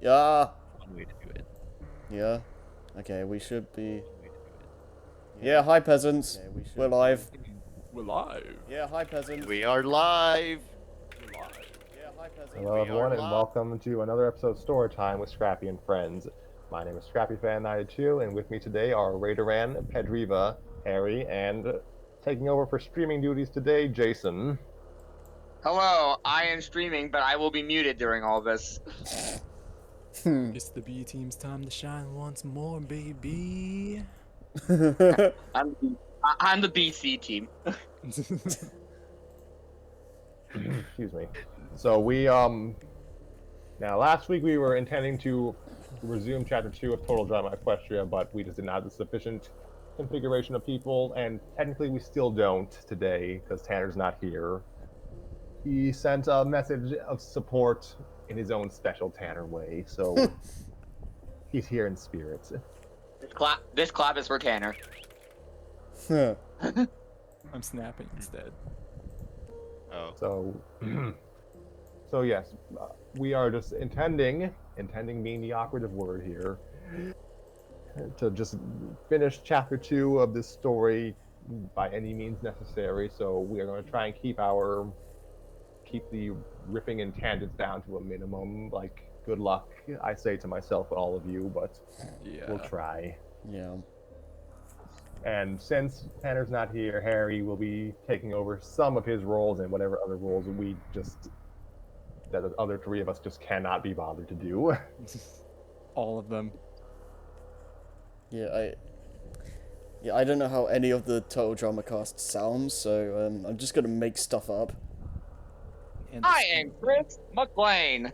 Yeah. One way to do it. Yeah. Okay, we should be... One way to do it. Yeah, hi peasants. We're live. We're live. Yeah, hi peasants. We are live. We're live. Yeah, hi peasants. Hello We everyone, are and live. welcome to another episode of Story Time with Scrappy and Friends. My name is Scrappy Fan 92, and with me today are Raideran, Pedriva, Harry, and taking over for streaming duties today, Jason. Hello, I am streaming, but I will be muted during all this. It's the B team's time to shine once more, baby. I'm the BC team. Excuse me. So now last week we were intending to resume Chapter 2 of Total Drama Equestria, but we just did not have the sufficient configuration of people, and technically we still don't today, because Tanner's not here. He sent a message of support in his own special Tanner way, so he's here in spirit. This clap is for Tanner. I'm snapping instead. Oh. So yes, we are just intending being the operative word here, to just finish Chapter 2 of this story by any means necessary. So we are going to try and keep the ripping and tangents down to a minimum. Like, good luck, I say to myself and all of you, but Yeah. we'll try. Yeah. And since Tanner's not here, Harry will be taking over some of his roles and whatever other roles that the other three of us just cannot be bothered to do. All of them. Yeah, I don't know how any of the Total Drama cast sounds, so I'm just gonna make stuff up. And I am Chris McLean.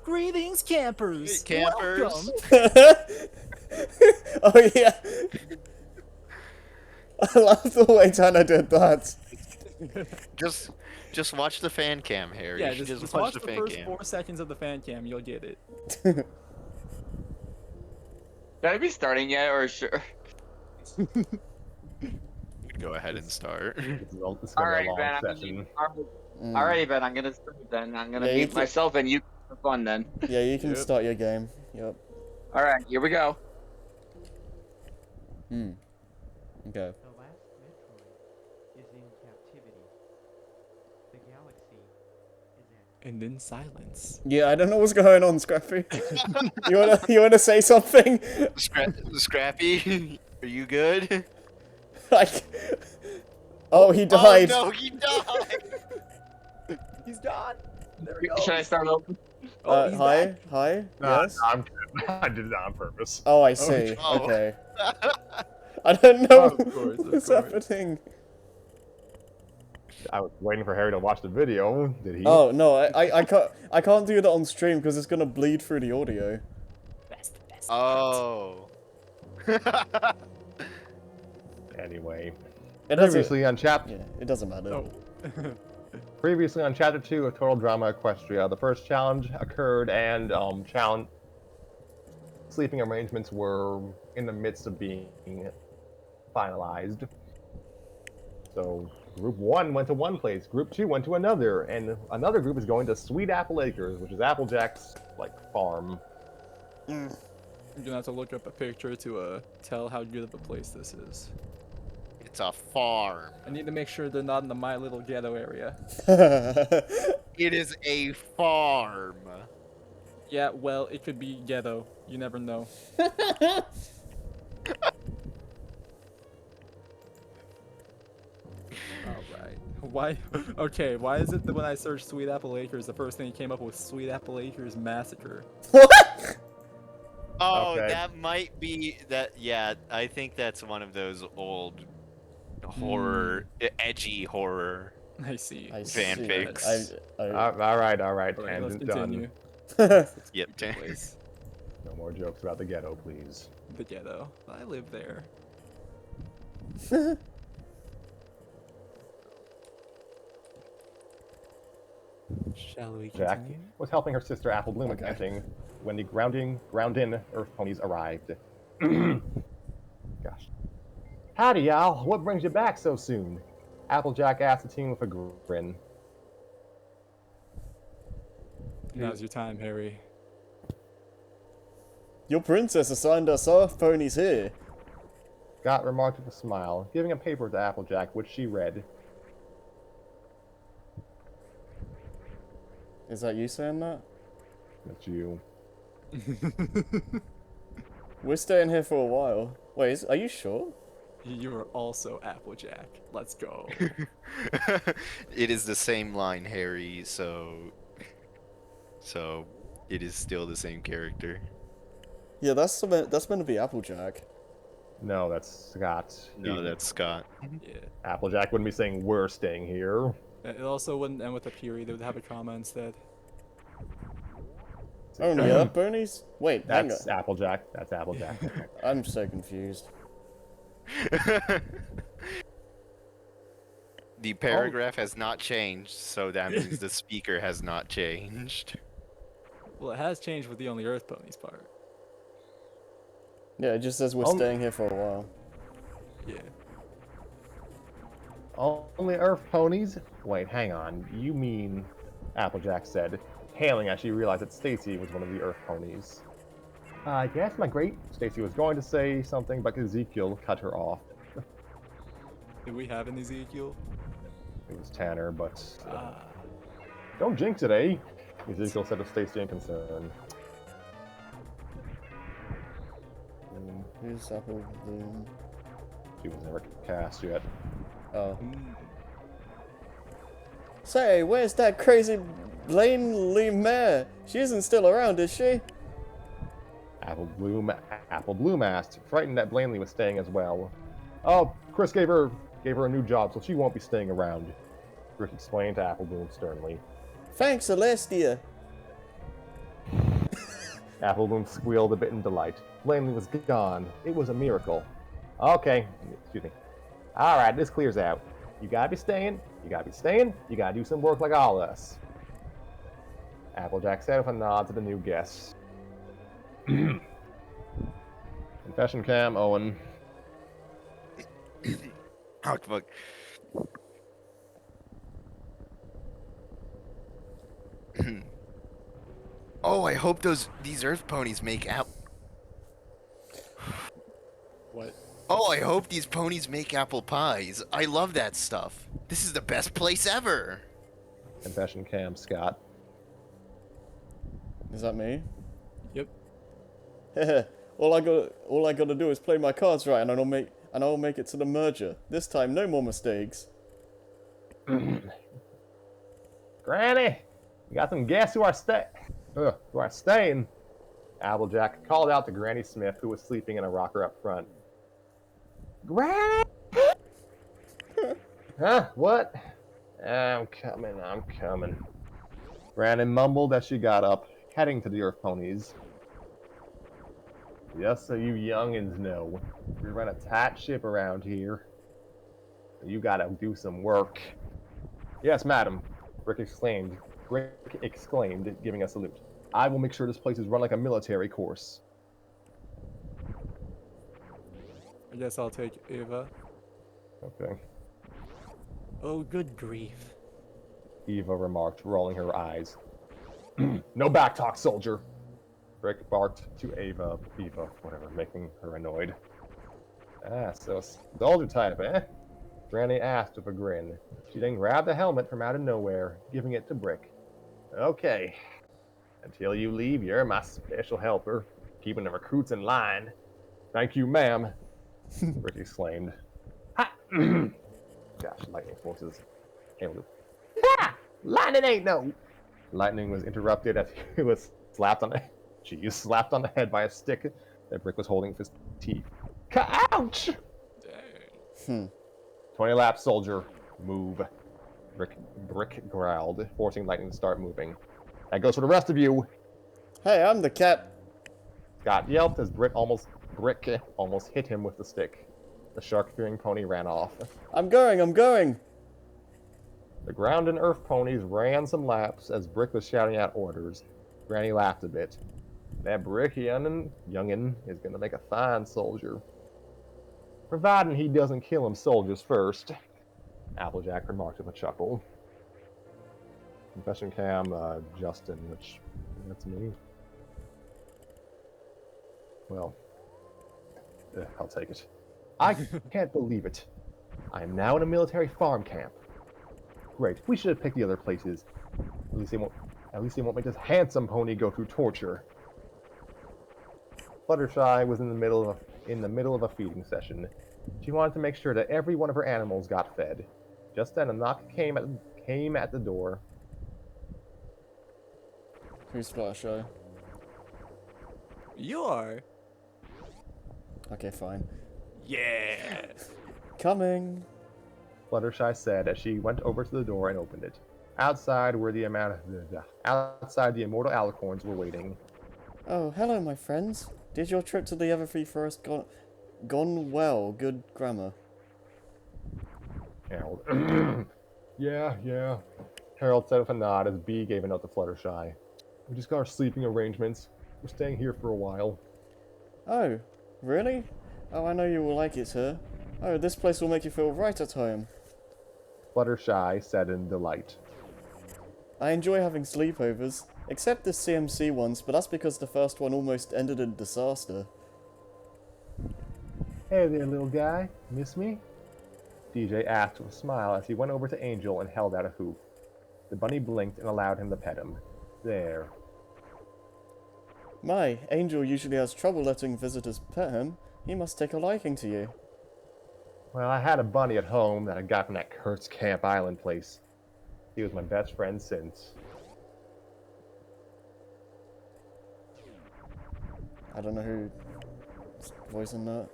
Greetings, campers. Campers. Welcome. Oh yeah. I love the way Tanner did that. Just watch the fan cam, Harry. Yeah, You should just watch watch the the fan first cam. 4 seconds of the fan cam. You'll get it. Should I be starting yet, or sure? Go ahead and start. This is gonna be a Alrighty, long Ben. session. Alrighty, Ben. I'm gonna start then. I'm gonna Yeah, you mute can- myself, and you for fun then. Yeah, you can Yep. start your game. Yep. All right, here we go. Okay. The last Metroid is in captivity. The galaxy is at And then silence. Yeah, I don't know what's going on, Scrappy. you wanna say something? Scrappy, are you good? Like, oh, he died. Oh no, he died. He's gone. There we go. Should I start over? Oh, he's Hi, back. hi. Nah, Yes. I'm kidding. I did it on purpose. Oh, I see. Oh. Okay. I don't know Of course, of what's course. happening. I was waiting for Harry to watch the video. Did he? Oh no, I can't do that on stream because it's gonna bleed through the audio. Best. Oh. Anyway, It doesn't. previously on Yeah, it doesn't matter. Oh. Previously on Chapter 2 of Total Drama Equestria, the first challenge occurred, and sleeping arrangements were in the midst of being finalized. So Group 1 went to one place, Group 2 went to another, and another group is going to Sweet Apple Acres, which is Applejack's, farm. I'm gonna have to look up a picture to tell how good of a place this is. It's a farm. I need to make sure they're not in the My Little Ghetto area. It is a farm. Yeah, well, it could be ghetto. You never know. Alright. Why? Okay, why is it that when I searched Sweet Apple Acres, the first thing that came up was Sweet Apple Acres Massacre? What? Oh, Okay. that might be that. Yeah, I think that's one of those old horror, edgy horror. I see. I see. Fanfics. All right, Alright, let's tangent continue. done. Yep. Place. No more jokes about the ghetto, please. The ghetto. I live there. Shall we Jack continue? was helping her sister Apple Bloom Okay. camping when the ground-in Earth ponies arrived. Gosh. Howdy, y'all. What brings you back so soon? Applejack asked the team with a grin. Now's your time, Harry. Your princess assigned us Earth ponies here. Scott remarked with a smile, giving a paper to Applejack, which she read. Is that you saying that? That's you. We're staying here for a while. Wait, are you sure? You are also Applejack. Let's go. It is the same line, Harry, so it is still the same character. Yeah, that's meant to be Applejack. No, that's Scott. No, that's Scott. Yeah. Applejack wouldn't be saying we're staying here. It also wouldn't end with a period. It would have a comma instead. Only Earth ponies? Wait, hang That's on. Applejack. That's Applejack. I'm so confused. The paragraph has not changed, so that means the speaker has not changed. Well, it has changed with the only Earth ponies part. Yeah, it just says we're Um, staying here for a while. Yeah. Only Earth ponies? Wait, hang on. You mean, Applejack said, hailing as she realized that Stacy was one of the Earth ponies. Yes, my great. Stacy was going to say something, but Ezekiel cut her off. Did we have an Ezekiel? It was Tanner, but Ah. don't jinx it, eh? Ezekiel said to Stacy in concern. Who's Apple Bloom? She was never cast yet. Oh. Mm. Say, where's that crazy Blaney mare? She isn't still around, is she? Apple Bloom asked, frightened that Blanley was staying as well. Oh, Chris gave her a new job, so she won't be staying around. Rick explained to Apple Bloom sternly. Thanks, Celestia. Apple Bloom squealed a bit in delight. Blanley was gone. It was a miracle. Okay, excuse me. All right, this clears out. You gotta be staying. You gotta be staying. You gotta do some work like all of us. Applejack said with a nod to the new guests. Confession cam, Owen. Oh, fuck. Oh, I hope these Earth ponies make out. What? Oh, I hope these ponies make apple pies. I love that stuff. This is the best place ever. Confession cam, Scott. Is that me? Yep. all I gotta do is play my cards right, and I'll make it to the merger. This time, no more mistakes. Granny, you got some guests who are staying. Applejack called out to Granny Smith, who was sleeping in a rocker up front. Granny! Huh? What? I'm coming. Granny mumbled as she got up, heading to the Earth ponies. Just so you youngins know, we run a tight ship around here. You gotta do some work. Yes, madam, Rick exclaimed, giving a salute. I will make sure this place is run like a military course. I guess I'll take Eva. Okay. Oh, good grief. Eva remarked, rolling her eyes. No backtalk, soldier. Rick barked to Eva, whatever, making her annoyed. Ah, so soldier type, eh? Granny asked with a grin. She then grabbed the helmet from out of nowhere, giving it to Brick. Okay. Until you leave, you're my special helper, keeping the recruits in line. Thank you, ma'am, Rick exclaimed. Ha! Gosh, lightning forces. Ha! Lightning ain't no... Lightning was interrupted as he was slapped on the head by a stick that Brick was holding with his teeth. Ouch! Dang. 20 laps, soldier. Move. Brick growled, forcing Lightning to start moving. That goes for the rest of you. Hey, I'm the cat. Scott yelped as Brick almost hit him with the stick. The shark-fearing pony ran off. I'm going. The ground and earth ponies ran some laps as Brick was shouting out orders. Granny laughed a bit. That Brick youngin is gonna make a fine soldier. Providing he doesn't kill him soldiers first. Applejack remarked with a chuckle. Confession cam, Justin, which that's me. Well, I'll take it. I can't believe it. I am now in a military farm camp. Great. We should have picked the other places. At least they won't. At least they won't make this handsome pony go through torture. Fluttershy was in the middle of a feeding session. She wanted to make sure that every one of her animals got fed. Just then, a knock came at the door. Who's Fluttershy? You are. Okay, fine. Yeah. Coming. Fluttershy said as she went over to the door and opened it. Outside, the immortal alicorns were waiting. Oh, hello, my friends. Did your trip to the Everfree Forest gone well? Good grammar. Harold. Yeah. Harold said with a nod as Bee gave a note to Fluttershy. We just got our sleeping arrangements. We're staying here for a while. Oh, really? Oh, I know you will like it, sir. Oh, this place will make you feel right at home. Fluttershy said in delight. I enjoy having sleepovers, except the CMC ones, but that's because the first one almost ended in disaster. Hey there, little guy. Miss me? DJ asked with a smile as he went over to Angel and held out a hoof. The bunny blinked and allowed him to pet him. There. My, Angel usually has trouble letting visitors pet him. He must take a liking to you. Well, I had a bunny at home that I got from that Kurt's Camp Island place. He was my best friend since. I don't know who's voicing that.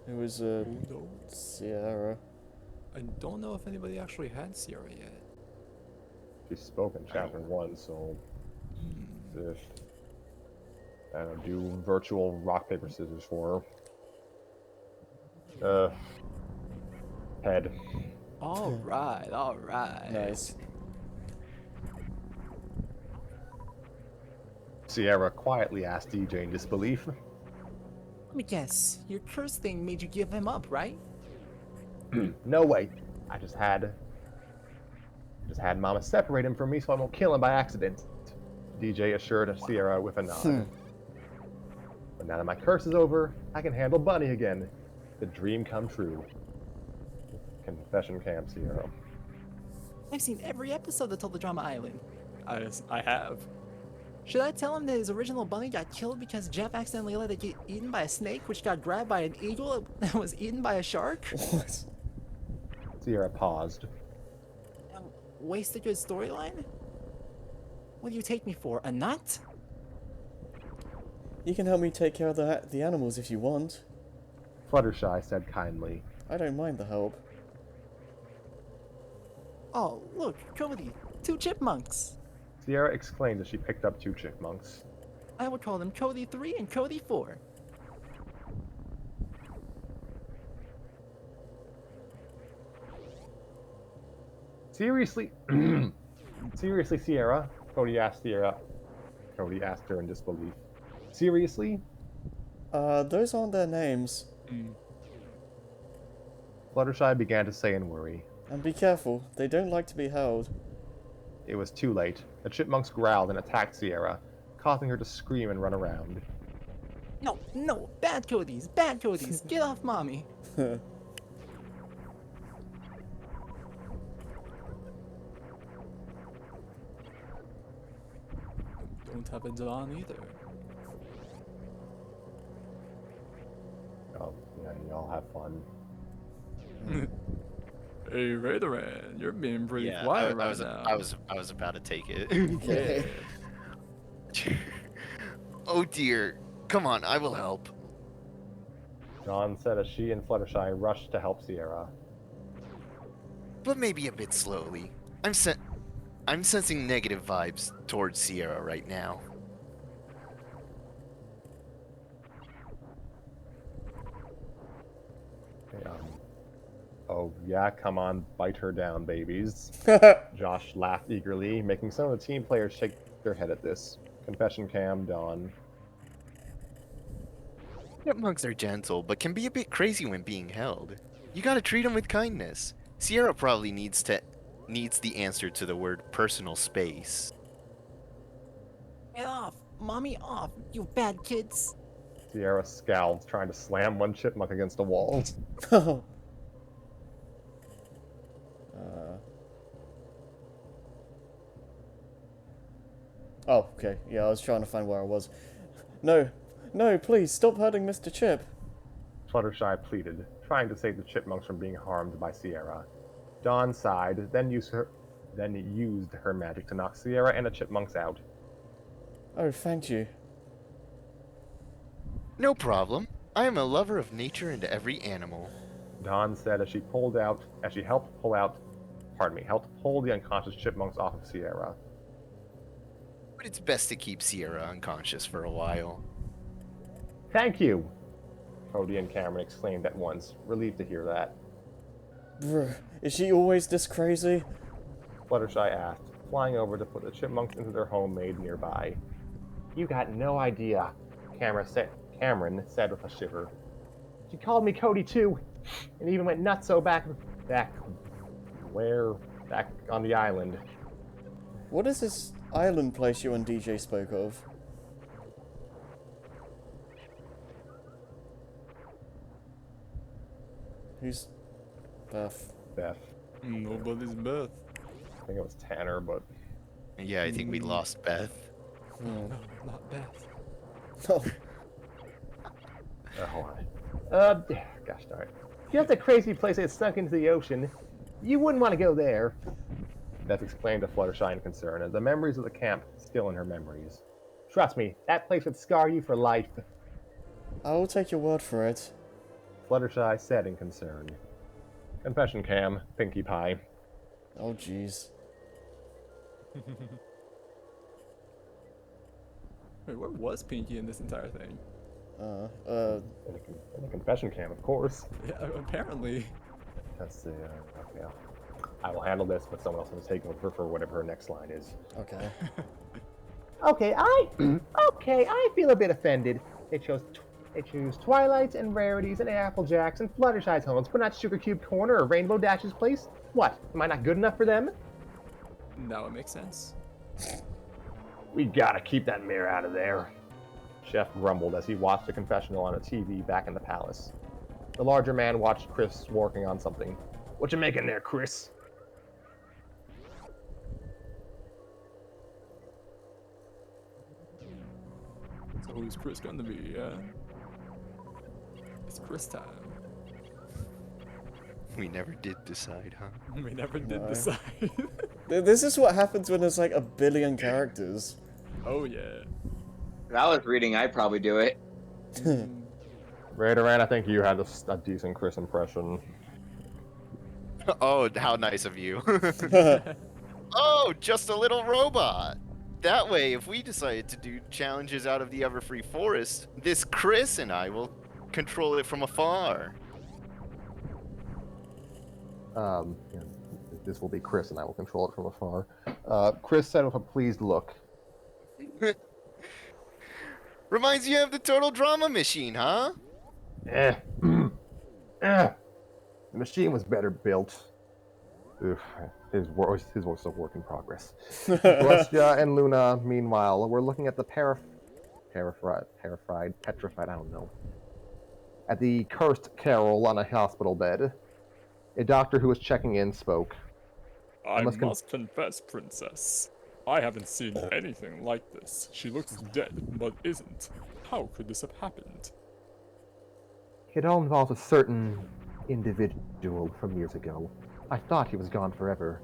It was, Sierra. I don't know if anybody actually had Sierra yet. She spoke in chapter 1, so... I don't know, do virtual rock, paper, scissors for her. Head. Alright. Nice. Sierra quietly asked DJ in disbelief. Let me guess. Your curse thing made you give him up, right? No way. I just had Mama separate him from me so I won't kill him by accident. DJ assured Sierra with a nod. But now that my curse is over, I can handle Bunny again. The dream come true. Confession Camp, Sierra. I've seen every episode of Total Drama Island. I have. Should I tell him that his original bunny got killed because Jeff accidentally let it get eaten by a snake, which got grabbed by an eagle that was eaten by a shark? What? Sierra paused. Waste a good storyline? What do you take me for, a nut? You can help me take care of the animals if you want. Fluttershy said kindly. I don't mind the help. Oh, look, Cody, 2 chipmunks. Sierra exclaimed as she picked up 2 chipmunks. I would call them Cody 3 and Cody 4. Seriously? Seriously, Sierra? Cody asked Sierra. Cody asked her in disbelief. Seriously? Those aren't their names. Fluttershy began to say in worry. And be careful, they don't like to be held. It was too late. The chipmunks growled and attacked Sierra, causing her to scream and run around. No, bad Codys, get off mommy. Don't have it on either. Oh, yeah, y'all have fun. Hey, Raideran, you're being pretty Yeah, quiet right now. I was about to take it. Okay. Oh dear. Come on, I will help. John said as she and Fluttershy rushed to help Sierra. But maybe a bit slowly. I'm sensing negative vibes towards Sierra right now. Okay, oh yeah, come on, bite her down, babies. Josh laughed eagerly, making some of the team players shake their head at this. Confession cam, Dawn. Chipmunks are gentle, but can be a bit crazy when being held. You gotta treat them with kindness. Sierra probably needs the answer to the word personal space. Get off, mommy off, you bad kids. Sierra scowls, trying to slam one chipmunk against the wall. Oh. Oh, okay. Yeah, I was trying to find where I was. No, no, please stop hurting Mr. Chip. Fluttershy pleaded, trying to save the chipmunks from being harmed by Sierra. Dawn sighed, then used her magic to knock Sierra and the chipmunks out. Oh, thank you. No problem. I am a lover of nature and every animal. Dawn said as she helped pull the unconscious chipmunks off of Sierra. But it's best to keep Sierra unconscious for a while. Thank you! Cody and Cameron exclaimed at once, relieved to hear that. Brr, is she always this crazy? Fluttershy asked, flying over to put the chipmunks into their home made nearby. You got no idea, Cameron said with a shiver. She called me Cody too, and even went nutso back on the island. What is this island place you and DJ spoke of? Who's Beth? Beth. Nobody's Beth. I think it was Tanner, but Yeah, I think we lost Beth. Oh. No, not Beth. Oh. hold on. Gosh darn it. You have the crazy place that sunk into the ocean. You wouldn't want to go there. Beth explained to Fluttershy in concern, and the memories of the camp still in her memories. Trust me, that place would scar you for life. I will take your word for it. Fluttershy said in concern. Confession Cam, Pinkie Pie. Oh, jeez. Wait, where was Pinky in this entire thing? In the confession cam, of course. Yeah, apparently. Let's see. Okay. I will handle this, but someone else will take over for whatever her next line is. Okay. Okay, I feel a bit offended. They choose Twilights and Rarities and Applejacks and Fluttershy's homes, but not Sugar Cube Corner or Rainbow Dash's place. What? Am I not good enough for them? Now it makes sense. We gotta keep that mirror out of there. Chef grumbled as he watched the confessional on a TV back in the palace. The larger man watched Chris working on something. What you making there, Chris? So who's Chris gonna be? It's Chris time. We never did decide, huh? We never did No. decide. This is what happens when there's like a billion characters. Oh yeah. If I was reading, I'd probably do it. Raideran, I think you had a decent Chris impression. Oh, how nice of you. Oh, just a little robot. That way, if we decided to do challenges out of the Everfree Forest, this Chris and I will control it from afar. This will be Chris, and I will control it from afar. Chris said with a pleased look. Reminds you of the Total Drama Machine, huh? The machine was better built. Oof, his voice is a work in progress. Celestia and Luna, meanwhile, were looking at the petrified, I don't know. At the cursed Carol on a hospital bed. A doctor who was checking in spoke. I must must confess, Princess. I haven't seen anything like this. She looks dead, but isn't. How could this have happened? It all involves a certain individual from years ago. I thought he was gone forever,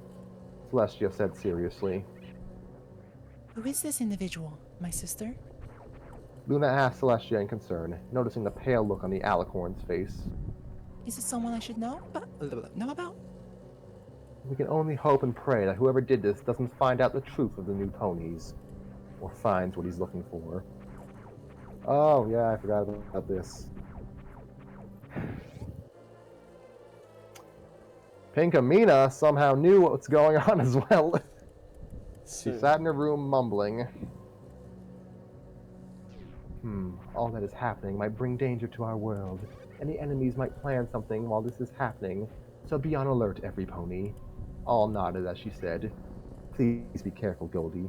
Celestia said seriously. Who is this individual? My sister? Luna asked Celestia in concern, noticing the pale look on the alicorn's face. Is it someone I should know about? We can only hope and pray that whoever did this doesn't find out the truth of the new ponies, or finds what he's looking for. Oh, yeah, I forgot about this. Pinkamena somehow knew what was going on as well. She sat in her room mumbling. All that is happening might bring danger to our world. Any enemies might plan something while this is happening, so be on alert, every pony. All nodded as she said, Please be careful, Goldie.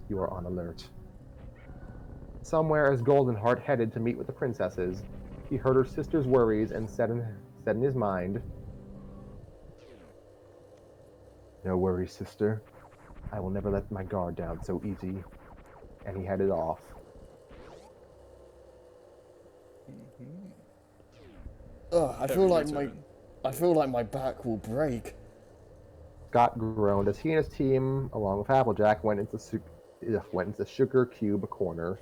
You are on alert. Somewhere as Goldenheart headed to meet with the princesses, he heard her sister's worries and said in his mind, "No worries, sister. I will never let my guard down so easy." And he headed off. Ugh, I Heavy feel like my back will break. Scott groaned as he and his team, along with Applejack, went into Sugar Cube Corner.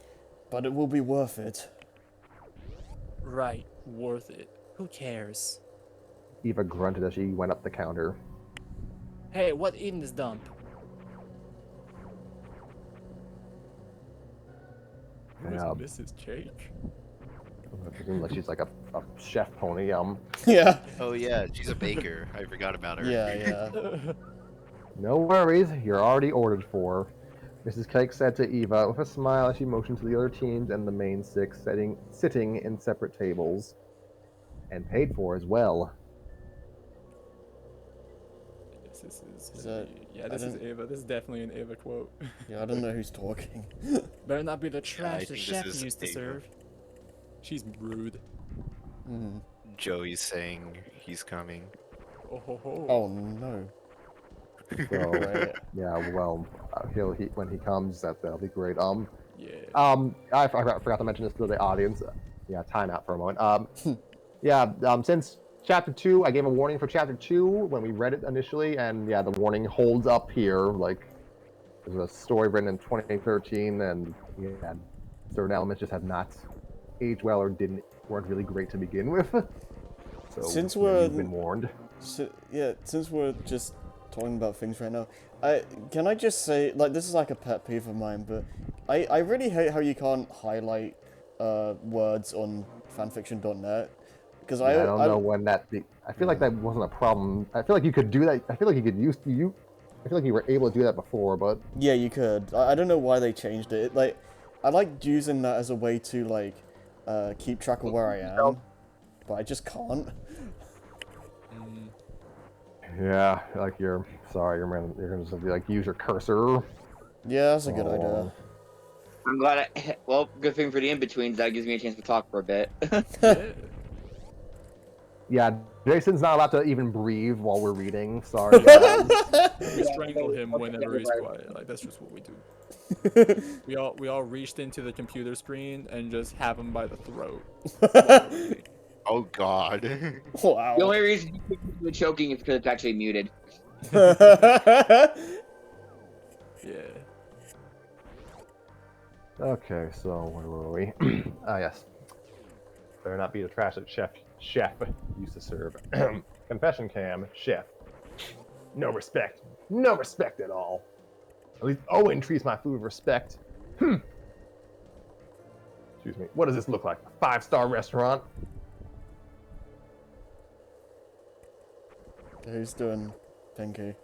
But it will be worth it. Right, worth it. Who cares? Eva grunted as she went up the counter. Hey, what in this dump? Who is Yeah. Mrs. Jake? I presume like she's like a chef pony. Yeah. Oh yeah, she's a baker. I forgot about her. Yeah, yeah. No worries, you're already ordered for. Mrs. Cake said to Eva with a smile as she motioned to the other teams and the main six sitting in separate tables. And paid for as well. Yes, this is. Is gonna that- be- yeah, I this is don't- Ava. This is definitely an Ava quote. Yeah, I don't know who's talking. Better not be the I trash the think chef this is used to Ava. serve. She's rude. Hmm. Joey's saying he's coming. Oh ho ho. Oh no. So Wait. yeah, well, when he comes, that'll be great. Yeah. I forgot to mention this to the audience. Yeah, time out for a moment. Since chapter 2, I gave a warning for chapter 2 when we read it initially, and yeah, the warning holds up here. Like, there's a story written in 2013, and yeah, certain elements just have not aged well or weren't really great to begin with. So Since you've been warned. Since we're just talking about things right now, can I just say, like, this is like a pet peeve of mine, but I really hate how you can't highlight words on fanfiction.net, because I don't know when I feel like that wasn't a problem. I feel like you could do that. I feel like you could use you. I feel like you were able to do that before, but Yeah, you could. I don't know why they changed it. Like, I like using that as a way to like keep track of where I am, but I just can't. yeah, like you're gonna just be like use your cursor. Yeah, that's a good idea. I'm glad well, good thing for the in-betweens, that gives me a chance to talk for a bit. Yeah. Yeah, Jason's not allowed to even breathe while we're reading. Sorry, guys. We strangle him whenever he's quiet. Like that's just what we do. We all reached into the computer screen and just have him by the throat. while we're reading. Oh god. Wow. The only reason you're choking is because it's actually muted. Yeah. Okay, so where were we? Yes. Better not be the trash that chef used to serve. Confession cam, chef. No respect. No respect at all. At least Owen treats my food with respect. Excuse me. What does this look like? A 5-star restaurant? Who's doing Pinky?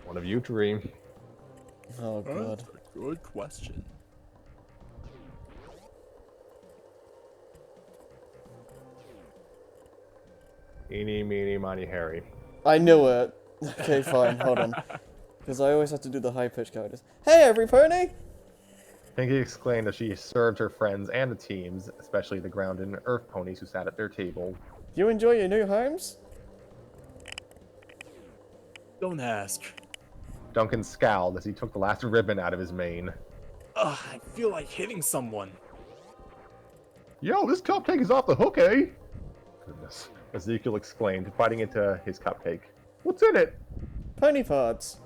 One of you three. Oh god. That's a good question. Eeny, meeny, miny, Harry. I knew it. Okay, fine. Hold on. Because I always have to do the high-pitched characters. Hey, every pony! Pinky exclaimed as she served her friends and the teams, especially the ground and earth ponies who sat at their table. You enjoy your new homes? Don't ask. Duncan scowled as he took the last ribbon out of his mane. Ugh, I feel like hitting someone. Yo, this cupcake is off the hook, eh? Goodness. Ezekiel exclaimed, biting into his cupcake. What's in it? Pony parts.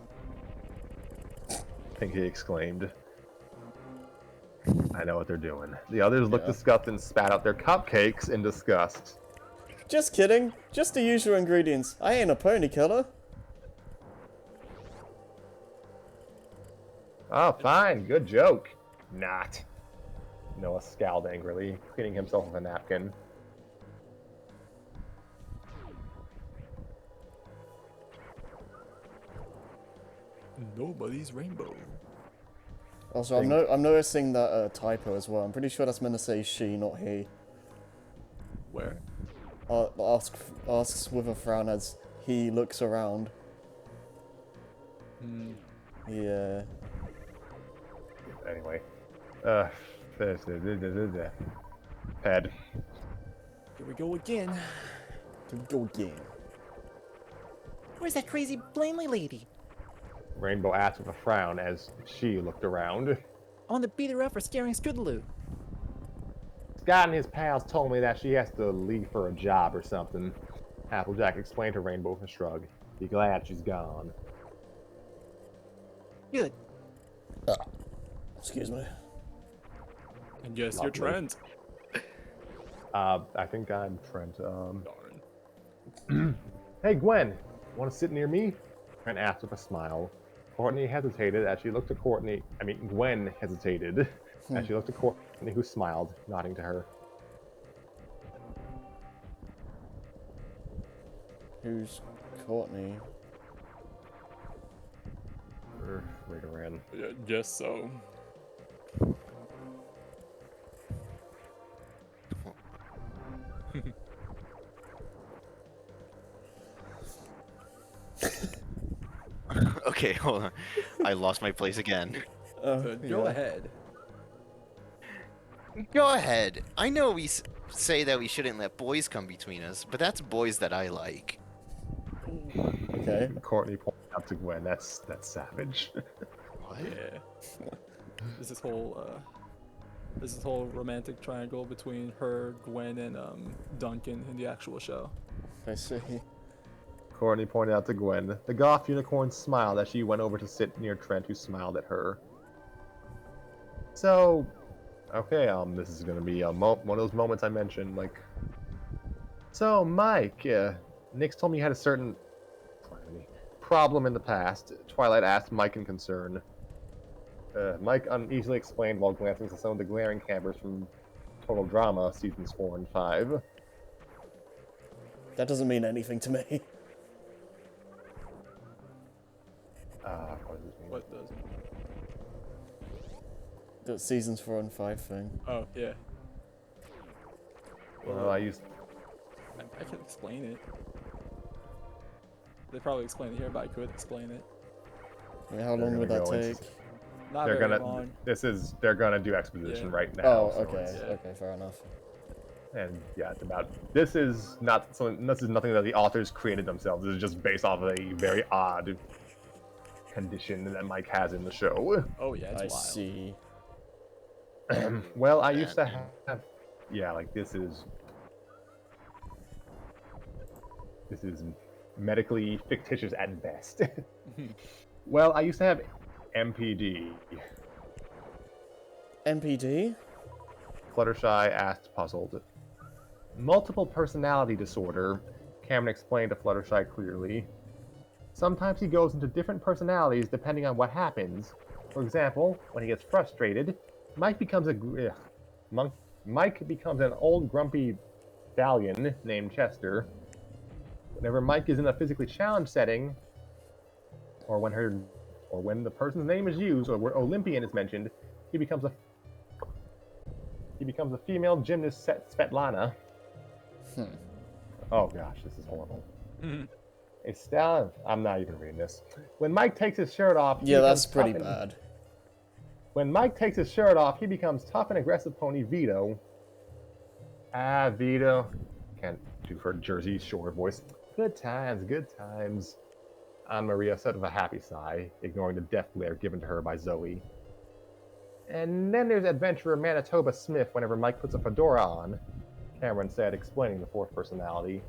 Pinky exclaimed. I know what they're doing. The others looked disgusted and spat out their cupcakes in disgust. Just kidding. Just the usual ingredients. I ain't a pony killer. Oh, fine. Good joke. Not. Noah scowled angrily, cleaning himself with a napkin. Nobody's rainbow. Also, I'm noticing that typo as well. I'm pretty sure that's meant to say she, not he. Where? Asks with a frown as he looks around. Hmm. Yeah. Anyway. Head. Here we go again. To go again. Where's that crazy Blamely lady? Rainbow asked with a frown as she looked around. I want to beat her up for scaring Scootaloo. Scott and his pals told me that she has to leave for a job or something. Applejack explained to Rainbow with a shrug. Be glad she's gone. Good. Excuse me. And yes, you're Lovely. Trent. I think I'm Trent. Darn. Hey, Gwen, want to sit near me? Trent asked with a smile. Gwen hesitated as she looked at Courtney, who smiled, nodding to her. Who's Courtney? Later in. Yeah, guess so. Okay, hold on. I lost my place again. Go Yeah. ahead. Go ahead. I know we say that we shouldn't let boys come between us, but that's boys that I like. Okay. Courtney pointed out to Gwen, that's savage. What? Yeah. There's this whole romantic triangle between her, Gwen, and Duncan in the actual show. I see. Courtney pointed out to Gwen. The goth unicorn smiled as she went over to sit near Trent, who smiled at her. So, okay, this is gonna be one of those moments I mentioned, like. So, Mike, Nix told me you had a certain problem in the past. Twilight asked Mike in concern. Mike uneasily explained while glancing at some of the glaring cameras from Total Drama seasons 4 and 5. That doesn't mean anything to me. What does this mean? What does? The seasons 4 and 5 thing. Oh, yeah. Well, I used. I can explain it. They probably explain it here, but I could explain it. I mean, how They're long would gonna that go into- take? Not They're very gonna. long. They're gonna do exposition Yeah. right now. Oh, so okay. it's- Okay, fair enough. And yeah, it's about. This is not something. This is nothing that the authors created themselves. This is just based off of a very odd condition that Mike has in the show. Oh yeah, it's I wild. see. Well, I used to have. Yeah, like this is. This is medically fictitious at best. Well, I used to have MPD. MPD? Fluttershy asked, puzzled. Multiple personality disorder, Cameron explained to Fluttershy clearly. Sometimes he goes into different personalities depending on what happens. For example, when he gets frustrated, Mike becomes an old grumpy stallion named Chester. Whenever Mike is in a physically challenged setting, or when the person's name is used, or where Olympian is mentioned, he becomes a female gymnast, Svetlana. Oh gosh, this is horrible. A stallion. I'm not even reading this. When Mike takes his shirt off, he Yeah, becomes that's pretty tough and- bad. When Mike takes his shirt off, he becomes tough and aggressive pony Vito. Vito. Can't do her Jersey Shore voice. Good times, good times. Anna Maria said with a happy sigh, ignoring the death glare given to her by Zoe. And then there's adventurer Manitoba Smith whenever Mike puts a fedora on, Cameron said, explaining the fourth personality.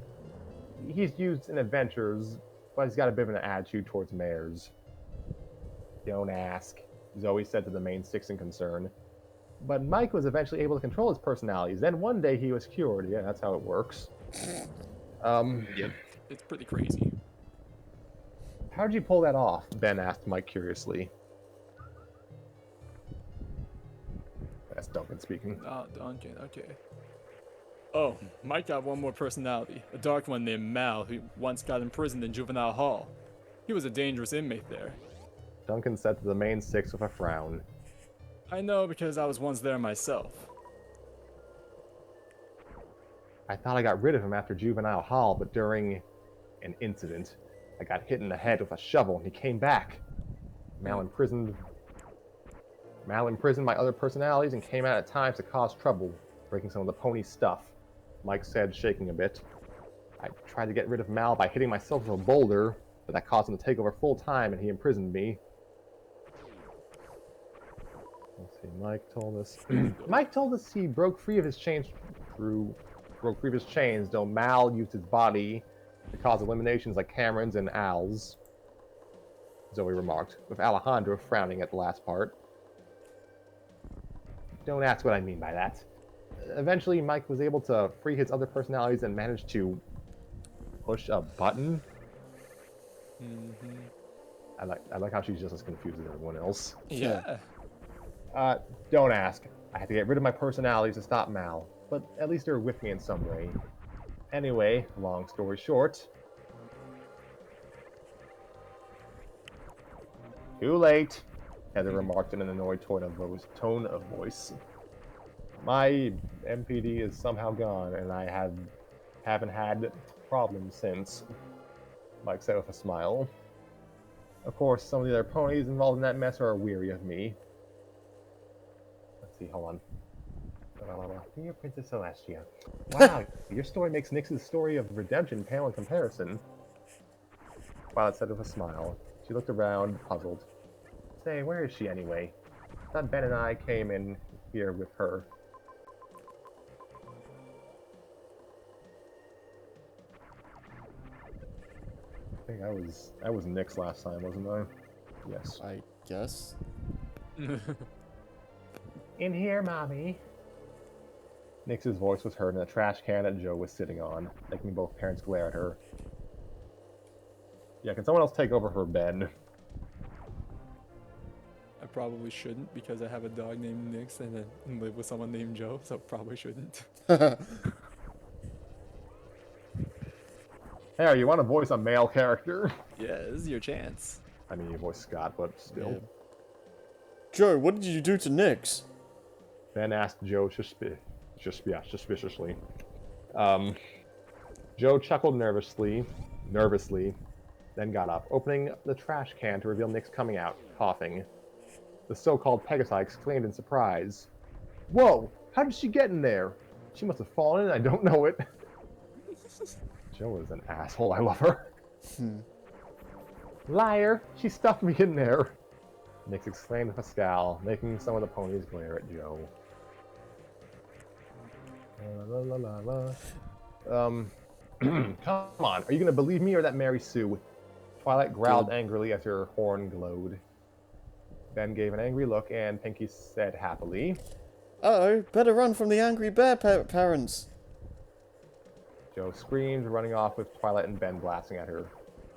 He's used in adventures, but he's got a bit of an attitude towards mares. Don't ask, Zoe said to the main six in concern. But Mike was eventually able to control his personalities. Then one day he was cured. Yeah, that's how it works. Yep. It's pretty crazy. How'd you pull that off? Ben asked Mike curiously. That's Duncan speaking. Oh, Duncan, okay. Oh, Mike got one more personality. A dark one named Mal, who once got imprisoned in juvenile hall. He was a dangerous inmate there. Duncan said to the main six with a frown. I know because I was once there myself. I thought I got rid of him after juvenile hall, but during an incident, I got hit in the head with a shovel and he came back. Mal imprisoned my other personalities and came out at times to cause trouble, breaking some of the pony's stuff, Mike said, shaking a bit. I tried to get rid of Mal by hitting myself with a boulder, but that caused him to take over full time and he imprisoned me. Let's see, Mike told us he broke free of his chains, though Mal used his body to cause eliminations like Cameron's and Al's, Zoe remarked, with Alejandro frowning at the last part. Don't ask what I mean by that. Eventually, Mike was able to free his other personalities and managed to push a button. I like how she's just as confused as everyone else. Yeah. Don't ask. I had to get rid of my personalities to stop Mal, but at least they're with me in some way. Anyway, long story short. Too late, Heather remarked in an annoyed tone of voice. My MPD is somehow gone, and I haven't had problems since, Mike said with a smile. Of course, some of the other ponies involved in that mess are weary of me. Let's see, hold on. Dear Princess Celestia. Wow, your story makes Nyx's story of redemption pale in comparison. Violet said with a smile. She looked around, puzzled. Say, where is she anyway? I thought Ben and I came in here with her. I think I was Nyx last time, wasn't I? Yes. I guess. In here, mommy. Nyx's voice was heard in a trash can that Joe was sitting on, making both parents glare at her. Yeah, can someone else take over for Ben? I probably shouldn't because I have a dog named Nix and I live with someone named Joe, so probably shouldn't. Hey, you want to voice a male character? Yeah, this is your chance. I mean, you voice Scott, but still. Yeah. Joe, what did you do to Nyx? Ben asked Joe suspiciously. Joe chuckled nervously, then got up, opening the trash can to reveal Nyx coming out, coughing. The so-called Pegasi exclaimed in surprise. Whoa! How did she get in there? She must have fallen and I don't know it. Joe is an asshole. I love her. Liar! She stuffed me in there. Nyx exclaimed with a scowl, making some of the ponies glare at Joe. Come on, are you gonna believe me or that Mary Sue? Twilight growled angrily as her horn glowed. Ben gave an angry look and Pinky said happily, Uh-oh, better run from the angry bear parents. Joe screamed, running off with Twilight and Ben blasting at her.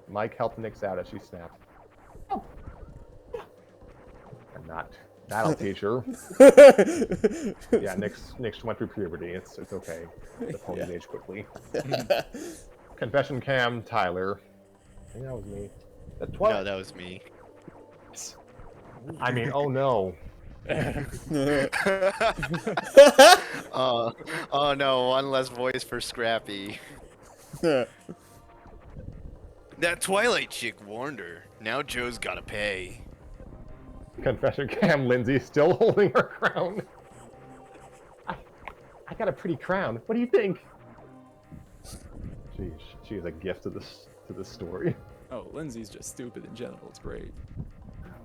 Mike helped Nyx out as she snapped. Oh. I'm not. That'll teach her. Yeah, Nyx went through puberty. It's okay. The ponies age quickly. Confession cam, Tyler. I think that was me. No, that was me. I mean, oh no. Oh no, one less voice for Scrappy. That Twilight chick warned her. Now Joe's gotta pay. Confession cam, Lindsay still holding her crown. I got a pretty crown. What do you think? Jeez, she is a gift to this story. Oh, Lindsay's just stupid in general. It's great.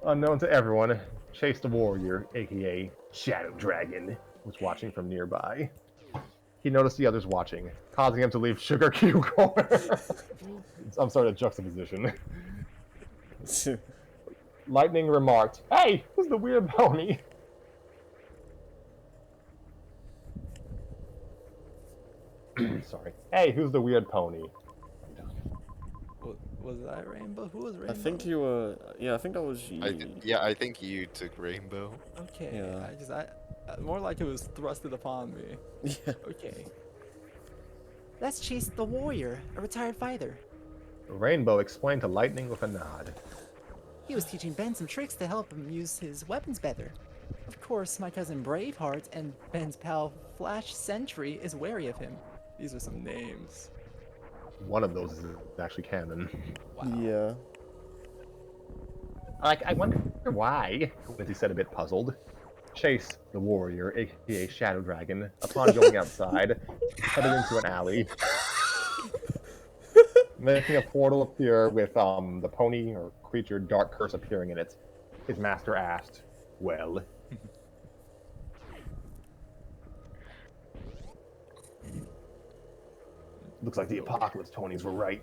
Unknown to everyone, Chase the Warrior, aka Shadow Dragon, was watching from nearby. He noticed the others watching, causing him to leave Sugar Cube Corner. I'm sorry, the juxtaposition. Lightning remarked, "Hey, who's the weird pony?" Sorry. Hey, who's the weird pony? Was that Rainbow? Who was Rainbow? I think you were... Yeah, I think that was you. I think you took Rainbow. Okay. Yeah. I more like it was thrusted upon me. Yeah. Okay. That's Chase the Warrior, a retired fighter. Rainbow explained to Lightning with a nod. He was teaching Ben some tricks to help him use his weapons better. Of course, my cousin Braveheart and Ben's pal Flash Sentry is wary of him. These are some names. One of those is actually canon. Wow. Yeah. Like, I wonder why, Lindsay said, a bit puzzled. Chase, the warrior, aka Shadow Dragon, upon going outside, headed into an alley, making a portal appear with the pony or creature Dark Curse appearing in it. His master asked, "Well." Looks like the apocalypse ponies were right.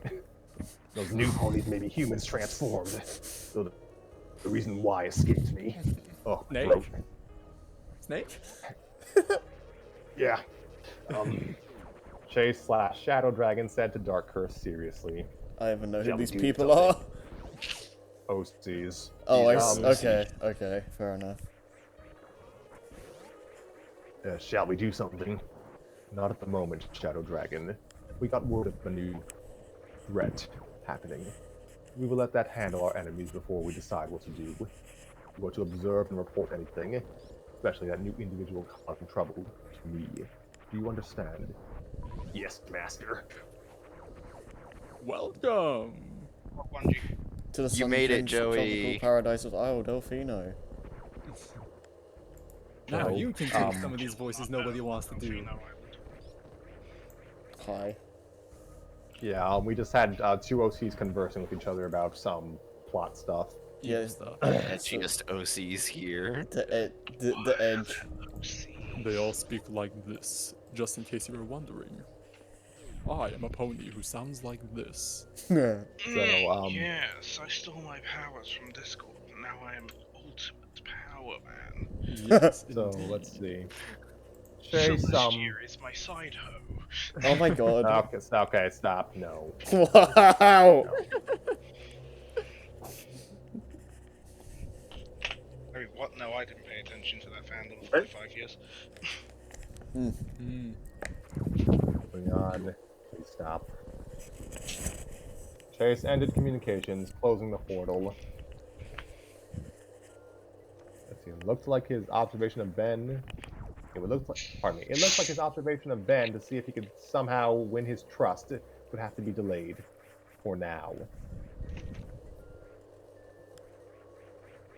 Those new ponies may be humans transformed. So the reason why escaped me. Oh, Snake? throat. Snake? Yeah. Chase / Shadow Dragon said to Dark Curse seriously. I even know who Shall we these do people are. OCs. Oh, Jesus. okay, fair enough. Shall we do something? Not at the moment, Shadow Dragon. We got word of a new threat happening. We will let that handle our enemies before we decide what to do. We're going to observe and report anything, especially that new individual causing trouble, to me. Do you understand? Yes, Master. Welcome. To the You made it, sun-drenched Joey. tropical paradise of Isle Delfino. Now So, you can take some of these voices nobody wants to do. Hi. Yeah, we just had two OCs conversing with each other about some plot stuff. Yeah, Evil stuff. It's just OCs here. the edge. They all speak like this, just in case you were wondering. I am a pony who sounds like this. So, Yes, I stole my powers from Discord, and now I am Ultimate Power Man. Yes, so indeed. let's see. Chase, Celestia is my side hoe. Oh my god. okay, stop. No. Wow. I mean, what? No, I didn't pay attention to that fandom for like 5 years. Mm. Moving on. Please stop. Chase ended communications, closing the portal. Let's see. It looked like his observation of Ben. It looked like his observation of Ben to see if he could somehow win his trust would have to be delayed for now.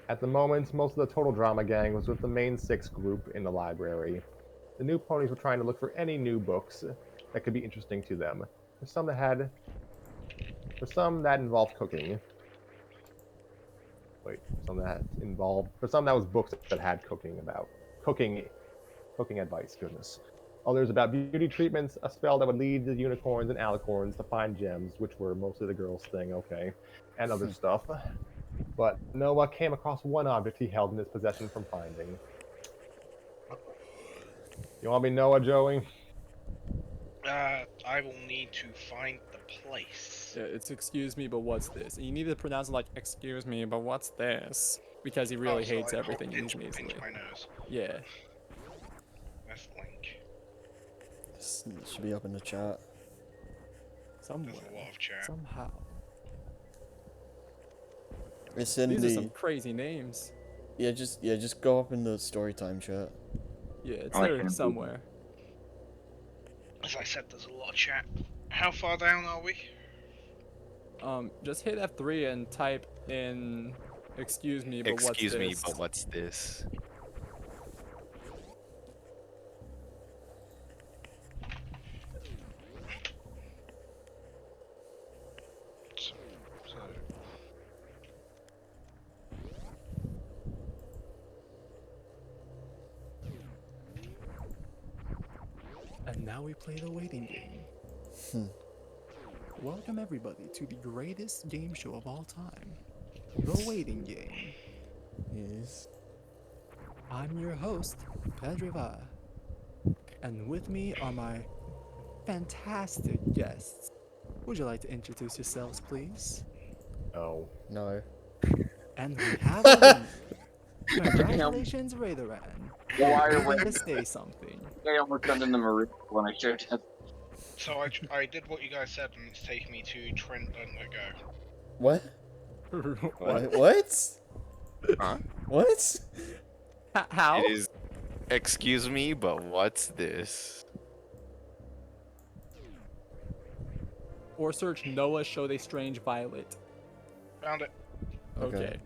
At the moment, most of the Total Drama gang was with the main 6 group in the library. The new ponies were trying to look for any new books that could be interesting to them. For some that involved cooking. For some that was books that had cooking advice, goodness. Others about beauty treatments, a spell that would lead the unicorns and alicorns to find gems, which were mostly the girls' thing, okay, and other stuff. But Noah came across one object he held in his possession from finding. You want me Noah, Joey? I will need to find the place. Yeah, it's excuse me, but what's this? And you need to pronounce it like excuse me, but what's this? Because he really so hates I everything pinch easily. my nose. Yeah. That's Link. This should be up in the chat. Somewhere. There's a lot of chat. Somehow. It's in These the are some crazy names. just go up in the storytime chat. Yeah, it's I there can somewhere. As I said, there's a lot of chat. How far down are we? Just hit F3 and type in excuse me, but what's Excuse me, this? but what's this? So, And now we play the waiting game. Welcome everybody to the greatest game show of all time, the waiting game. Yes. I'm your host, Pedriva, and with me are my fantastic guests. Would you like to introduce yourselves, please? No. No. And we have a winner. Congratulations, Raytheran. Why are You're we? going to say something. I almost got in the marine when I should have. so I did what you guys said, and it's taking me to Trent Don't Let Go. What? What? What? Huh? What? How? It is. Excuse me, but what's this? Or search Noah Showed a Strange Violet. Found it. Okay. Okay.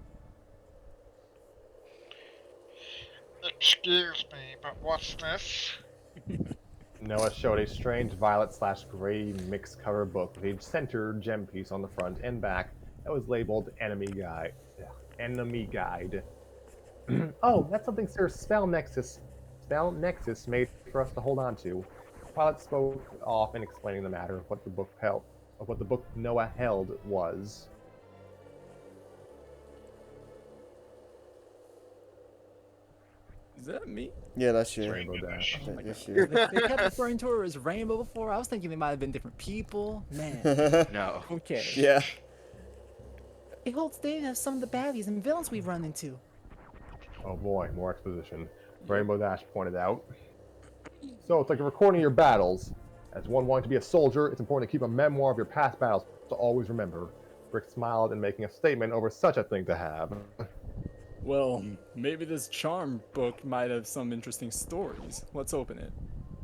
Excuse me, but what's this? Noah showed a strange violet/gray mixed cover book with a center gem piece on the front and back that was labeled Enemy Guide. Enemy Guide. Oh, that's something Sir Spell Nexus made for us to hold on to. Violet spoke off in explaining the matter of what the book Noah held was. Is that me? Yeah, that's you. Rainbow Dash. Oh my That's god. you. They kept referring to her as Rainbow before. I was thinking they might have been different people. Man. No. Okay. Yeah. It holds data of some of the baddies and villains we've run into. Oh boy, more exposition. Rainbow Dash pointed out. So it's like a recording of your battles. As one wanting to be a soldier, it's important to keep a memoir of your past battles to always remember. Brick smiled in making a statement over such a thing to have. Well, maybe this charm book might have some interesting stories. Let's open it.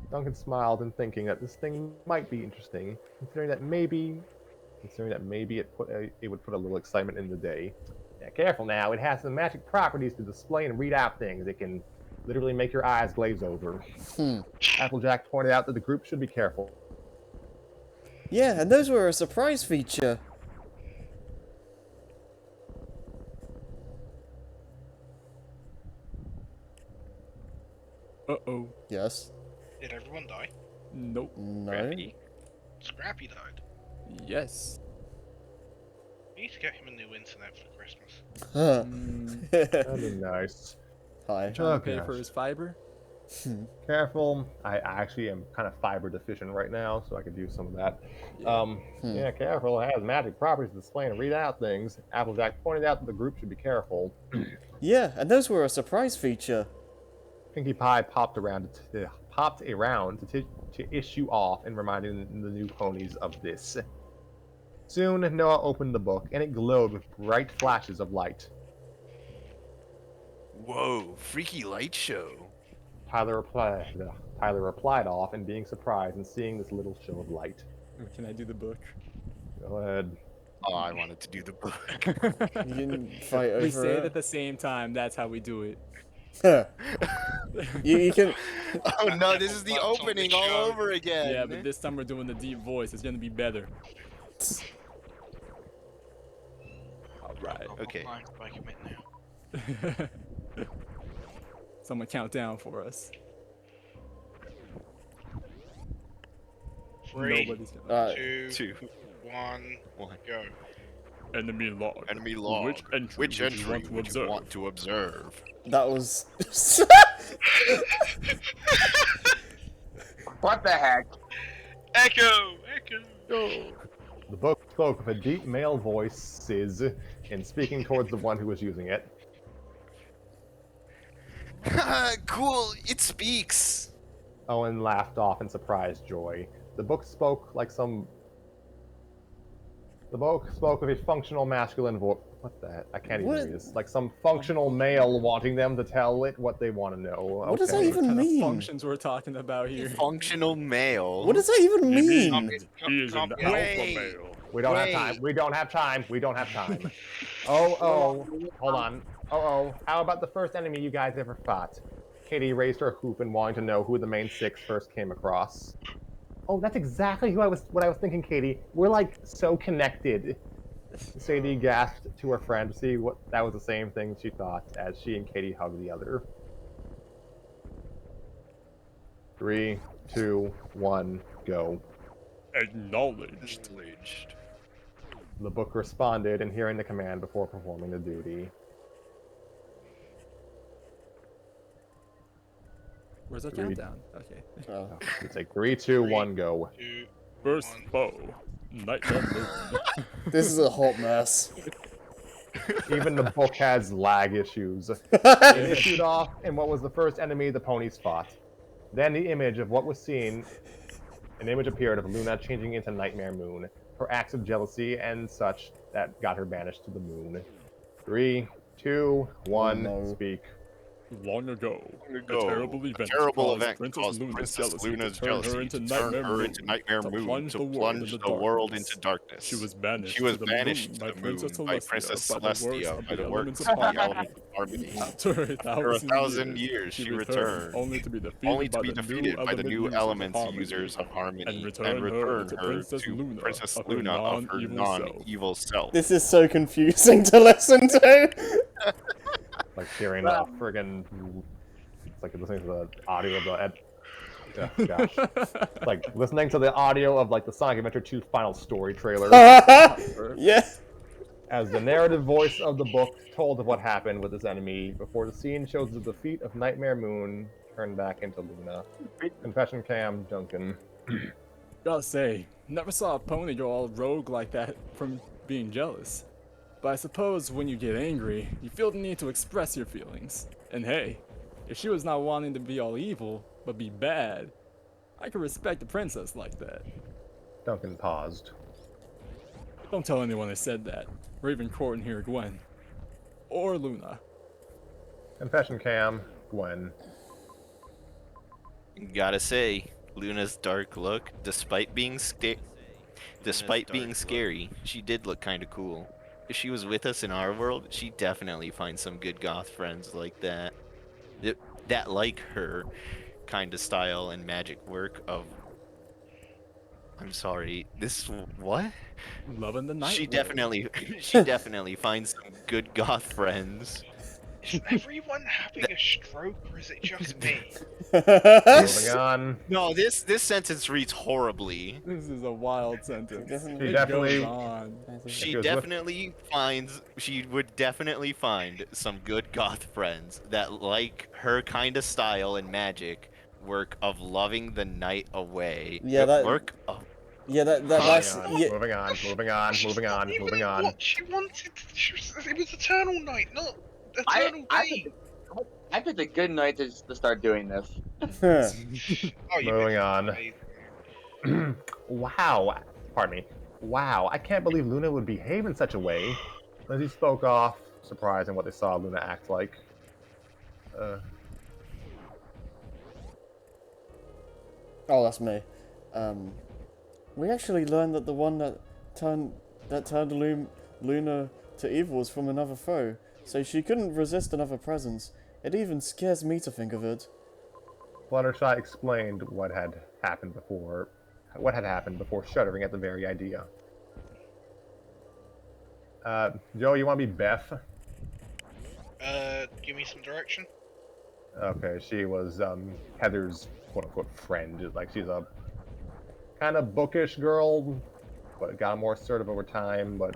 Duncan smiled in thinking that this thing might be interesting, considering that maybe it would put a little excitement in the day. Yeah, careful now, it has some magic properties to display and read out things. It can literally make your eyes glaze over. Applejack pointed out that the group should be careful. Yeah, and those were a surprise feature. Uh-oh. Yes. Did everyone die? Nope. No. Scrappy. Scrappy died. Yes. We need to get him a new internet for Christmas. Huh. That'd be nice. Hi. Trying to pay gosh. for his fiber. Careful. I actually am kind of fiber deficient right now, so I could use some of that. Yeah, careful. It has magic properties to display and read out things. Applejack pointed out that the group should be careful. Yeah, and those were a surprise feature. Pinkie Pie popped around to issue off and reminding the new ponies of this. Soon, Noah opened the book, and it glowed with bright flashes of light. Whoa, freaky light show. Tyler replied off and being surprised and seeing this little show of light. Can I do the book? Go ahead. Oh, I wanted to do the book. You can fight over We say it it. at the same time. That's how we do it. you can. Oh no, this is the opening all over again. Yeah, but this time we're doing the deep voice. It's gonna be better. All right. Okay. I commit now. Someone count down for us. 3, Nobody's gonna. 2, 2, 1, One. go. Enemy log. Enemy log. Which entry would you want to would you observe? want to observe? That was. What the heck? Echo! The book spoke with a deep male voice, in speaking towards the one who was using it. Cool, it speaks. Owen laughed off in surprised joy. The book spoke with a functional masculine voice. What the heck? I can't even What? read this. Like some functional male wanting them to tell it what they want to know. What does that Okay. even What kind of mean? functions we're talking about here? Functional male. What does that even He mean? means he is an Wait. alpha male. We don't have Wait. time. We don't have time. We don't have time. Oh, hold on. How about the first enemy you guys ever fought? Katie raised her hoop and wanting to know who the main six first came across. Oh, that's exactly what I was thinking, Katie. We're like so connected. Sadie gasped to her friend to see what that was the same thing she thought as she and Katie hugged the other. 3, 2, 1, go. Acknowledged. The book responded in hearing the command before performing the duty. Where's our Three. countdown? Okay. Oh. You take 3, 2, 1, go. 2, First 1. foe. Nightmare Moon. This is a hot mess. Even the book has lag issues. It issued off in what was the first enemy the ponies fought. Then the image of what was seen, an image appeared of Luna changing into Nightmare Moon. Her acts of jealousy and such that got her banished to the moon. 3, 2, 1, no. speak. Long ago, ago, a terrible event caused Princess Luna's jealousy to turn her into Nightmare Moon, to plunge the world into darkness. She was banished banished to to the moon by Princess Celestia by the works of the Element of Harmony. After After 1,000 years, she returned, only to be only defeated to be defeated by the new Element users of Harmony, and return her to Princess Luna of her non-evil self. This is so confusing to listen to. Like hearing the friggin', it's like listening to the audio of the oh, gosh. Like listening to the audio of like the Sonic Adventure 2 final story trailer Yeah. as the narrative voice of the book told of what happened with this enemy before the scene shows the defeat of Nightmare Moon turned back into Luna. Confession Cam Duncan. Gotta say, never saw a pony go all rogue like that from being jealous. But I suppose when you get angry, you feel the need to express your feelings. And hey, if she was not wanting to be all evil, but be bad, I could respect a princess like that. Duncan paused. Don't tell anyone I said that, or even courting here Gwen. Or Luna. Confession Cam Gwen. Gotta say, Luna's dark look, despite being scary, she did look kind of cool. If she was with us in our world, she'd definitely find some good goth friends like that. That like her kind of style and magic work of... I'm sorry, this... what? Loving the night. She definitely finds some good goth friends. Is everyone having a stroke, or is it just me? Moving on. No, this sentence reads horribly. This is a wild sentence. She definitely. She would definitely find some good goth friends that like her kind of style and magic work of loving the night away. Yeah, that work of... Yeah, that's Moving on. She wanted. It was Eternal Night, not Eternal Day. I picked a good night to start doing this. Oh, Moving on. Wow. Pardon me. Wow, I can't believe Luna would behave in such a way. As he spoke off, surprised in what they saw Luna act like. Oh, that's me. We actually learned that the one that turned Luna to evil was from another foe, so she couldn't resist another presence. It even scares me to think of it. Fluttershy explained what had happened before shuddering at the very idea. Joe, you want to be Beth? Give me some direction. Okay, she was Heather's quote-unquote friend. Like, she's a kind of bookish girl, but got more assertive over time, but,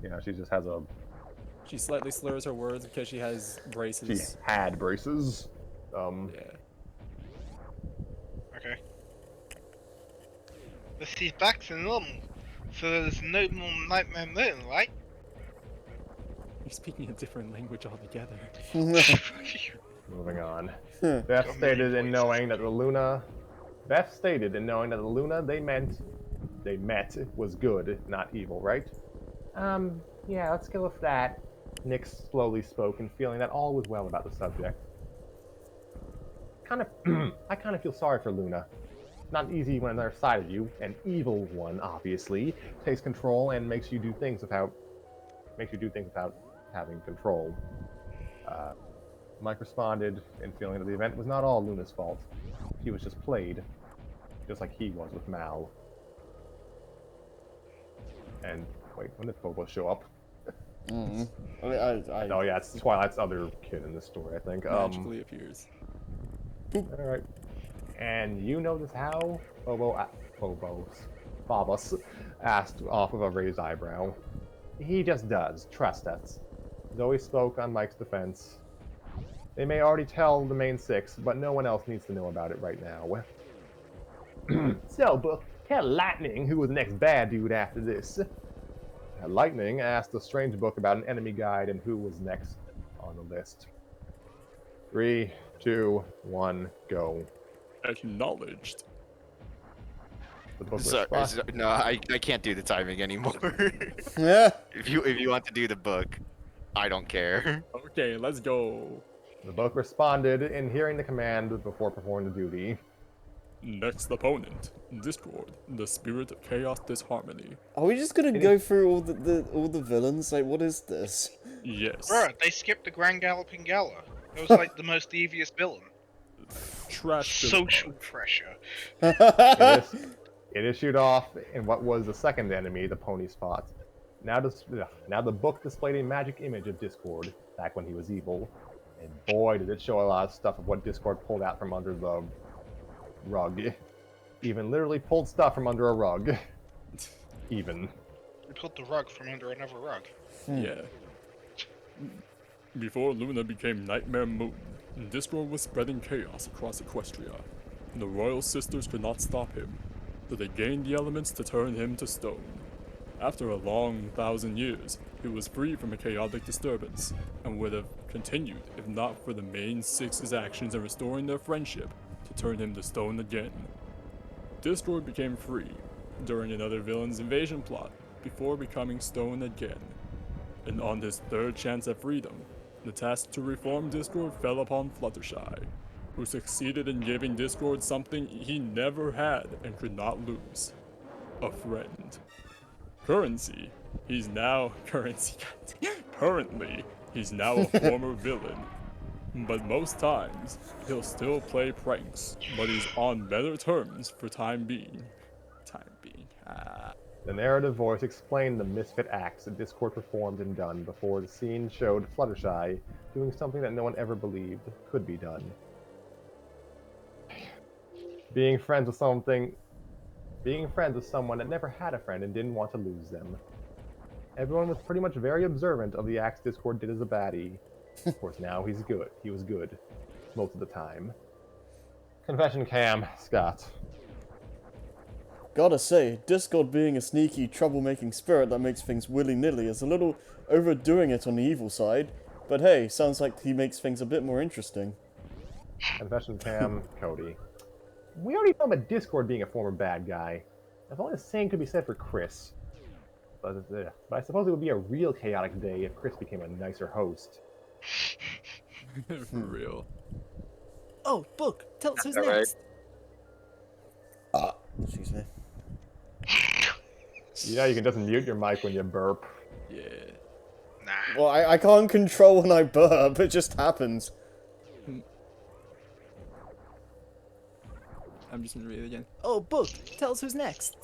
you know, she just has a... She slightly slurs her words because she has braces. She had braces. Yeah. Okay. This is back to normal, so there's no more Nightmare Moon, right? You're speaking a different language altogether. Moving on. Beth stated in knowing that the Luna they met was good, not evil, right? Yeah, let's go with that. Nick slowly spoke and feeling that all was well about the subject. I kind of feel sorry for Luna. Not easy when on the other side of you, an evil one, obviously, takes control and makes you do things without having control. Mike responded in feeling that the event was not all Luna's fault. He was just played, just like he was with Mal. And wait, when did Pobo show up? Mm. Oh yeah, it's Twilight's other kid in this story, I think. Magically appears. Alright. And you notice how Phobos asked off of a raised eyebrow. He just does. Trust us. Zoe spoke on Mike's defense. They may already tell the main six, but no one else needs to know about it right now. So, Book, tell Lightning who was the next bad dude after this. Lightning asked the strange book about an enemy guide and who was next on the list. 3, 2, 1, go. Acknowledged. The book No, I can't do the timing anymore. Yeah. If you want to do the book, I don't care. Okay, let's go. The book responded in hearing the command before performing the duty. Next opponent, Discord, the spirit of chaos disharmony. Are we just gonna go through all the villains? Like, what is this? Yes. Bruh, they skipped the Grand Galloping Gala. That was like the most devious villain. Trash Social Billabong. pressure. It issued off in what was the second enemy, the pony spot. Now the book displayed a magic image of Discord, back when he was evil. And boy, did it show a lot of stuff of what Discord pulled out from under the rug. Even literally pulled stuff from under a rug. Even. We pulled the rug from under another rug. Yeah. Before Luna became Nightmare Moon, Discord was spreading chaos across Equestria. The Royal Sisters could not stop him, so they gained the elements to turn him to stone. After a long 1,000 years, he was free from a chaotic disturbance, and would have continued if not for the main Six's actions in restoring their friendship to turn him to stone again. Discord became free during another villain's invasion plot before becoming stone again. And on his third chance at freedom, the task to reform Discord fell upon Fluttershy, who succeeded in giving Discord something he never had and could not lose: a friend. Currently, he's now a former villain. But most times, he'll still play pranks, but he's on better terms for time being. The narrative voice explained the misfit acts that Discord performed and done before the scene showed Fluttershy doing something that no one ever believed could be done. Being friends with someone that never had a friend and didn't want to lose them. Everyone was pretty much very observant of the acts Discord did as a baddie. Of course, now he's good. He was good. Most of the time. Confession cam, Scott. Gotta say, Discord being a sneaky, troublemaking spirit that makes things willy-nilly is a little overdoing it on the evil side, but hey, sounds like he makes things a bit more interesting. Confession cam, Cody. We already know about Discord being a former bad guy. If only the same could be said for Chris. But I suppose it would be a real chaotic day if Chris became a nicer host. For real. Oh, Book, tell us who's All right. next. Excuse me. You know you can just mute your mic when you burp. Yeah. Nah. Well, I can't control when I burp, it just happens. I'm just gonna read it again. Oh, Book, tell us who's next.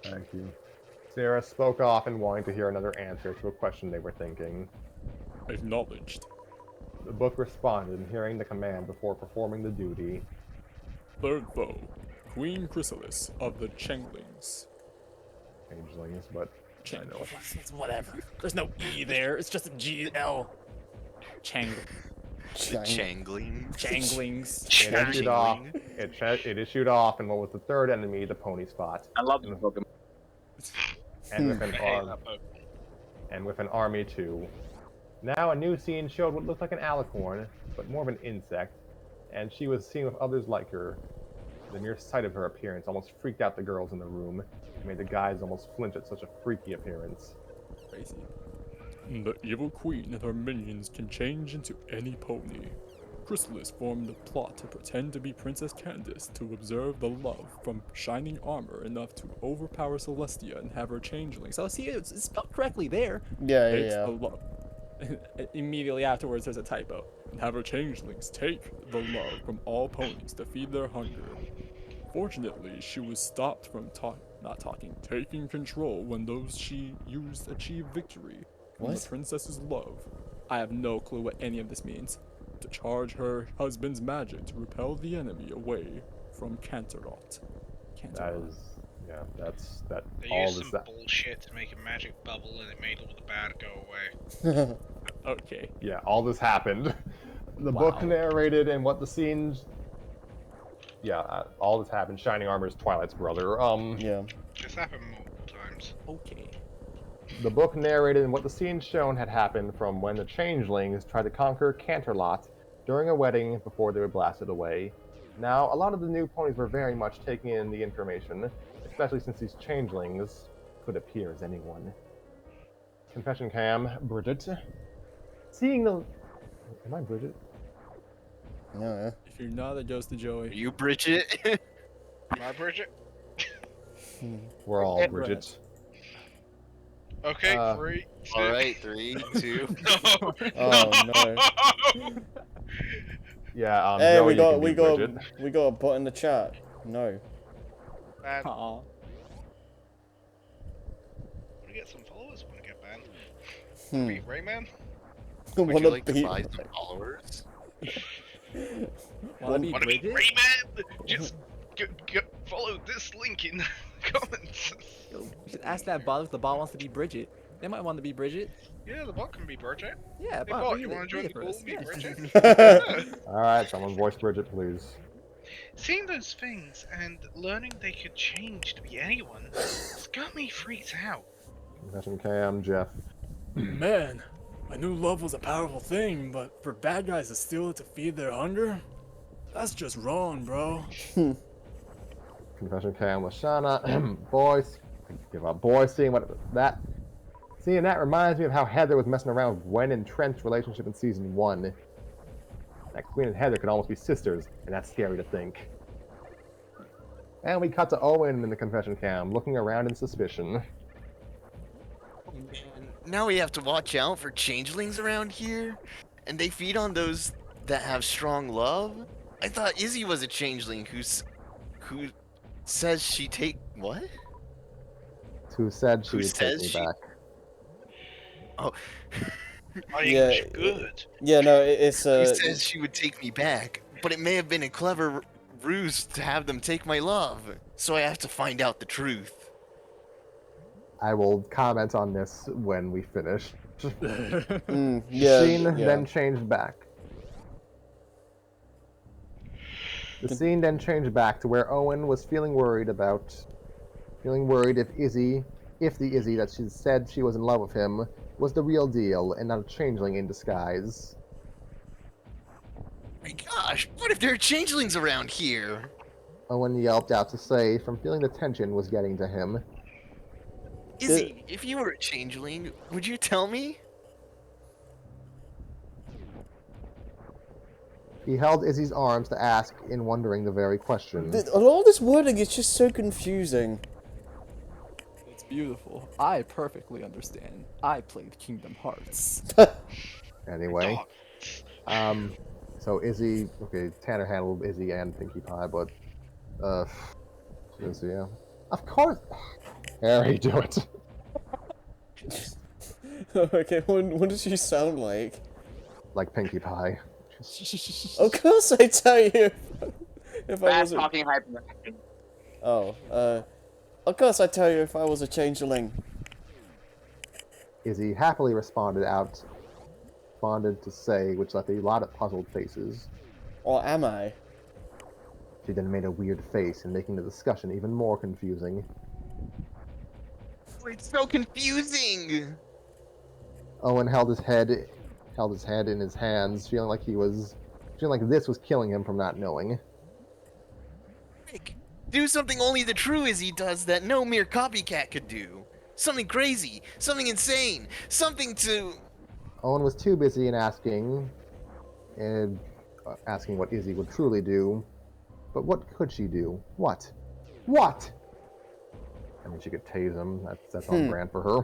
Thank you. Sarah spoke off and wanting to hear another answer to a question they were thinking. Acknowledged. The book responded, hearing the command before performing the duty. Third foe, Queen Chrysalis of the Changelings. Changelings, but I know. It's whatever. There's no E there. It's just a G-L. The Changling. Changlings. It issued off. It issued off, and what was the third enemy, the pony spot. I love the Pokemon. And with I an hate arm, that Pokemon. and with an army too. Now a new scene showed what looked like an alicorn, but more of an insect, and she was seen with others like her. The mere sight of her appearance almost freaked out the girls in the room, and made the guys almost flinch at such a freaky appearance. Crazy. The evil queen and her minions can change into any pony. Chrysalis formed a plot to pretend to be Princess Candace to observe the love from shining armor enough to overpower Celestia and have her changelings. So see, it's spelled correctly there. Yeah, Takes yeah, the love. Immediately afterwards, there's a typo. And have her changelings take the love from all ponies to feed their hunger. Fortunately, she was stopped from taking control when those she used achieved victory from the What? princess's love. I have no clue what any of this means. To charge her husband's magic to repel the enemy away from Canterlot. That is, yeah, that. They All used this some that. bullshit to make a magic bubble and it made all the bad go away. Okay. Yeah, all this happened. The book narrated and what the scenes. Yeah, all this happened. Shining Armor is Twilight's brother. yeah. This happened multiple times. Okay. The book narrated and what the scenes shown had happened from when the changelings tried to conquer Canterlot during a wedding before they were blasted away. Now, a lot of the new ponies were very much taking in the information, especially since these changelings could appear as anyone. Confession cam, Bridget. Seeing the... Am I Bridget? No. If you're not, it goes to Are Joey. you Bridget? My Bridget. We're all Right. Bridget. Okay, Uh, 3, 2. All right, 3, 2. No. Oh no. Yeah, Hey, Joey, you can be Bridget. we got a bot in the chat. No. Man, Aw. wanna get some followers? Wanna get banned? Hmm. Beat Rayman? Would Wanna you like to beat- buy some followers? Wanna be Wanna beat Bridget? Rayman? Just follow this link in the comments. Yo, you should ask that bot if the bot wants to be Bridget. They might want to be Bridget. Yeah, the bot can be Bridget. Yeah, Hey bot, bot, read you it, wanna join read the it for call us. and be Yeah. Bridget? Yeah. Alright, someone voice Bridget, please. Seeing those things and learning they could change to be anyone has got me freaked out. Confession Cam, Jeff. Man, I knew love was a powerful thing, but for bad guys to steal it to feed their hunger? That's just wrong, bro. Confession Cam with Shauna. Boys, give up. Boys, seeing that reminds me of how Heather was messing around with Gwen and Trent's relationship in season 1. That Queen and Heather could almost be sisters, and that's scary to think. And we cut to Owen in the confession cam, looking around in suspicion. Now we have to watch out for changelings around here, and they feed on those that have strong love. I thought Izzy was a changeling who says she take what? Who said she Who would take says me she- back. Oh, My Yeah, English good. Yeah, no, it's who says she would take me back? But it may have been a clever ruse to have them take my love. So I have to find out the truth. I will comment on this when we finish. yeah, Scene yeah. then changed back. The scene then changed back to where Owen was feeling worried if the Izzy that she said she was in love with him was the real deal and not a changeling in disguise. My gosh, what if there are changelings around here? Owen yelped out to say, from feeling the tension was getting to him. Izzy, if you were a changeling, would you tell me? He held Izzy's arms to ask in wondering the very question. All this wording is just so confusing. It's beautiful. I perfectly understand. I played Kingdom Hearts. Anyway, Dog. so Izzy, okay, Tanner handled Izzy and Pinkie Pie, but, Izzy, yeah. Of course! Harry, do it. Okay, what does she sound like? Like Pinkie Pie. Of course I tell you! If I Bad wasn't... talking hyper. Oh, of course I tell you if I was a changeling. Izzy happily responded to say, which left a lot of puzzled faces. Or am I? She then made a weird face, and making the discussion even more confusing. It's so confusing! Owen held his head in his hands, feeling like this was killing him from not knowing. Rick, do something only the true Izzy does that no mere copycat could do. Something crazy, something insane, something to... Owen was too busy in asking what Izzy would truly do. But what could she do? What? What? I mean, she could tase him. That's on brand for her.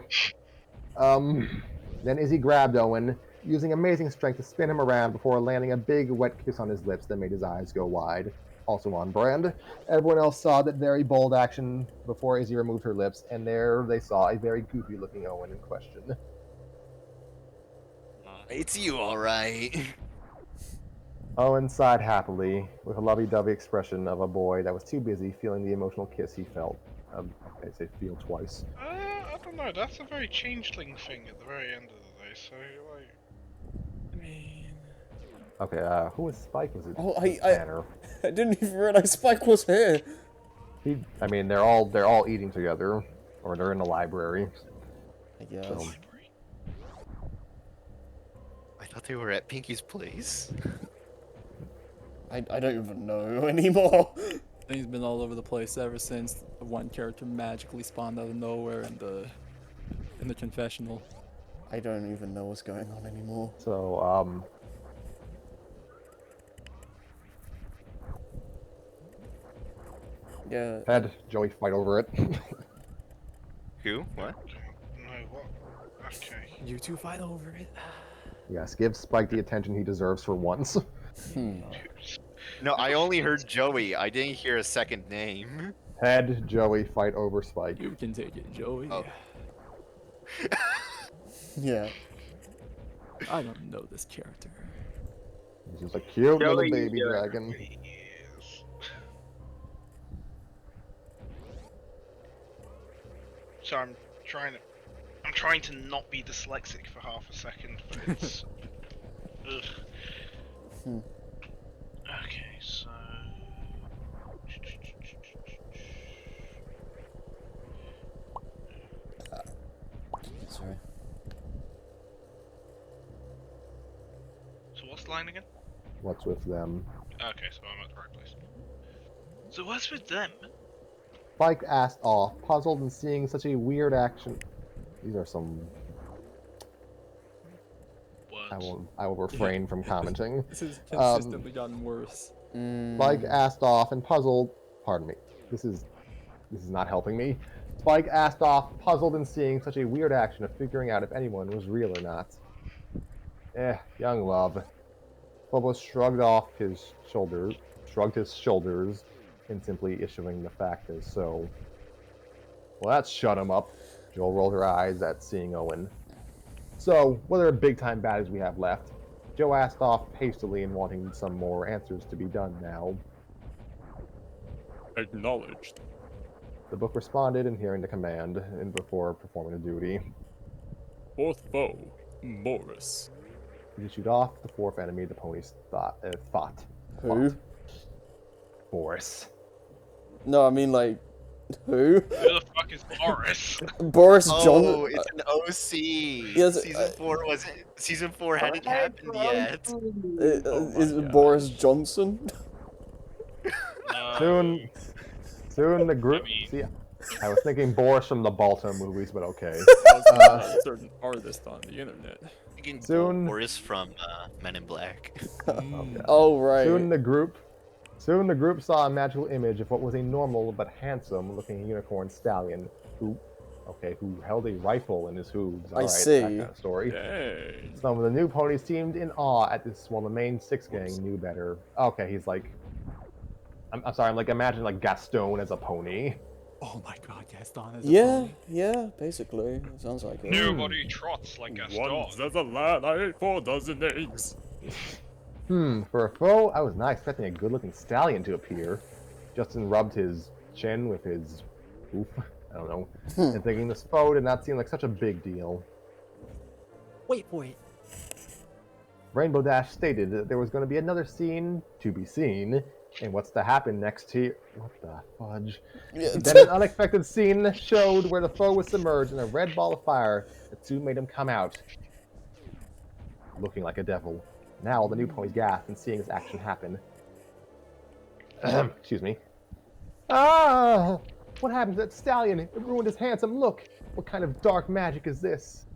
Then Izzy grabbed Owen, using amazing strength to spin him around before landing a big, wet kiss on his lips that made his eyes go wide. Also on brand. Everyone else saw that very bold action before Izzy removed her lips, and there they saw a very goofy-looking Owen in question. It's you, alright. Owen sighed happily, with a lovey-dovey expression of a boy that was too busy feeling the emotional kiss he felt. Okay, say feel twice. I don't know. That's a very changeling thing at the very end of the day. So like, I mean, Okay, who was Spike? Was it Oh, Tanner? I didn't even realize Spike was here. I mean, they're all eating together, or they're in the library. I guess. So, I thought they were at Pinky's place. I don't even know anymore. things been all over the place ever since one character magically spawned out of nowhere in the confessional. I don't even know what's going on anymore. so Yeah. Head, Joey, fight over it. Who? What? No, what? Okay. You two fight over it. Yes, give Spike the attention he deserves for once. No, I only heard Joey. I didn't hear a second name. Head, Joey, fight over Spike. You can take it, Joey. Oh. Yeah. I don't know this character. He's just a cute little Joey, baby yeah. dragon. Yes. So I'm trying to not be dyslexic for half a second, but it's ugh. Okay, so Sorry. what's the line again? What's with them? Okay, so I'm at the right place. So what's with them? Spike asked off, puzzled and seeing such a weird action. These are some. Words. I will refrain from commenting. This has consistently gotten worse. Spike asked off and puzzled. Pardon me. This is not helping me. Spike asked off, puzzled and seeing such a weird action of figuring out if anyone was real or not. Young love. Phobos shrugged his shoulders, and simply issuing the fact as so. Well, that shut him up. Joel rolled her eyes at seeing Owen. So, what are big-time baddies we have left? Joe asked off hastily and wanting some more answers to be done now. Acknowledged. The book responded and hearing the command, and before performing the duty. Fourth foe, Boris. He issued off the fourth enemy the ponies thought. Who? Boris. No, I mean like, who? Who the fuck is Boris? Boris John. Oh, it's an OC. Yes, Season 4 hadn't happened yet. Is it God. Boris Johnson? No. Soon the group. I mean- See, I was thinking Boris from the Balto movies, but okay. A certain artist on the internet. Thinking Soon- Boris from Men in Black. Oh right. Soon the group saw a magical image of what was a normal but handsome-looking unicorn stallion who held a rifle in his hooves. I Alright, see. that kind of story. Dang. Some of the new ponies seemed in awe at this, while the main six gang knew better. Okay, he's like, I'm sorry, I'm like imagine like Gaston as a pony. Oh my god, Gaston is a Yeah, pony. yeah, basically. It sounds like it. Nobody trots like a dog. Once as a lad, I ate 4 dozen eggs. For a foe, I was not expecting a good-looking stallion to appear. Justin rubbed his chin with his oof, I don't know, and thinking this foe did not seem like such a big deal. Wait for it. Rainbow Dash stated that there was going to be another scene to be seen, and what's to happen next here? What the fudge? Yeah. Then an unexpected scene showed where the foe was submerged in a red ball of fire that soon made him come out, looking like a devil. Now all the new ponies gasped and seeing this action happen. Excuse me. Ah! What happened to that stallion? It ruined his handsome look. What kind of dark magic is this?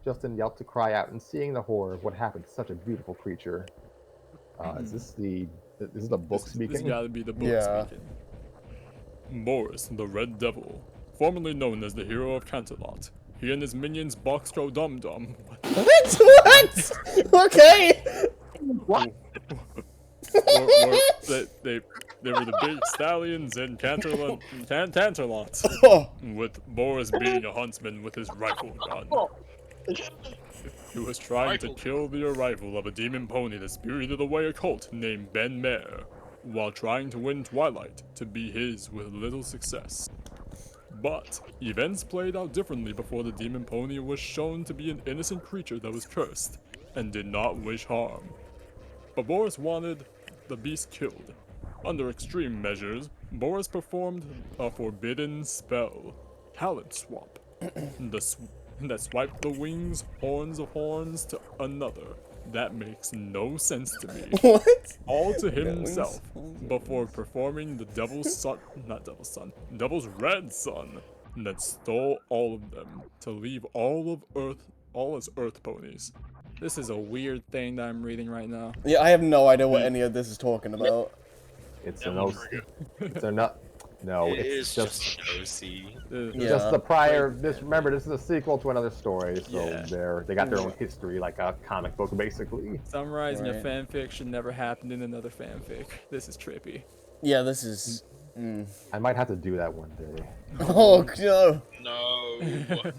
Justin yelped to cry out and seeing the horror of what happened to such a beautiful creature. Is this the book This speaking? gotta be the book Yeah. speaking. Boris, the Red Devil, formerly known as the Hero of Canterlot. He and his minions Boxtro Dum Dum. What? Okay. They were the big stallions in Canterlot, Oh, with Boris being a huntsman with his rifle gun. He was trying to kill the arrival of a demon pony that spirited away a cult named Ben Mare, while trying to win Twilight to be his with little success. But events played out differently before the demon pony was shown to be an innocent creature that was cursed and did not wish harm. But Boris wanted the beast killed. Under extreme measures, Boris performed a forbidden spell, Talent Swap, that swiped the wings, horns of horns to another. That makes no sense to me. what? All to wings, himself, horns of before performing the Devil's Red Sun, that stole all of them to leave all as Earth ponies. This is a weird thing that I'm reading right now. Yeah, I have no idea what any of this is talking about. It's Yeah, an we'll OC. It's a nut. No, It is it's just just an OC. Yeah. just the prior. This remember, this is a sequel to another story, so Yeah. they got their own history, like a comic book, basically. Summarizing a Right. fanfic should never happen in another fanfic. This is trippy. Yeah, this is. I might have to do that one day. Oh no! No.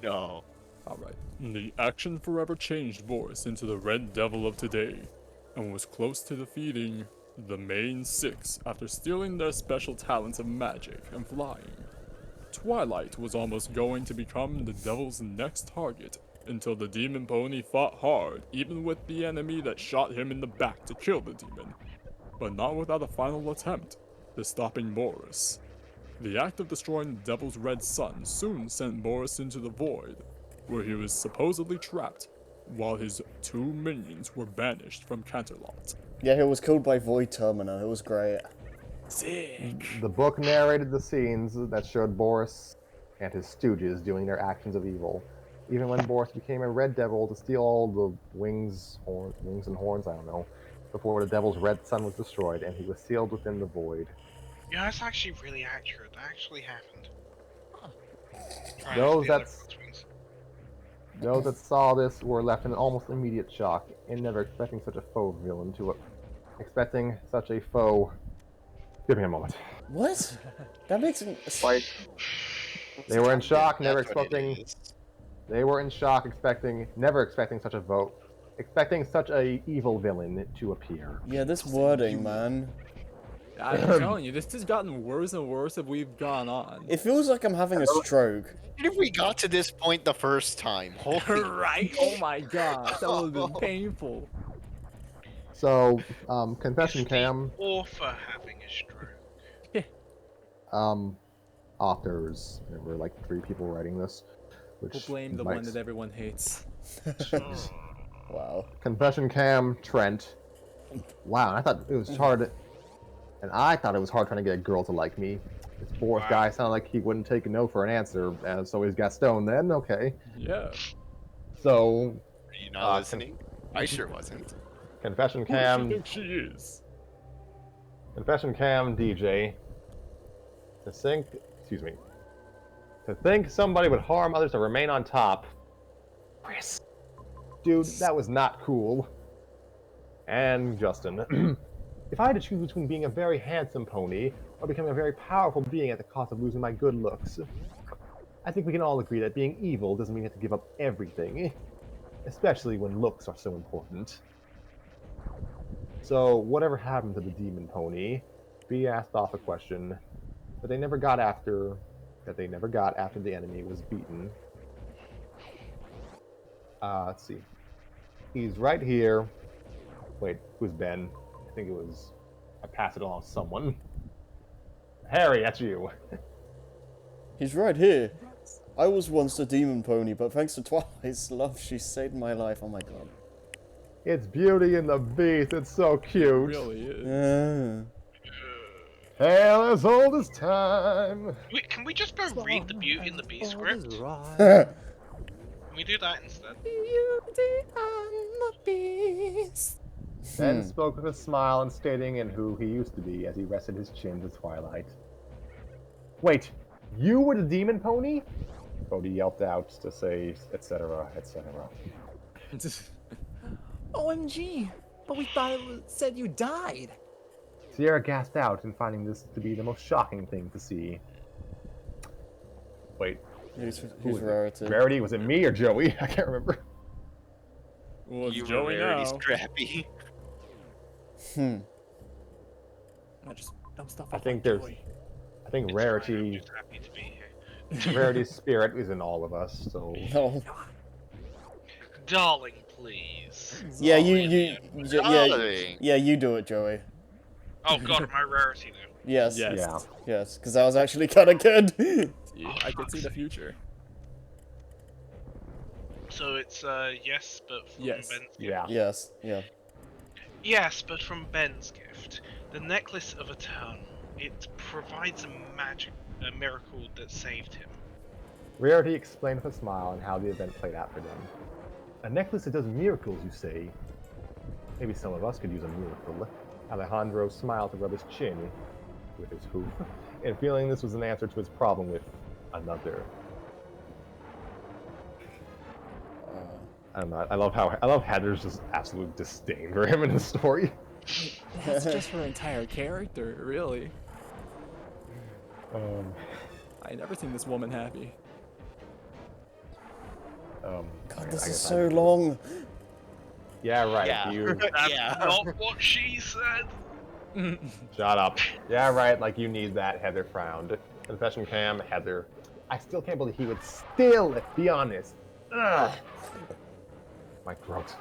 No. Alright. The action forever changed Boris into the Red Devil of today, and was close to defeating the main six after stealing their special talents of magic and flying. Twilight was almost going to become the Devil's next target until the Demon Pony fought hard, even with the enemy that shot him in the back to kill the demon, but not without a final attempt to stopping Boris. The act of destroying the Devil's red sun soon sent Boris into the void, where he was supposedly trapped, while his 2 minions were banished from Canterlot. Yeah, he was killed by Void Termina. It was great. Sick. The book narrated the scenes that showed Boris and his stooges doing their actions of evil. Even when Boris became a red devil to steal all the wings and horns, I don't know, before the devil's red sun was destroyed and he was sealed within the void. Yeah, that's actually really accurate. That actually happened. Those that saw this were left in almost immediate shock and never expecting such a foe villain to it. Expecting such a foe. Give me a moment. What? That makes it. They were in shock, never That's what it expecting. is. They were in shock, never expecting such a vote, expecting such a evil villain to appear. Yeah, this wording, man. I'm telling you, this has gotten worse and worse as we've gone on. It feels like I'm having a stroke. If we got to this point the first time, holy Right? Oh my god, that would have been painful. So, confession Is the cam, author having a stroke? authors. There were like 3 people writing this, which We'll blame the might- one that everyone hates. Wow. Confession cam, Trent. Wow, I thought it was hard, and I thought it was hard trying to get a girl to like me. This Boris Wow. guy sounded like he wouldn't take a no for an answer, and so he's Gaston then, okay. Yeah. So, Are you not listening? I sure wasn't. confession Who does she cam, think she is? confession cam, DJ. To think somebody would harm others to remain on top. Chris. Dude, that was not cool. And Justin. If I had to choose between being a very handsome pony or becoming a very powerful being at the cost of losing my good looks, I think we can all agree that being evil doesn't mean you have to give up everything, especially when looks are so important. So, whatever happened to the demon pony? B asked off a question that they never got after the enemy was beaten. Let's see. He's right here. Wait, who's Ben? I think it was. I passed it along to someone. Harry, that's you. He's right here. I was once a demon pony, but thanks to Twilight's love, she saved my life. Oh my god. It's Beauty and the Beast. It's so It cute. really is. Hail as old as time. Wait, can we just go read the Beauty and the Beast script? Yeah. Can we do that instead? Beauty and the Beast. Ben spoke with a smile and stating in who he used to be as he rested his chin to Twilight. Wait, you were the demon pony? Bodhi yelped out to say, etc., etc. OMG! But we thought said you died. Sierra gasped out in finding this to be the most shocking thing to see. Wait, Who's who was it? Rarity? Rarity? Was it me or Joey? I can't remember. Well, it's You were Joey very now. scrappy. I just don't stop. I think there's. I think Rarity. I'm just happy to be here. Rarity's spirit is in all of us. So No. Darling, please. Yeah, Darling. yeah, you do it, Joey. Oh god, am I Rarity now? Yes. Yes. yeah. Yes, because that was actually kind of good. Yeah, I can see the future. So it's yes, but from Yes. Ben's gift. Yeah. Yes. Yeah. Yes, but from Ben's gift. The necklace of Eternal. It provides a miracle that saved him. Rarity explained with a smile on how the event played out for them. A necklace that does miracles, you say? Maybe some of us could use a miracle. Alejandro smiled to rub his chin. with his hoof, and feeling this was an answer to his problem with another. I don't know. I love Heather's just absolute disdain for him in the story. That's just her entire character, really. I never seen this woman happy. God, I this is guess so long. Yeah, right. Yeah. That's Yeah. not what she said. Shut up. Yeah, right. Like you need that. Heather frowned. Confession cam. Heather. I still can't believe he would still be honest. Ugh. My throat.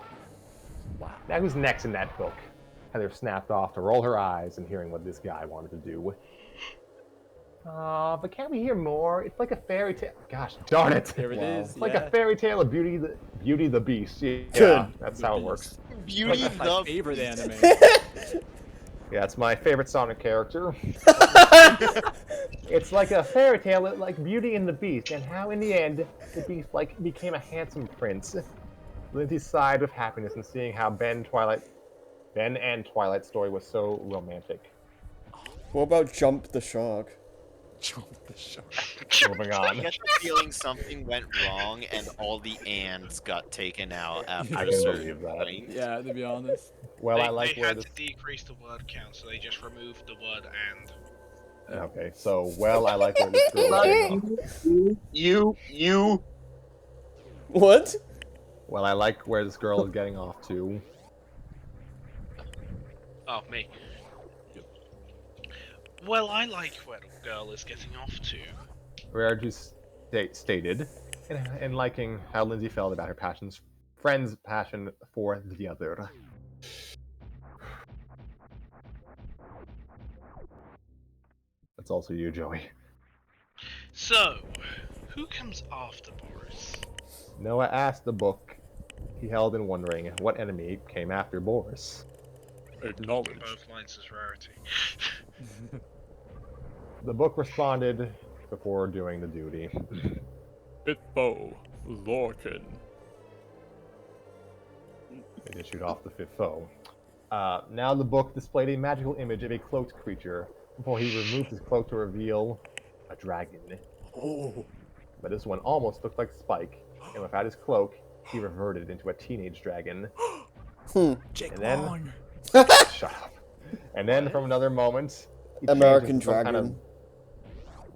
Wow. Now who's next in that book? Heather snapped off to roll her eyes and hearing what this guy wanted to do. But can't we hear more? It's like a fairy tale. Gosh darn it! Here it is. It's like a fairy tale of Beauty the Beast. Yeah, Good. that's how it works. Beauty That's my favorite anime. Yeah, it's my favorite Sonic character. It's like a fairy tale, like Beauty and the Beast, and how in the end the Beast became a handsome prince. Lindsay sighed with happiness in seeing how Ben and Twilight's story was so romantic. What about Jump the Shark? Jump the shark. Moving I on. get the feeling something went wrong and all the ands got taken out after I a can certain believe that. point. Yeah, to be honest. Well, they, I like they where had this. to decrease the word count, so they just removed the word and. Okay, so I like where this girl is getting off. What? Well, I like where this girl is getting off to. Oh, me. Well, I like where the girl is getting off to. Where just stated, and liking how Lindsay felt about her friend's passion for the other. That's also you, Joey. So, who comes after Boris? Noah asked the book he held in wondering what enemy came after Boris. Acknowledged. Both lines as rarity. The book responded before doing the duty. Bitbo. Lorcan. They issued off the fifth foe. Now the book displayed a magical image of a cloaked creature before he removed his cloak to reveal a dragon. Oh. But this one almost looked like Spike, and without his cloak, he reverted into a teenage dragon. Jake And then- Long. Shut up. And then from another moment, he American changed into some Dragon.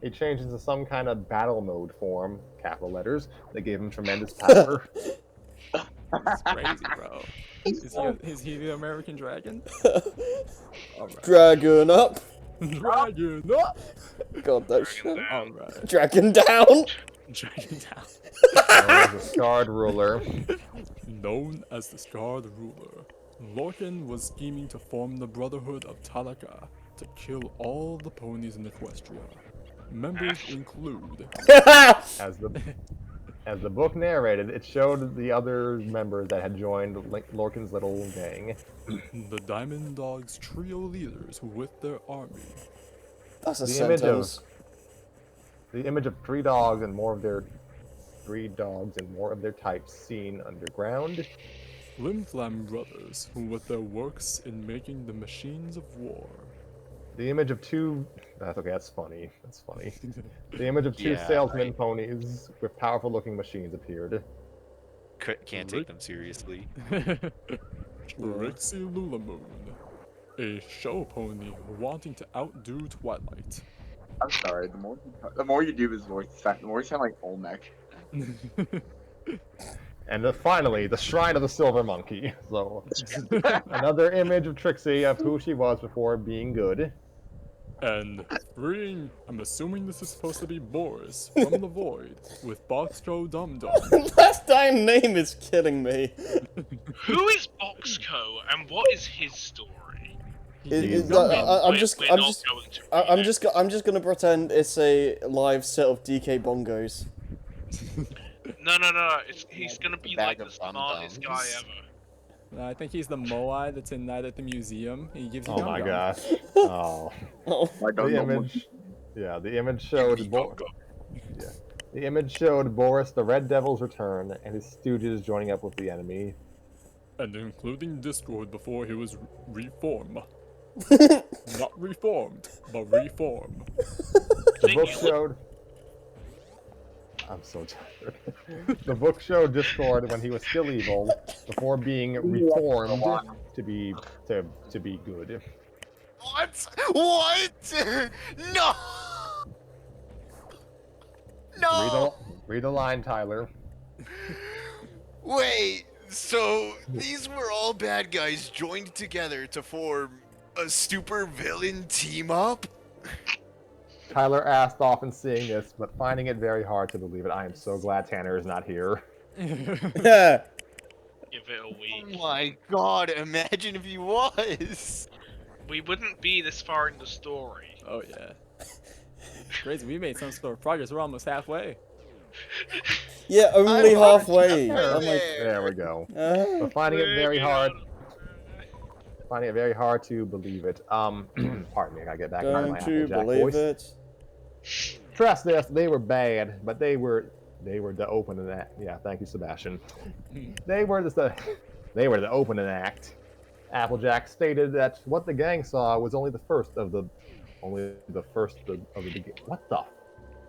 it changed into some kind of battle mode form, capital letters, that gave him tremendous power. That's crazy, bro. Is he the American Dragon? Alright. Dragon up. Dragon up! God, that shit. Alright. Dragon down. Dragon down. Known as the Scarred Ruler. Known as the Scarred Ruler, Lorcan was scheming to form the Brotherhood of Talaka to kill all the ponies in Equestria. Members include As the book narrated, it showed the other members that had joined Lorcan's little gang. the Diamond Dogs trio leaders with their army. That's a The image sentence. The image of three dogs and more of their types seen underground. Limflam Brothers, who with their works in making the machines of war. The image of two. That's okay. That's funny. The image of two Yeah, salesman right. ponies with powerful-looking machines appeared. Can't take them seriously. Trixie Lulamoon, a show pony wanting to outdo Twilight. I'm sorry. The more you do his voice, the more you sound like Olmec. And finally, the Shrine of the Silver Monkey. So, another image of Trixie of who she was before being good. And freeing, I'm assuming this is supposed to be Boris from the Void with Boxco Dum Dum. That damn name is kidding me. Who is Boxco and what is his story? I'm just We're not going to read it. I'm just gonna pretend it's a live set of DK bongos. No. He's gonna be Bag like of the smartest guy dum-dums. ever. No, I think he's the Moai that's in Night at the Museum. He gives you Oh my gum-gum. gosh. Oh. Oh, The image. Yeah, the image showed. The image showed Boris the Red Devil's return and his stooges joining up with the enemy. And including Discord before he was reformed. Not reformed, but reform. The book showed. I'm so tired. The book showed Discord when he was still evil before being reformed to be good. What? What? No! No! Read the line, Tyler. Wait, so these were all bad guys joined together to form a super villain team up? Tyler asked often seeing this, but finding it very hard to believe it. I am so glad Tanner is not here. Yeah. Give it a Oh week. my god, imagine if he was! We wouldn't be this far in the story. Oh yeah. Crazy, we made some sort of progress. We're almost halfway. Yeah, only halfway. Right I'm like, There we go. uh, But finding it very Maybe hard. not. Finding it very hard to believe it. Pardon me, I gotta get back into my don't you Applejack believe voice. it? Trust this, they were bad, but they were the opening act. Yeah, thank you, Sebastian. They were the opening act. Applejack stated that what the gang saw was only the first of the beginning. What the?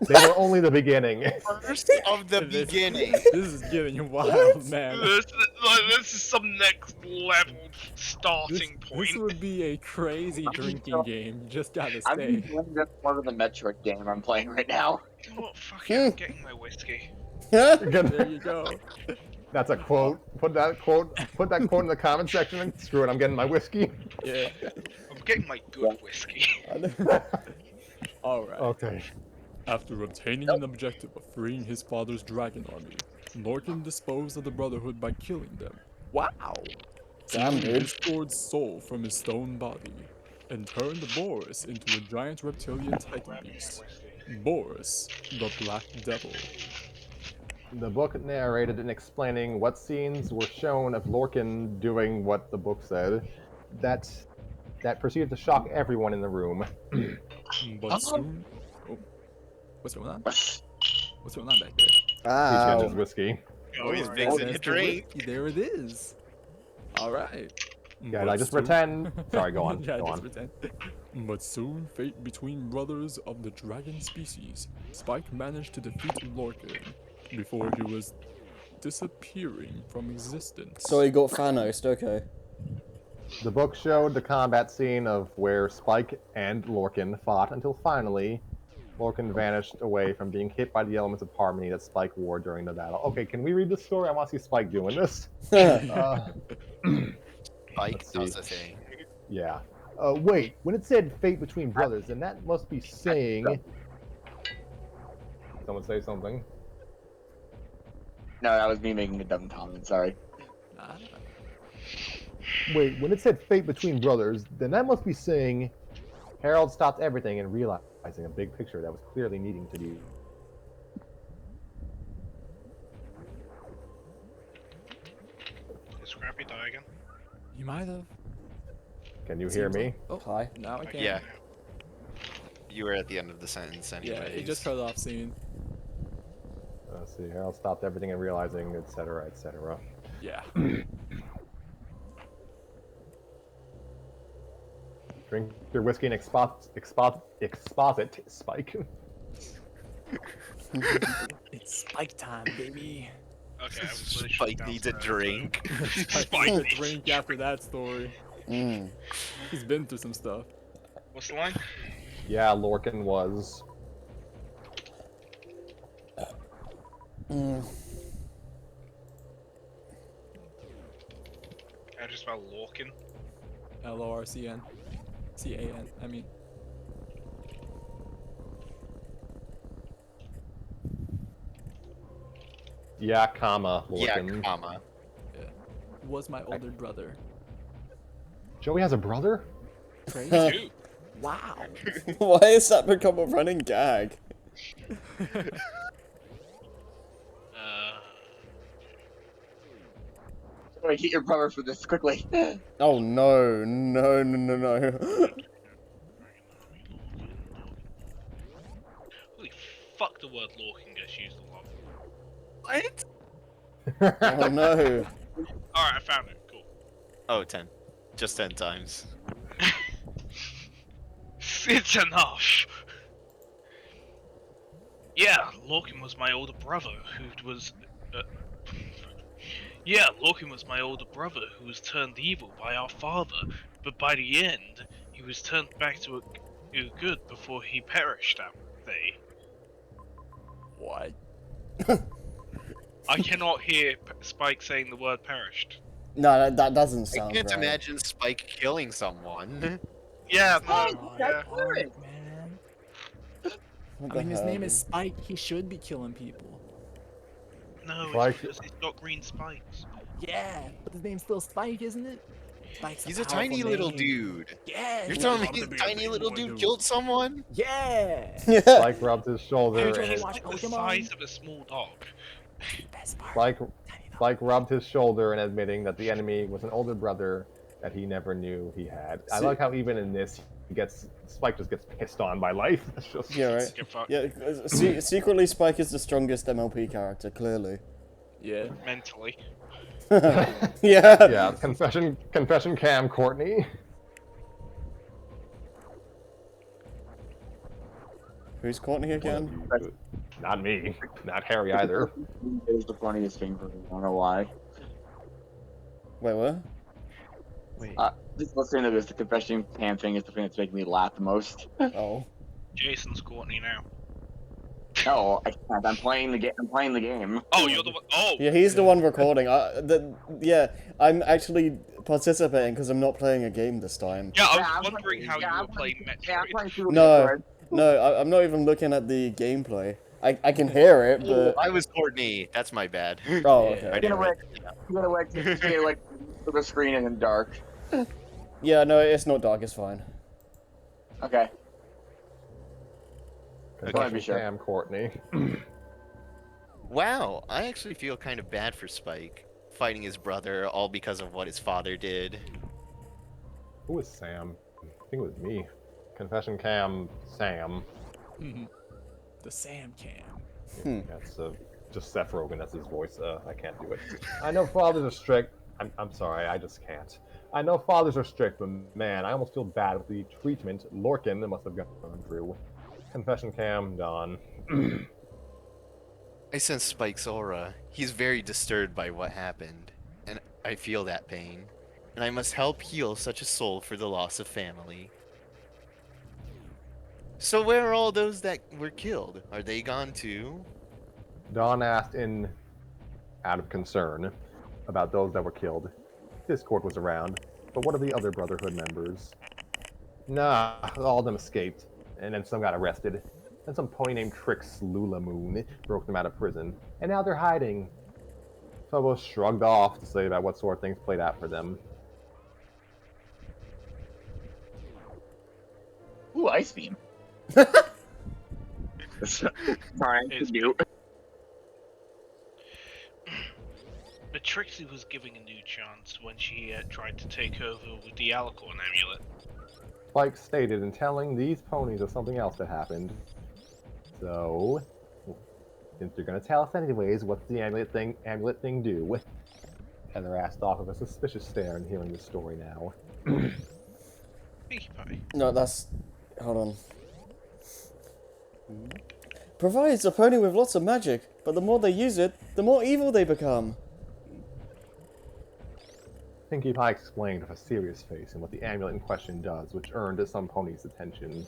They were only the beginning. First of the beginning. This is getting wild, man. This is some next level This, starting point. this would be a crazy drinking game. You just gotta I'm stay. enjoying this more than the Metroid game I'm playing right now. You know what? Fuck it, I'm getting my whiskey. There you go. That's a quote. Put that quote in the comment section and screw it, I'm getting my whiskey. Yeah. I'm getting my good whiskey. Alright. Okay. After obtaining an objective of freeing his father's dragon army, Lorcan disposed of the Brotherhood by killing them. Wow. Damn, Stealing dude. Discord's soul from his stone body, and turned Boris into a giant reptilian titan beast. Boris, the Black Devil. The book narrated and explaining what scenes were shown of Lorcan doing what the book said. That proceeded to shock everyone in the room. But soon, What's going on? What's going on back there? He's got his Ow. whiskey. Oh, he's there- fixing there's a the drink. whiskey. There it is. Alright. Yeah, I just pretend. Sorry, go on. Yeah, Go just on. pretend. But soon, fate between brothers of the dragon species, Spike managed to defeat Lorcan before he was disappearing from existence. So he got Thanos, okay. The book showed the combat scene of where Spike and Lorcan fought until finally Lorcan vanished away from being hit by the elements of harmony that Spike wore during the battle. Okay, can we read this story? I want to see Spike doing this. Spike Let's does see. a thing. Yeah. Wait, when it said fate between brothers, then that must be saying... Someone say something. No, that was me making a dumb comment, sorry. Ah, Wait, when it said fate between brothers, then that must be saying Harold stopped everything and realizing a big picture that was clearly needing to be. Did Scrappy die again? you might have. Can you hear Seems me? like- Oh, Hi. now I can. Yeah. You were at the end of the sentence anyway. Yeah, it just cut off soon. Let's see. Harold stopped everything and realizing, etc., etc. Yeah. Drink your whiskey and exposit, Spike. It's Spike time, baby. Okay, I was really Spike shut needs a down. drink. Spike needs a drink after that story. Mm. He's been through some stuff. What's the line? Yeah, Lorcan was. Mm. I just spell Lorcan. Lorcn. CAN, I mean. Yeah, comma, Yeah, Lorcan. comma. Was my older brother. Joey has a brother? Crazy. Dude, Wow. Why has that become a running gag? Wait, get your brother for this quickly. Oh no, no, no, no, no. holy fuck, the word Lorcan gets used a lot. What? Oh no. Alright, I found it. Cool. Oh, 10. Just 10 times. It's enough. Yeah, Lorcan was my older brother who was. Yeah, Lorcan was my older brother who was turned evil by our father, but by the end, he was turned back to a good before he perished that day. What? I cannot hear Spike saying the word perished. No, that doesn't I sound can't right. imagine Spike killing someone. Yeah, Spike, no, that's yeah. Pirate. Man. What I the mean, his hell, name is dude? Spike. He should be killing people. No, Spike- it's because he's got green spikes. Yeah, but his name's still Spike, isn't it? Spike's He's a a powerful tiny little name. dude. Yeah. You're he- telling me love this to be a tiny big little boy, dude dude. killed someone? Yeah. Spike rubs his shoulder Dude, and you his, watch He's like the Pokemon? size of a small dog. Best part. Spike, Tiny dog. Spike rubbed his shoulder and admitting that the enemy was an older brother that he never knew he had. I See- like how even in this, Spike just gets pissed on by life. That's just Yeah, right. Give fuck. Yeah, secretly Spike is the strongest MLP character, clearly. Yeah. Mentally. Yeah. yeah. Confession, Cam, Courtney. Who's Courtney again? Not me. Not Harry either. It was the funniest thing for me. I don't know why. Wait, what? Wait. Just listening to this, the confession cam thing is the thing that's making me laugh the most. Oh. Jason's Courtney now. No, I can't. I'm playing the game. I'm playing the game. Oh, you're the one. Oh, Yeah, he's the one recording. Yeah, I'm actually participating because I'm not playing a game this time. yeah. I Yeah, was I'm wondering how you yeah, were I'm playing Yeah, I'm Metroid. playing Super No. Metroid. No, I'm not even looking at the gameplay. I can hear it, Oh, but... I was Courtney. That's my bad. Oh, Yeah. okay. I Get didn't away! realize. Get away! Get away! The screen is in dark. Yeah, no, it's not dark, it's fine. Okay. Confession, be sure. Cam, Courtney. Wow, I actually feel kind of bad for Spike, fighting his brother all because of what his father did. Who was Sam? I think it was me. Confession, Cam, Sam. The Sam Cam. That's just Seth Rogen. That's his voice. I can't do it. I know fathers are strict. I'm sorry. I just can't. I know fathers are strict, but man, I almost feel bad with the treatment Lorcan must have gone through. Confession, Cam, Don. I sense Spike's aura. He's very disturbed by what happened, and I feel that pain. And I must help heal such a soul for the loss of family. So where are all those that were killed? Are they gone too? Don asked out of concern about those that were killed. Discord was around, but what of the other Brotherhood members? Nah, all of them escaped, and then some got arrested. Then some pony named Trix Lulamoon broke them out of prison, and now they're hiding. Phobos shrugged off to say about what sort of things played out for them. Ooh, Ice Beam. Trying to do. But Trixie was giving a new chance when she tried to take over with the Alicorn amulet. Spike stated in telling these ponies of something else that happened. So, since you're gonna tell us anyways, what's the amulet thing do? And they're asked off of a suspicious stare in hearing this story now. Pinkie Pie. No, that's... Hold on. Provides a pony with lots of magic, but the more they use it, the more evil they become. Pinkie Pie explained with a serious face and what the amulet in question does, which earned some ponies' attention.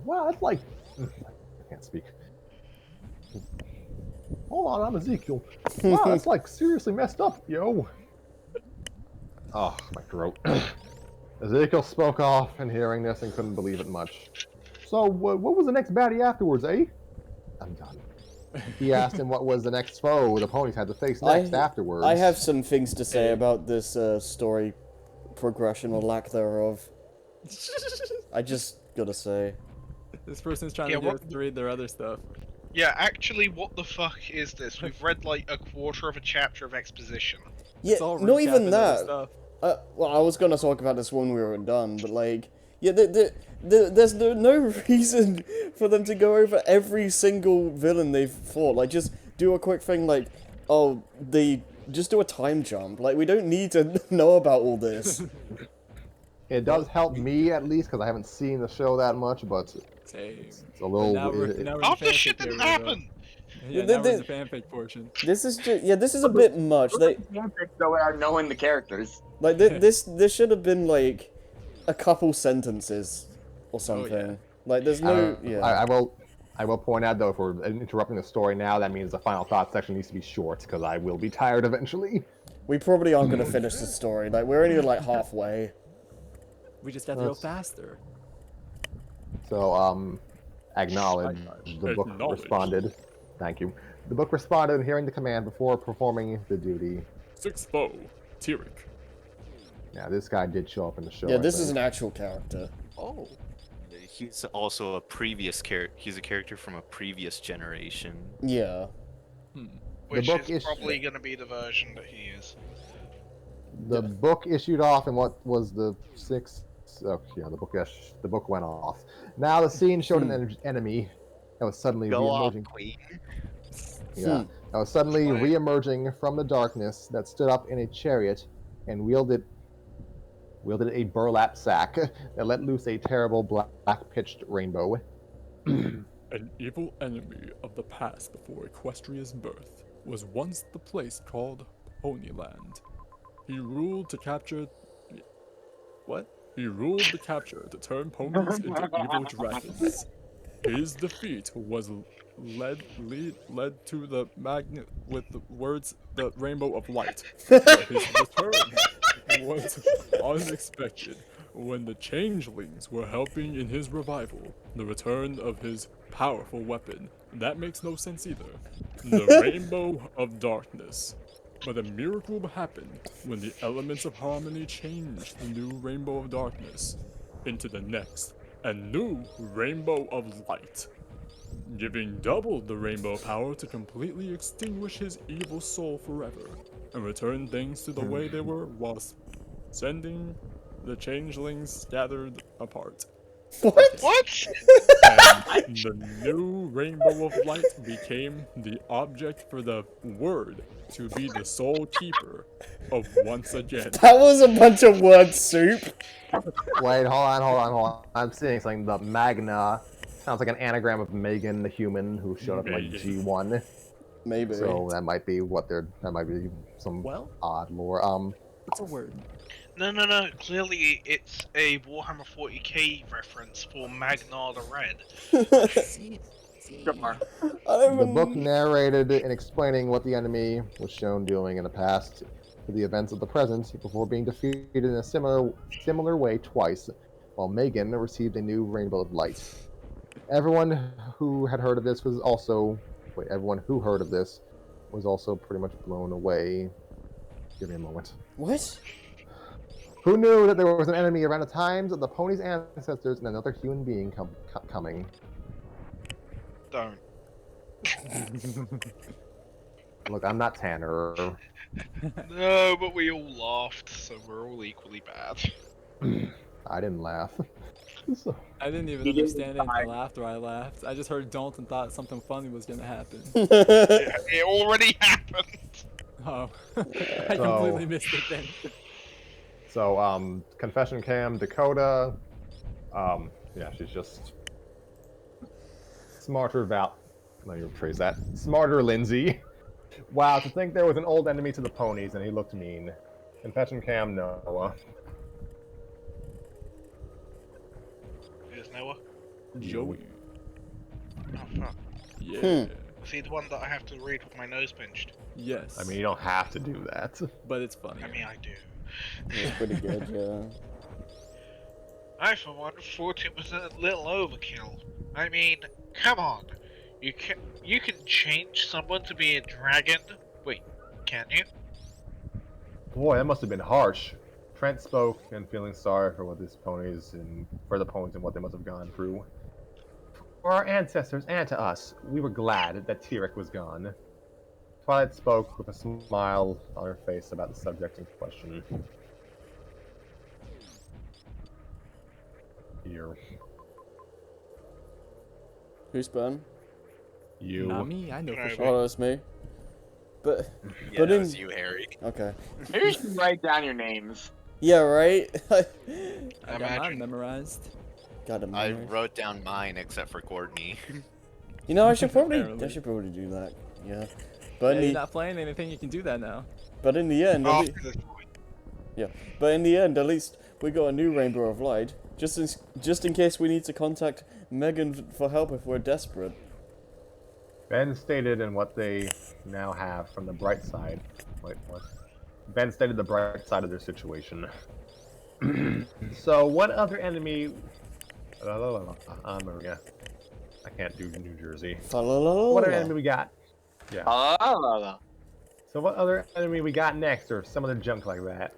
Wow, that's like... I can't speak. Hold on, I'm Ezekiel. Wow, that's like seriously messed up, yo. Oh, my throat. Ezekiel spoke off in hearing this and couldn't believe it much. So, what was the next baddie afterwards, eh? I'm done. He asked him what was the next foe the ponies had to face next afterwards. I have some things to say about this story progression or lack thereof. I just gotta say. This person's trying Yeah, to get us to read their other stuff. Yeah, actually, what the fuck is this? We've read like a quarter of a chapter of exposition. Yeah, It's all not even recapping other that. stuff. Well, I was gonna talk about this when we were done, but like, yeah, there's no reason for them to go over every single villain they've fought. Like, just do a quick thing like, oh, they just do a time jump. Like, we don't need to know about all this. It does help me at least because I haven't seen the show that much, but Same. it's a But little. now we're in Half the the shit fanfic didn't area, though. happen. Yeah, Yeah, now we're in the fanfic portion. This is just this is a bit much. So without knowing the characters. This should have been like a couple sentences or something. yeah. Like there's no I will point out though, if we're interrupting the story now, that means the final thought section needs to be short because I will be tired eventually. We probably aren't gonna finish the story. Like we're only like halfway. We just have to go faster. So, acknowledge. The book Acknowledge. responded. Thank you. The book responded in hearing the command before performing the duty. Sixth foe, Tyrek. Yeah, this guy did show up in the show. Yeah, I this is think. an actual character. Oh. He's also a previous character. He's a character from a previous generation. Yeah. Which book is probably going to be the version that he is. The book issued off in what was the sixth. Oh, yeah, the book went off. Now the scene showed an enemy that was suddenly Go off, reemerging. Queen. Yeah, that was suddenly Right. reemerging from the darkness that stood up in a chariot and wielded a burlap sack that let loose a terrible black-pitched rainbow. An evil enemy of the past before Equestria's birth was once the place called Ponyland. He ruled to capture... What? He ruled the capture to turn ponies into evil dragons. His defeat was led to the magnet with the words the Rainbow of Light. But his return was unexpected when the changelings were helping in his revival, the return of his powerful weapon. That makes no sense either. The Rainbow of Darkness. But a miracle happened when the elements of harmony changed the new Rainbow of Darkness into the next, a new Rainbow of Light, giving double the rainbow power to completely extinguish his evil soul forever and return things to the way they were whilst sending the changelings scattered apart. What? And the new Rainbow of Light became the object for the Word to be the sole keeper of once again. That was a bunch of word soup. Wait, hold on. I'm seeing something. The Magna sounds like an anagram of Megan, the human, who showed up in like Megan. G1. Maybe. So that might be that might be some Well, odd lore. it's a word. No. Clearly, it's a Warhammer 40k reference for Magnar the Red. See? Sure. The book narrated in explaining what the enemy was shown doing in the past to the events of the present before being defeated in a similar way twice, while Megan received a new Rainbow of Light. Everyone who heard of this was also pretty much blown away. Give me a moment. What? Who knew that there was an enemy around the times of the pony's ancestors and another human being coming? Don't. Look, I'm not Tanner. No, but we all laughed, so we're all equally bad. I didn't laugh. So, I didn't even You didn't understand it die. until after I laughed. I just heard don't and thought something funny was gonna happen. It already happened. Oh, I completely missed it then. So, confession cam, Dakota. Yeah, she's just smarter let me rephrase that. Smarter Lindsay. Wow, to think there was an old enemy to the ponies and he looked mean. Confession cam, Noah. There's Noah. Joey. Oh fuck. Yeah. Is he the one that I have to read with my nose pinched? Yes. I mean, you don't have to do that. but it's funny. I mean, I do. That's pretty good, yeah. I, for one, thought it was a little overkill. I mean, come on. You can change someone to be a dragon? Wait, can you? Boy, that must have been harsh. Trent spoke and feeling sorry for what the ponies and what they must have gone through. For our ancestors and to us, we were glad that Tyrek was gone. Twilight spoke with a smile on her face about the subject in question. Here. Who's Ben? You. Not me, I know for Right. sure. Oh, that's me. But Yeah, But that in- was you, Harry. okay. Maybe you should write down your names. Yeah, right? I got mine Imagine. memorized. Got him. I wrote down mine except for Courtney. You know, I should probably Apparently. do that. Yeah. But Yeah, in you're the not playing anything, you can do that now. but in the end, After this point. yeah. But in the end, at least we got a new Rainbow of Light, just in case we need to contact Megan for help if we're desperate. Ben stated in what they now have from the bright side. Wait, what? Ben stated the bright side of their situation. So, what other enemy? Maria. I can't do New Jersey. What other enemy we got? Yeah. So, what other enemy we got next, or some other junk like that?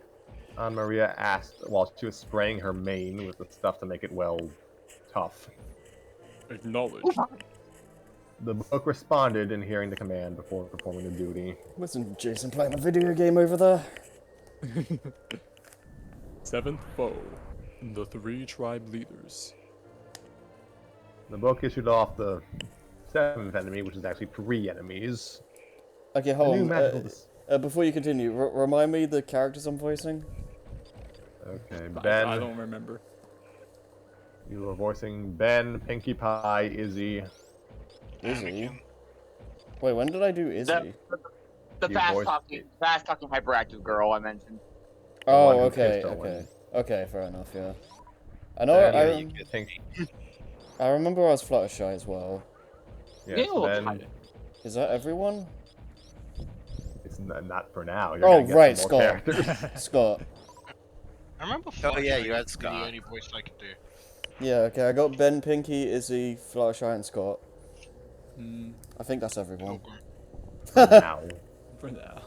Maria asked while she was spraying her mane with the stuff to make it, well, tough. Acknowledge. The book responded in hearing the command before performing the duty. Listen, Jason playing a video game over there. Seventh foe. The 3 tribe leaders. The book issued off the 7th enemy, which is actually 3 enemies. Okay, A hold new on. magical Before you continue, remind me the characters I'm voicing. Okay, I Ben. don't remember. You were voicing Ben, Pinkie Pie, Izzy. Izzy? Wait, when did I do Izzy? The You fast voiced talking, hyperactive girl I mentioned. one Oh, who okay, kissed Owen. okay. Okay, fair enough, yeah. I know, Ben, I remember I was Fluttershy as well. Yes, Ew. Ben. Is that everyone? It's not for now. You're Oh, gonna get right, some more Scott. characters. Scott. I remember Oh, yeah, Fluttershy you had was Scott. the only voice I could do. Yeah, okay, I got Ben, Pinky, Izzy, Fluttershy, and Scott. Hmm, I think that's everyone. Okay. For now. for now.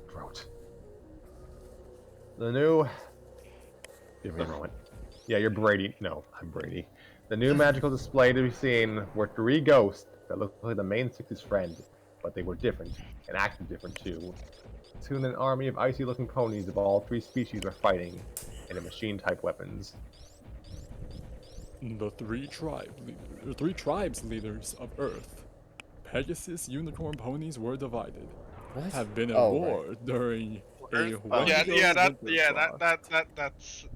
Throat. The new. Give me a moment. Yeah, you're Brady. No, I'm Brady. The new magical display to be seen were 3 ghosts that looked like the main 6's friend, but they were different and acted different too. Soon, an army of icy-looking ponies of all 3 species are fighting, and in machine-type weapons. The 3 tribes leaders of Earth. Pegasus unicorn ponies were divided. What? Have been at Oh, war during a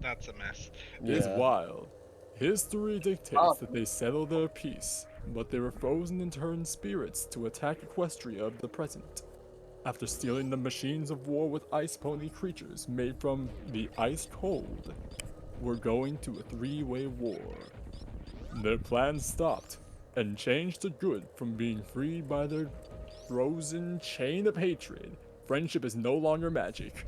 That's a mess. It's Yeah. wild. History dictates that they settled their peace, but they were frozen and turned spirits to attack Equestria of the present. After stealing the machines of war with ice pony creatures made from the ice cold, we're going to a 3-way war. Their plans stopped and changed to good from being freed by their frozen chain of hatred. Friendship is no longer magic.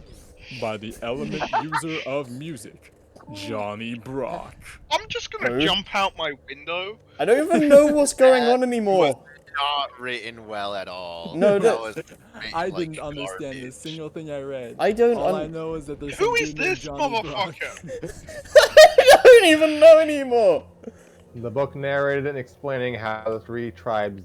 By the element user of music, Johnny Brock. I'm just gonna Who? jump out my window. I don't even know what's going on anymore. Not written well at all. No, that that- was written I like didn't understand a garbage. single thing I read. I don't All I know is that there's Who some is dude named this Johnny Brock. motherfucker? I don't even know anymore. The book narrated and explaining how the 3 tribes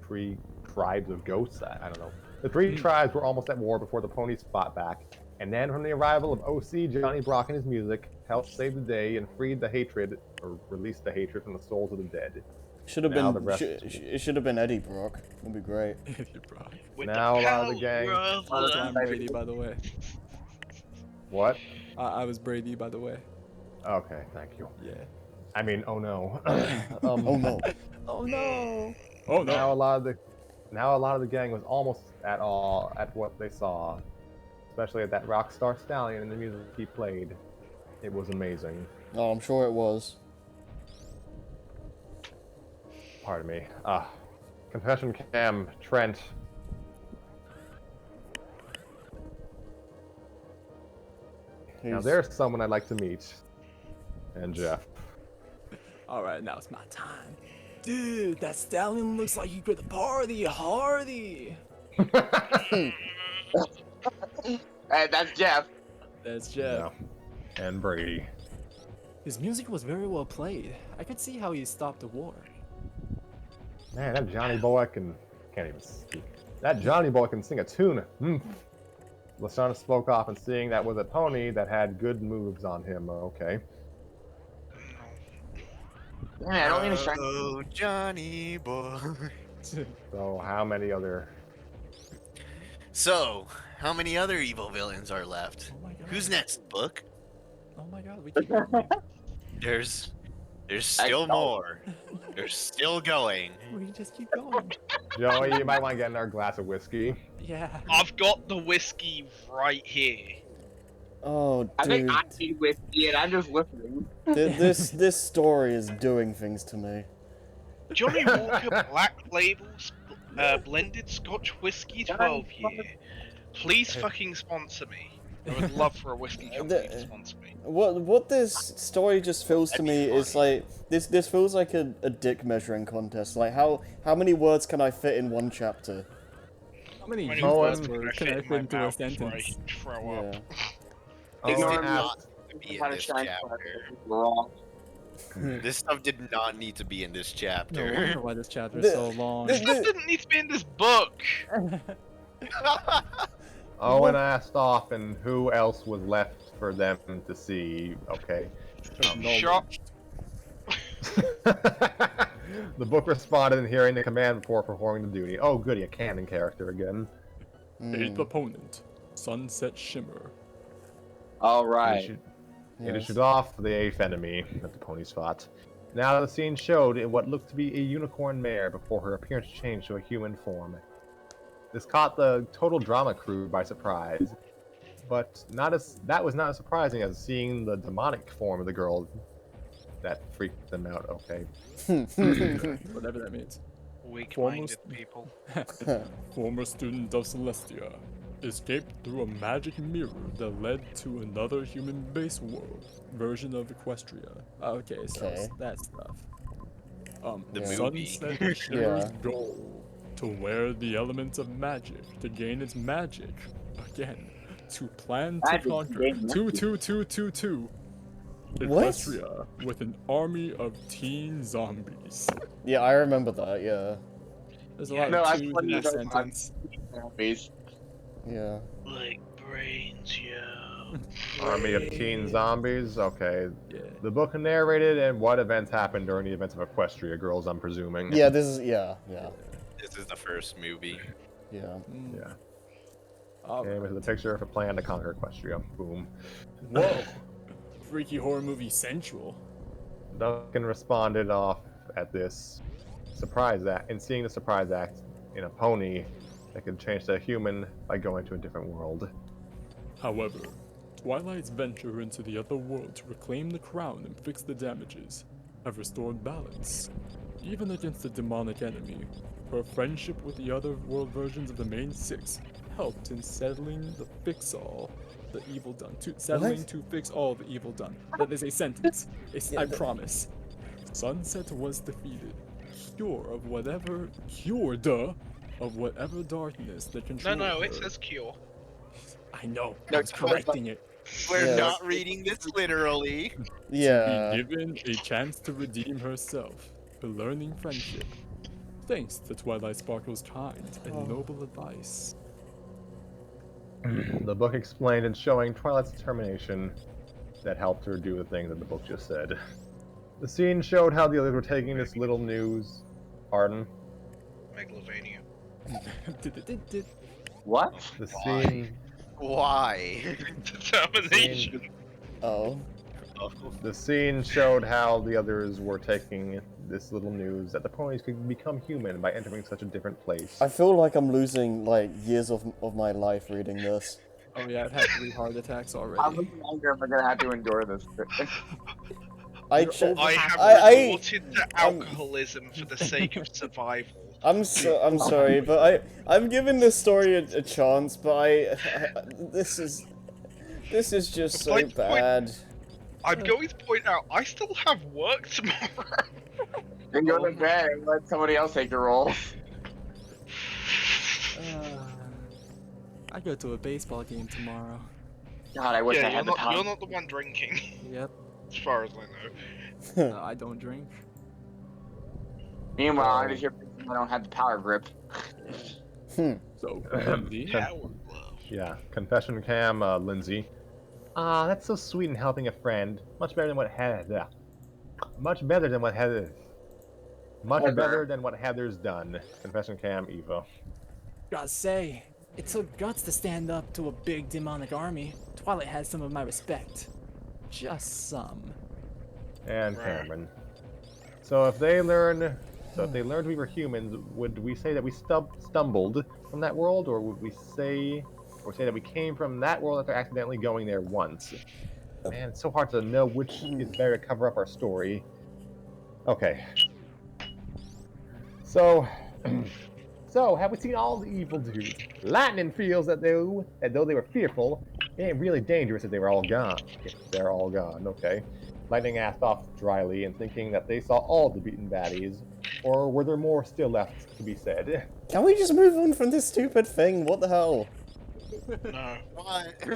of ghosts, I don't know. The 3 tribes were almost at war before the ponies fought back, and then from the arrival of OC Johnny Brock and his music, helped save the day and freed the hatred, or released the hatred from the souls of the dead. Should have Now been. the rest- It should have been Eddie Brock. That'd be great. Brock. With Now a lot of the power gang- of Also, love. I'm Brady, by the way. What? I was Brady, by the way. Okay, thank you. Yeah. I mean, oh no. Oh no. Oh no! Oh Now no. a lot of the gang was almost at what they saw, especially at that Rockstar Stallion and the music he played. It was amazing. Oh, I'm sure it was. Pardon me. Confession cam, Trent. Now He's- there's someone I'd like to meet. And Jeff. Alright, now it's my time. Dude, that stallion looks like you could party hardy! That's Jeff. That's Jeff. Yeah. And Brady. His music was very well played. I could see how he stopped the war. Man, that Johnny boy can't even speak. That Johnny boy can sing a tune. Lashana spoke off and seeing that was a pony that had good moves on him. Okay. Man, I don't mean to shine. Oh, Johnny boy. So how many other? So, How many other evil villains are left? Oh my god. Who's next, book? Oh my god, we keep going. There's still more. They're still going. We just keep going. Joey, you might want to get another glass of whiskey. Yeah. I've got the whiskey right here. Oh, I think dude. I need whiskey and I'm just listening. This story is doing things to me. Johnny Walker Black Label blended Scotch whiskey 12 year. Please fucking sponsor me. I would love for a whiskey company to sponsor me. What this story just feels to me is like this feels like a dick measuring contest. Like how many words can I fit in one chapter? How many Many words words can I fit in fit my into a mouth before I sentence? throw Yeah. up? This Oh, did Ignore not need to be in How to this shine chapter. wrong. This stuff did not need to be in this No chapter. wonder why this chapter is The- so long. This stuff didn't need to be in this book. Owen asked off, and who else was left for them to see? Okay. Shot. The book responded in hearing the command before performing the duty. Oh, goody, a canon character again. Eighth opponent, Sunset Shimmer. All right. It Yes. issued off the eighth enemy that the ponies fought. Now the scene showed in what looked to be a unicorn mare before her appearance changed to a human form. This caught the total drama crew by surprise, but that was not as surprising as seeing the demonic form of the girl. That freaked them out. Okay. Whatever that means. Weak-minded people. Former student of Celestia, escaped through a magic mirror that led to another human-based world version of Equestria. Okay, so Okay. that stuff. The Yeah. movie. Sunset Shimmer's Yeah. goal: to wear the elements of magic to gain its magic. Again, to plan to Magic conquer. gain Two. What? Equestria with an army of teen zombies. Yeah, I remember that. Yeah. There's a Yeah. lot No, of that's twos in funny that as I'm- sentence. Zombies. Yeah. Like brains, yo. Army of teen zombies. Okay. Yeah. The book narrated and what events happened during the events of Equestria Girls, I'm presuming. Yeah. This is yeah. This is the first movie. Yeah. Mm. Yeah. All Okay, with the picture of a plan to conquer Equestria. Boom. Whoa. Freaky horror movie central. Duncan responded off at this surprise act, and seeing the surprise act in a pony that could change to a human by going to a different world. However, Twilight's venture into the other world to reclaim the crown and fix the damages have restored balance. Even against the demonic enemy, her friendship with the other world versions of the main six helped in settling the fix-all the evil done. Settling to fix all the evil done. That is a sentence. I promise. Sunset was defeated. Cured of whatever darkness that No, controlled no, her. it says cure. I know. No, I was correcting it. We're Yeah. not reading this literally. Yeah. Be given a chance to redeem herself, her learning friendship. Thanks to Twilight Sparkle's kind and noble advice. The book explained and showing Twilight's determination that helped her do the thing that the book just said. The scene showed how the others were taking this little news. Pardon? Megalovania. What? The Why? scene. Why? Determination. Oh. The scene showed how the others were taking this little news that the ponies could become human by entering such a different place. I feel like I'm losing like years of my life reading this. Oh yeah, I've had 3 heart attacks How already. much longer am I gonna have to endure this? I I have I- resorted to alcoholism for the sake of survival. I'm sorry, but I'm giving this story a chance, but this is just so Point- bad. I'm going to point out, I still have work tomorrow. Then go to bed and let somebody else take your role. I go to a baseball game tomorrow. God, I wish I Yeah, had the power. you're not the one drinking, Yep. as far as I know. I don't drink. Meanwhile, I just hear I don't have the power grip. So, MD, Yeah, love. Yeah, confession cam, Lindsay. Ah, that's so sweet in helping a friend. Much better than what Heather. Much better than what Heather. Much Heather. better than what Heather's done. Confession cam, Eva. gotta say, It took guts to stand up to a big demonic army. Twilight has some of my respect. Just some. And Cameron. So if they learned we were humans, would we say that we stumbled from that world, or would we say that we came from that world after accidentally going there once? Man, it's so hard to know which is better to cover up our story. Okay. So, have we seen all the evil dudes? Lightning feels that though they were fearful, it ain't really dangerous if they were all gone. If they're all gone, okay. Lightning asked off dryly and thinking that they saw all the beaten baddies, or were there more still left to be said? Can we just move on from this stupid thing? What the hell? No. What?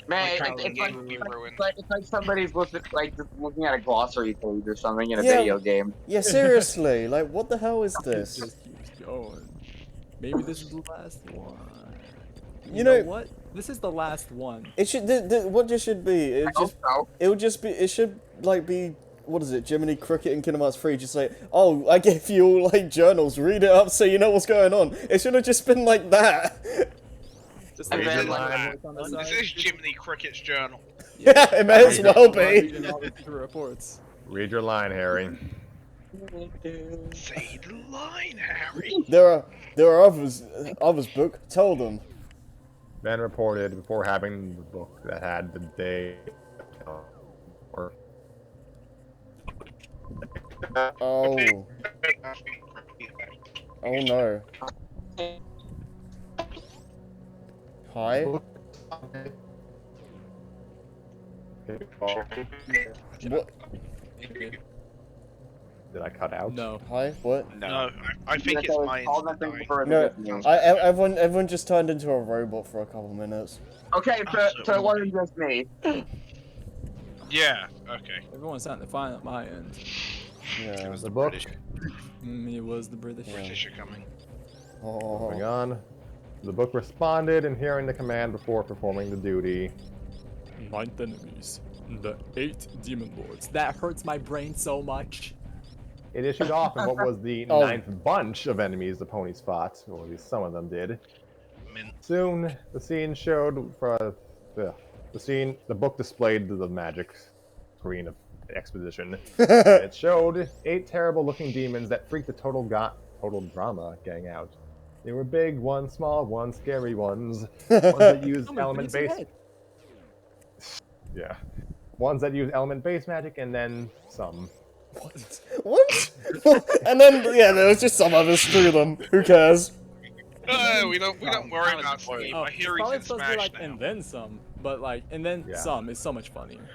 Man, My it's game like, would be ruined. it's like somebody's looking at a glossary page or something in a Yeah. video game. Yeah, seriously. Like, what the hell is It this? just keeps going. Maybe this is the last one. You know what? This is the last one. It should. What this should be? It I hope just. so. It would just be. It should like be. What is it? Jiminy Cricket in Kingdom Hearts 3. Just like, oh, I gave you all like journals. Read it up so you know what's going on. It should have just been like that. Just And like then, This is Jiminy Cricket's journal. Yeah, it may as well be. Reading all the secret reports. Read your line, Harry. Say the line, Harry. There are others book. Tell them. Ben reported before having the book that had the day. Or Oh. Oh no. Hi. What? Did I cut out? No. Hi. What? No, I think it's mine. All that thing before No. the news. Everyone just turned into a robot for a couple minutes. Okay, so it wasn't just me. Yeah, okay. Everyone's starting to find at my end. Yeah. The book. It was the British. British are coming. Moving Oh. on. The book responded in hearing the command before performing the duty. 9th enemies. The 8 demon lords. That hurts my brain so much. It issued off in what was the Oh. 9th bunch of enemies the ponies fought, or at least some of them did. Mint. Soon, the scene showed the book displayed the magic screen of exposition. It showed 8 terrible-looking demons that freaked the total drama gang out. They were big ones, small ones, scary ones, ones that used element-based. Yeah, ones that use element-based magic, and then some. What? And then yeah, there was just some others through them. Who cares? No, we don't worry about Steve. Oh, I hear probably he's in supposed to be Smash like, now. and then some. But like, and then Yeah. some is so much funnier.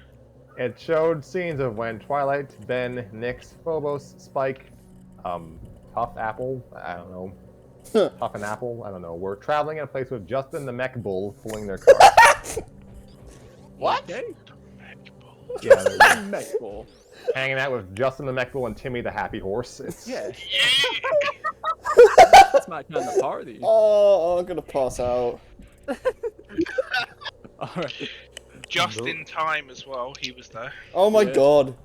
It showed scenes of when Twilight, Ben, Nyx, Phobos, Spike, Puff Apple, I don't know, Puff and Apple, I don't know, were traveling in a place with Justin the Mech Bull pulling their car. What? Okay. Yeah, they were Mech Bull. hanging out with Justin the Mech Bull and Timmy the Happy Horse. It's, Yeah, Yeah! that's my kind of party. Oh, I'm gonna pass out. Alright. Just in time as well, he was there. Oh my Yeah. god.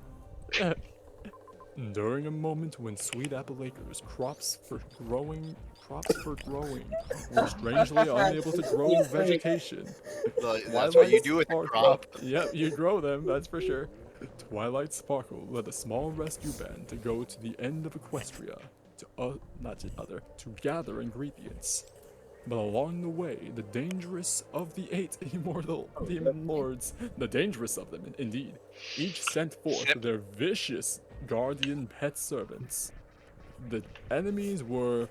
During a moment when sweet apple acres, crops for growing, were strangely unable to grow vegetation. That's what you do with the Sparkle- crop. Yep, you grow them, that's for sure. Twilight Sparkle led a small rescue band to go to the end of Equestria to gather ingredients. But along the way, the dangerous of the 8 immortal demon lords, the dangerous of them indeed, each sent forth Yep. their vicious guardian pet servants. The enemies were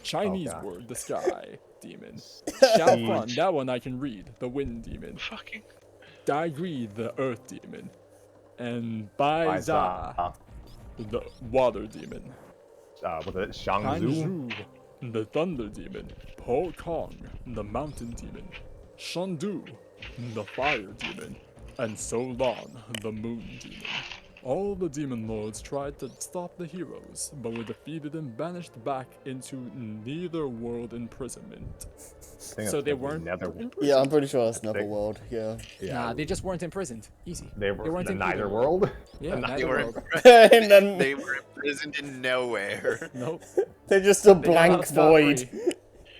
Chinese God. word, the sky demon. Xiao Fan, that one I can read, the wind demon. Fucking. Dai Gui, the earth demon. And Bai Za, Aiza, the water demon. was it Shangzhu? Hanzhu, the thunder demon. Po Kong, the mountain demon. Shandu, the fire demon. And Solon, the moon demon. All the demon lords tried to stop the heroes, but were defeated and banished back into netherworld imprisonment. So they weren't- Yeah, I'm pretty sure that's Netherworld. Yeah. Yeah, Nah, they just weren't imprisoned. Easy. they were weren't in in neither either world. Yeah, They They were, Netherworld. And then they were imprisoned in nowhere. Nope. they're just a They got blank out scot-free. void.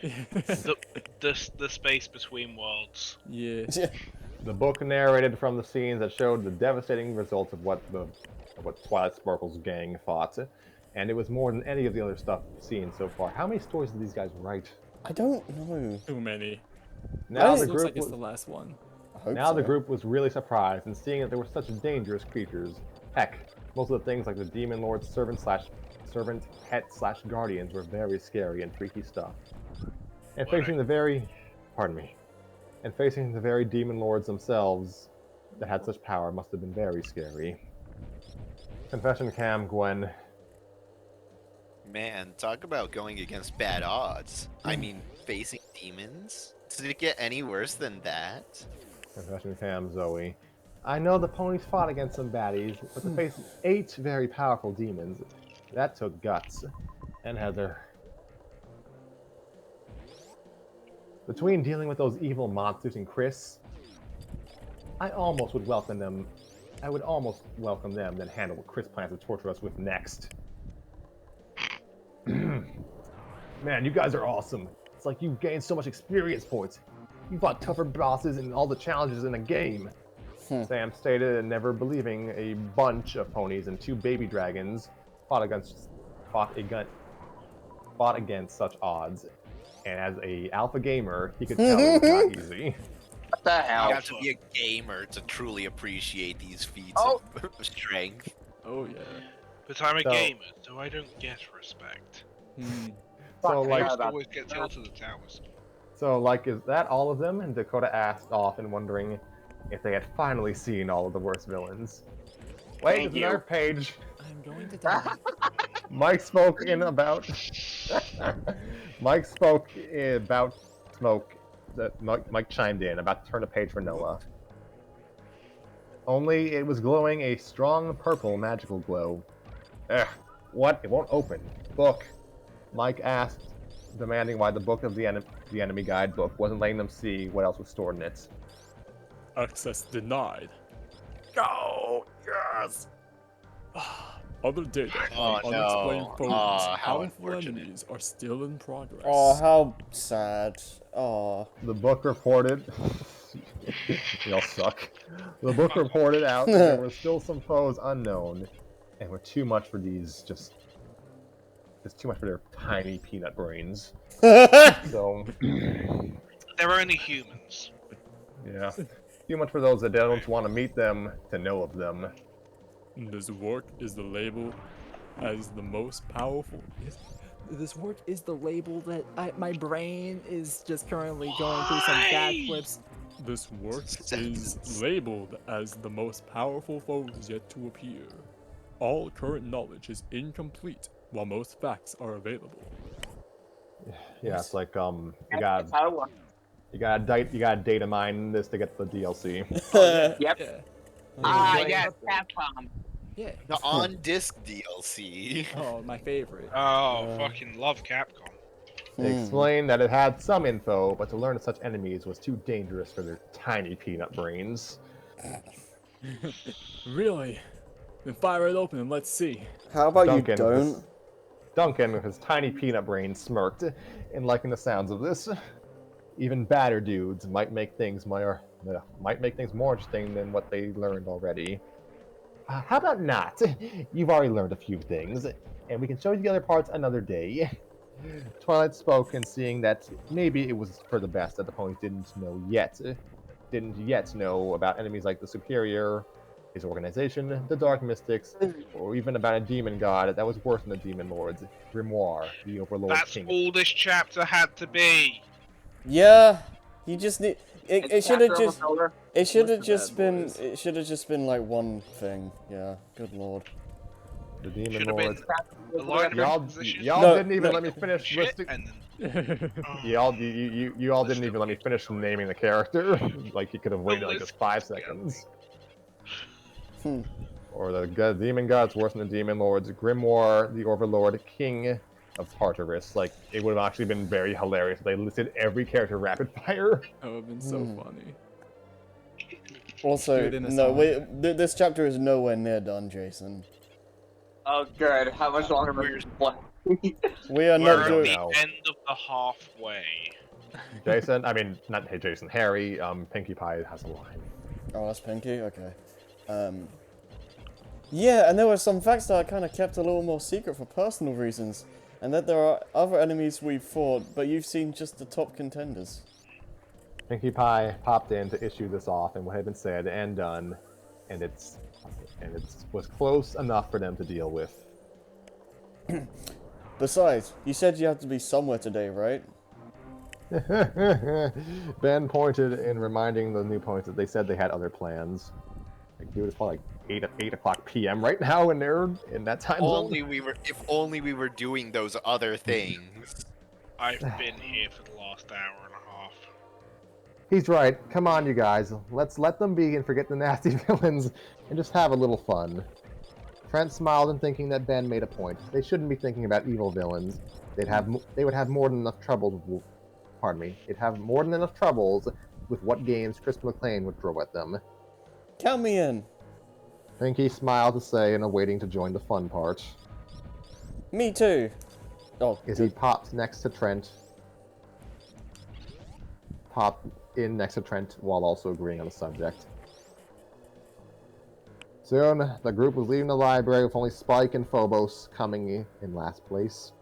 The space between worlds. Yeah. The book narrated from the scenes that showed the devastating results of what Twilight Sparkle's gang fought, and it was more than any of the other stuff seen so far. How many stories did these guys write? I don't know. Too many. Now This the Looks group like it's was, the last one. I hope now so. the group was really surprised in seeing that there were such dangerous creatures. Heck, most of the things like the Demon Lord's servant, pet / guardians were very scary and freaky stuff. And facing the very, pardon me, and facing the very Demon Lords themselves that had such power must have been very scary. Confession cam, Gwen. Man, talk about going against bad odds. I mean, facing demons? Did it get any worse than that? Confession cam, Zoe. I know the ponies fought against some baddies, but to face 8 very powerful demons, that took guts. And Heather. Between dealing with those evil monsters and Chris, I almost would welcome them. I would almost welcome them, then handle what Chris plans to torture us with next. Man, you guys are awesome. It's like you've gained so much experience points. You fought tougher bosses and all the challenges in a game. Sam stated, never believing a bunch of ponies and 2 baby dragons fought against such odds. And as a alpha gamer, he could tell it was not easy. What the hell? You have to be a gamer to truly appreciate these feats Oh. of strength. Oh yeah. But I'm a So- gamer, so I don't get respect. So Fuck, I like, used to about always get tailed to the towers. is that all of them? And Dakota asked often, wondering if they had finally seen all of the worst villains. Wait, Thank there's another you. page. I'm going to die. Mike spoke in about. Mike spoke about smoke. Mike chimed in about to turn a page for Noah. Only it was glowing a strong purple magical glow. Ugh, what? It won't open. Book. Mike asked, demanding why the book of the enemy guidebook wasn't letting them see what else was stored in it. Access denied. Go! Yes! Other data on Oh, unexplained no. ponies, Oh, how powerful unfortunate. enemies are still in progress. Oh, how sad. Oh. The book reported. Y'all suck. The book reported out that there were still some foes unknown, and were too much for these just too much for their tiny peanut brains. So They're only humans. yeah, too much for those that don't want to meet them to know of them. This work is the label as the most powerful. This work is the label that my brain is just currently going through some backflips. This work is labeled as the most powerful foes yet to appear. All current knowledge is incomplete, while most facts are available. Yeah, it's like you That's how it works. gotta data mine this to get the DLC. Yep. Yeah. Ah, yes, Capcom. Yeah. The on-disc DLC. Oh, my favorite. Oh, fucking love Capcom. They explained that it had some info, but to learn of such enemies was too dangerous for their tiny peanut brains. Really? Then fire it open and let's see. How about Duncan, you don't? Duncan, with his tiny peanut brain, smirked, and liking the sounds of this. Even badder dudes might make things more interesting than what they learned already. How about not? You've already learned a few things, and we can show you the other parts another day. Twilight spoke, and seeing that maybe it was for the best that the ponies didn't yet know about enemies like the Superior, his organization, the Dark Mystics, or even about a demon god that was worse than the Demon Lords, Grimoire, the Overlord That's King. all this chapter had to be. Yeah. You just need. It should have Chapter just. overfiller. It should have What's the just bad been. boys? It should have just been like one thing. Yeah. Good lord. The Demon Should have been Lords. the line Y'all, of position. y'all No, didn't even no. let me finish Shit, listing. and then You all didn't even let me finish naming the character. Like you could have waited like list just 5 goes together. seconds. Or the demon gods worse than the demon lords. Grimoire, the Overlord, King of Tartarus. Like it would have actually been very hilarious if they listed every character rapid fire. That would have been so funny. Also, Do it in a no. song. This chapter is nowhere near done, Jason. Oh, good. How much longer was Where's- what? We are We're not at doing. the No. end of the halfway. Jason, I mean, not hey, Jason, Harry, Pinkie Pie has a line. Oh, that's Pinky? Okay. Yeah, and there were some facts that I kind of kept a little more secret for personal reasons. And that there are other enemies we've fought, but you've seen just the top contenders. Pinkie Pie popped in to issue this off, and what had been said and done, and it was close enough for them to deal with. Besides, you said you had to be somewhere today, right? Ben pointed in reminding the new points that they said they had other plans. Like, dude, it's probably like 8 o'clock p.m. right now, and they're in that time zone. If only we were doing those other things. I've been here for the last hour and a half. He's right. Come on, you guys. Let's let them be and forget the nasty villains and just have a little fun. Trent smiled in thinking that Ben made a point. They shouldn't be thinking about evil villains. They would have more than enough troubles. Pardon me. They'd have more than enough troubles with what games Chris McLean would throw at them. Count me in. Pinky smiled to say and awaiting to join the fun part. Me too. Oh, As he popped next to Trent. Popped in next to Trent while also agreeing on the subject. Soon, the group was leaving the library with only Spike and Phobos coming in last place.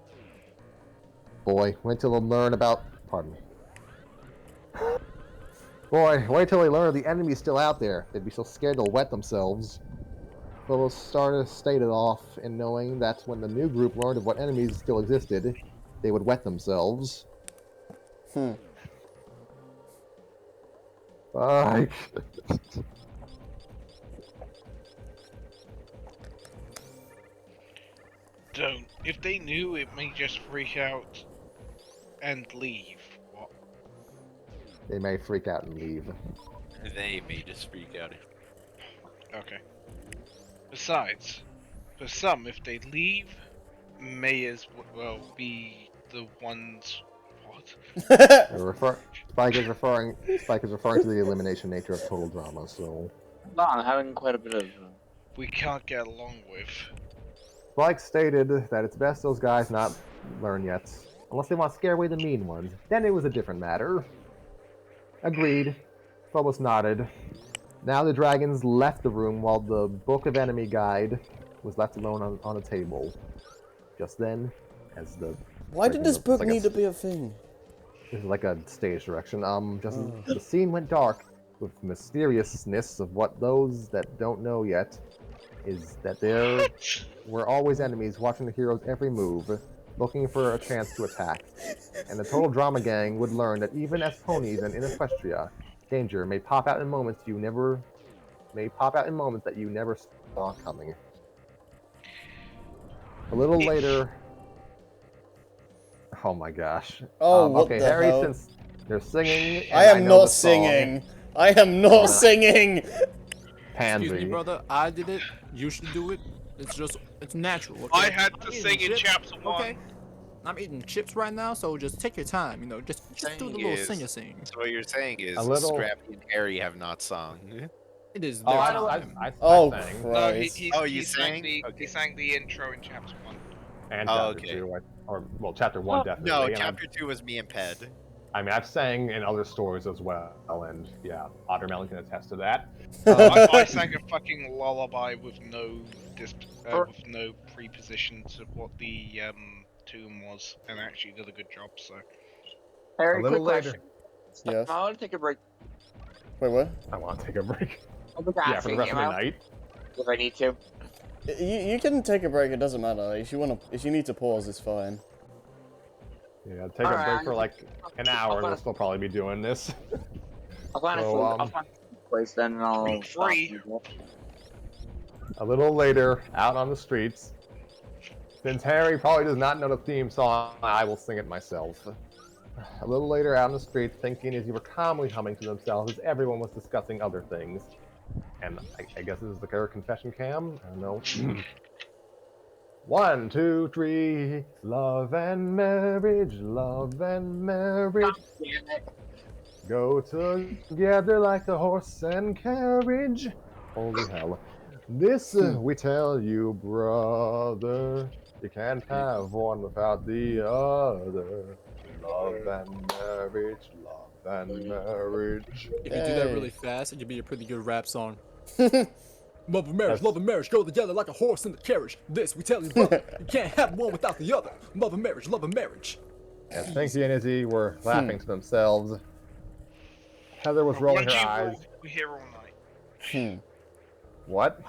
Boy, wait till they learn about... Pardon me. Boy, wait till they learn the enemy's still out there. They'd be so scared they'll wet themselves. Phobos stated off in knowing that when the new group learned of what enemies still existed, they would wet themselves. Spike. Don't. If they knew, it may just freak out and leave. What? They may freak out and leave. They may just freak out. Okay. Besides, for some, if they leave, may as well be the ones. What? Spike is referring to the elimination nature of total drama. So No, I'm having quite a bit of. We can't get along with. Spike stated that it's best those guys not learn yet, unless they want to scare away the mean ones. Then it was a different matter. Agreed. Phobos nodded. Now the dragons left the room while the Book of Enemy guide was left alone on a table. Just then, as the... Why did this book like need to be a thing? This is like a stage direction. The scene went dark with mysteriousness of what those that don't know yet is that there were always enemies watching the hero's every move, looking for a chance to attack. And the Total Drama Gang would learn that even as ponies and in Equestria, danger may pop out in moments that you never saw coming. A little later. Oh my gosh. Oh, what okay, the Harry, hell? since they're singing. I am not singing. I am not singing. Pansy. Excuse me, brother. I did it. You should do it. It's natural. Okay? I had to I'm sing eating in chips, chapter 1. Okay. I'm eating chips right now, so just take your time. Just do the little sing. So what you're saying is A little- Scrappy and Harry have not sung. It is. Oh, their I time. Oh, sang. No, Christ. Oh, you he sang sang? the he sang the intro in chapter 1. And Oh, chapter okay. 2, chapter 1 definitely. No, and chapter 2 was me and Ped. I've sang in other stories as well, and yeah, Ottermelon can attest to that. I sang a fucking lullaby with no with no preposition to what the tune was, and actually did a good job. So Harry, A little quick later. question. Yes. I want to take a break. Wait, what? I want to take a break. I'll be Yeah, for the rest of the am I- night. If I need to. You can take a break. It doesn't matter. If you need to pause, it's fine. Yeah, take a Alright, break for like an hour, and I'll we'll still probably be doing this. I'll find So, I'll find a place then, and I'll stop Free. you. A little later, out on the streets. Since Harry probably does not know the theme song, I will sing it myself. A little later, out on the streets, thinking as you were calmly humming to themselves as everyone was discussing other things. And I guess this is the confession cam? I don't know. 1, 2, 3, love and marriage, go together like the horse and carriage. Holy hell. This we tell you, brother, You can't have one without the other. Love and marriage, love and marriage. If you do that really Yay. fast, it could be a pretty good rap song. Hmm. That's- love and marriage go together like a horse and a carriage. This we tell you, brother, you can't have one without the other. Love and marriage, love and marriage. And Stinky and Izzy were laughing to themselves. Heather was rolling her eyes. We're here all night. Hmm. What?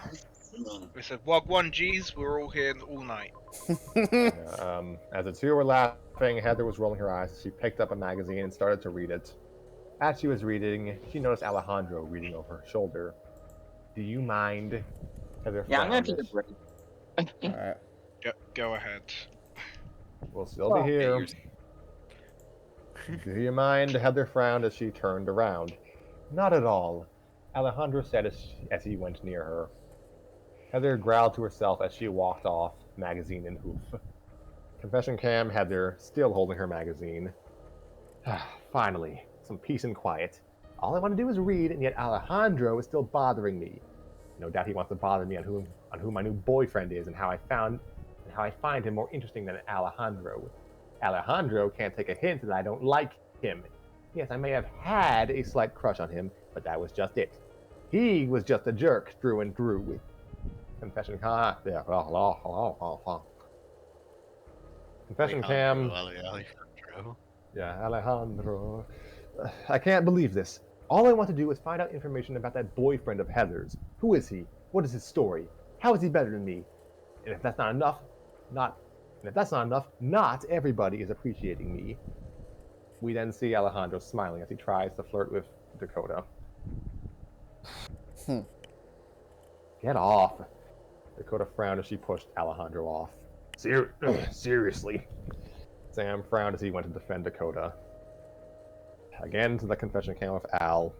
We said Wagwan G's, we're all here all night. As the two were laughing, Heather was rolling her eyes. She picked up a magazine and started to read it. As she was reading, she noticed Alejandro reading over her shoulder. Do you mind? Heather Yeah, I'm gonna frowned. take a break. Alright. Go ahead. We'll still be here. Do you mind? Heather frowned as she turned around. Not at all, Alejandro said as he went near her. Heather growled to herself as she walked off, magazine in hoof. Confession cam, Heather still holding her magazine. Finally, some peace and quiet. All I want to do is read, and yet Alejandro is still bothering me. No doubt he wants to bother me on who my new boyfriend is and how I find him more interesting than Alejandro. Alejandro can't take a hint that I don't like him. Yes, I may have had a slight crush on him, but that was just it. He was just a jerk through and through. Confession cam. Yeah. Confession cam. Alejandro. Yeah, Alejandro. I can't believe this. All I want to do is find out information about that boyfriend of Heather's. Who is he? What is his story? How is he better than me? And if that's not enough, not everybody is appreciating me. We then see Alejandro smiling as he tries to flirt with Dakota. Get off. Dakota frowned as she pushed Alejandro off. Seriously. Sam frowned as he went to defend Dakota. Again to the confession cam with Al.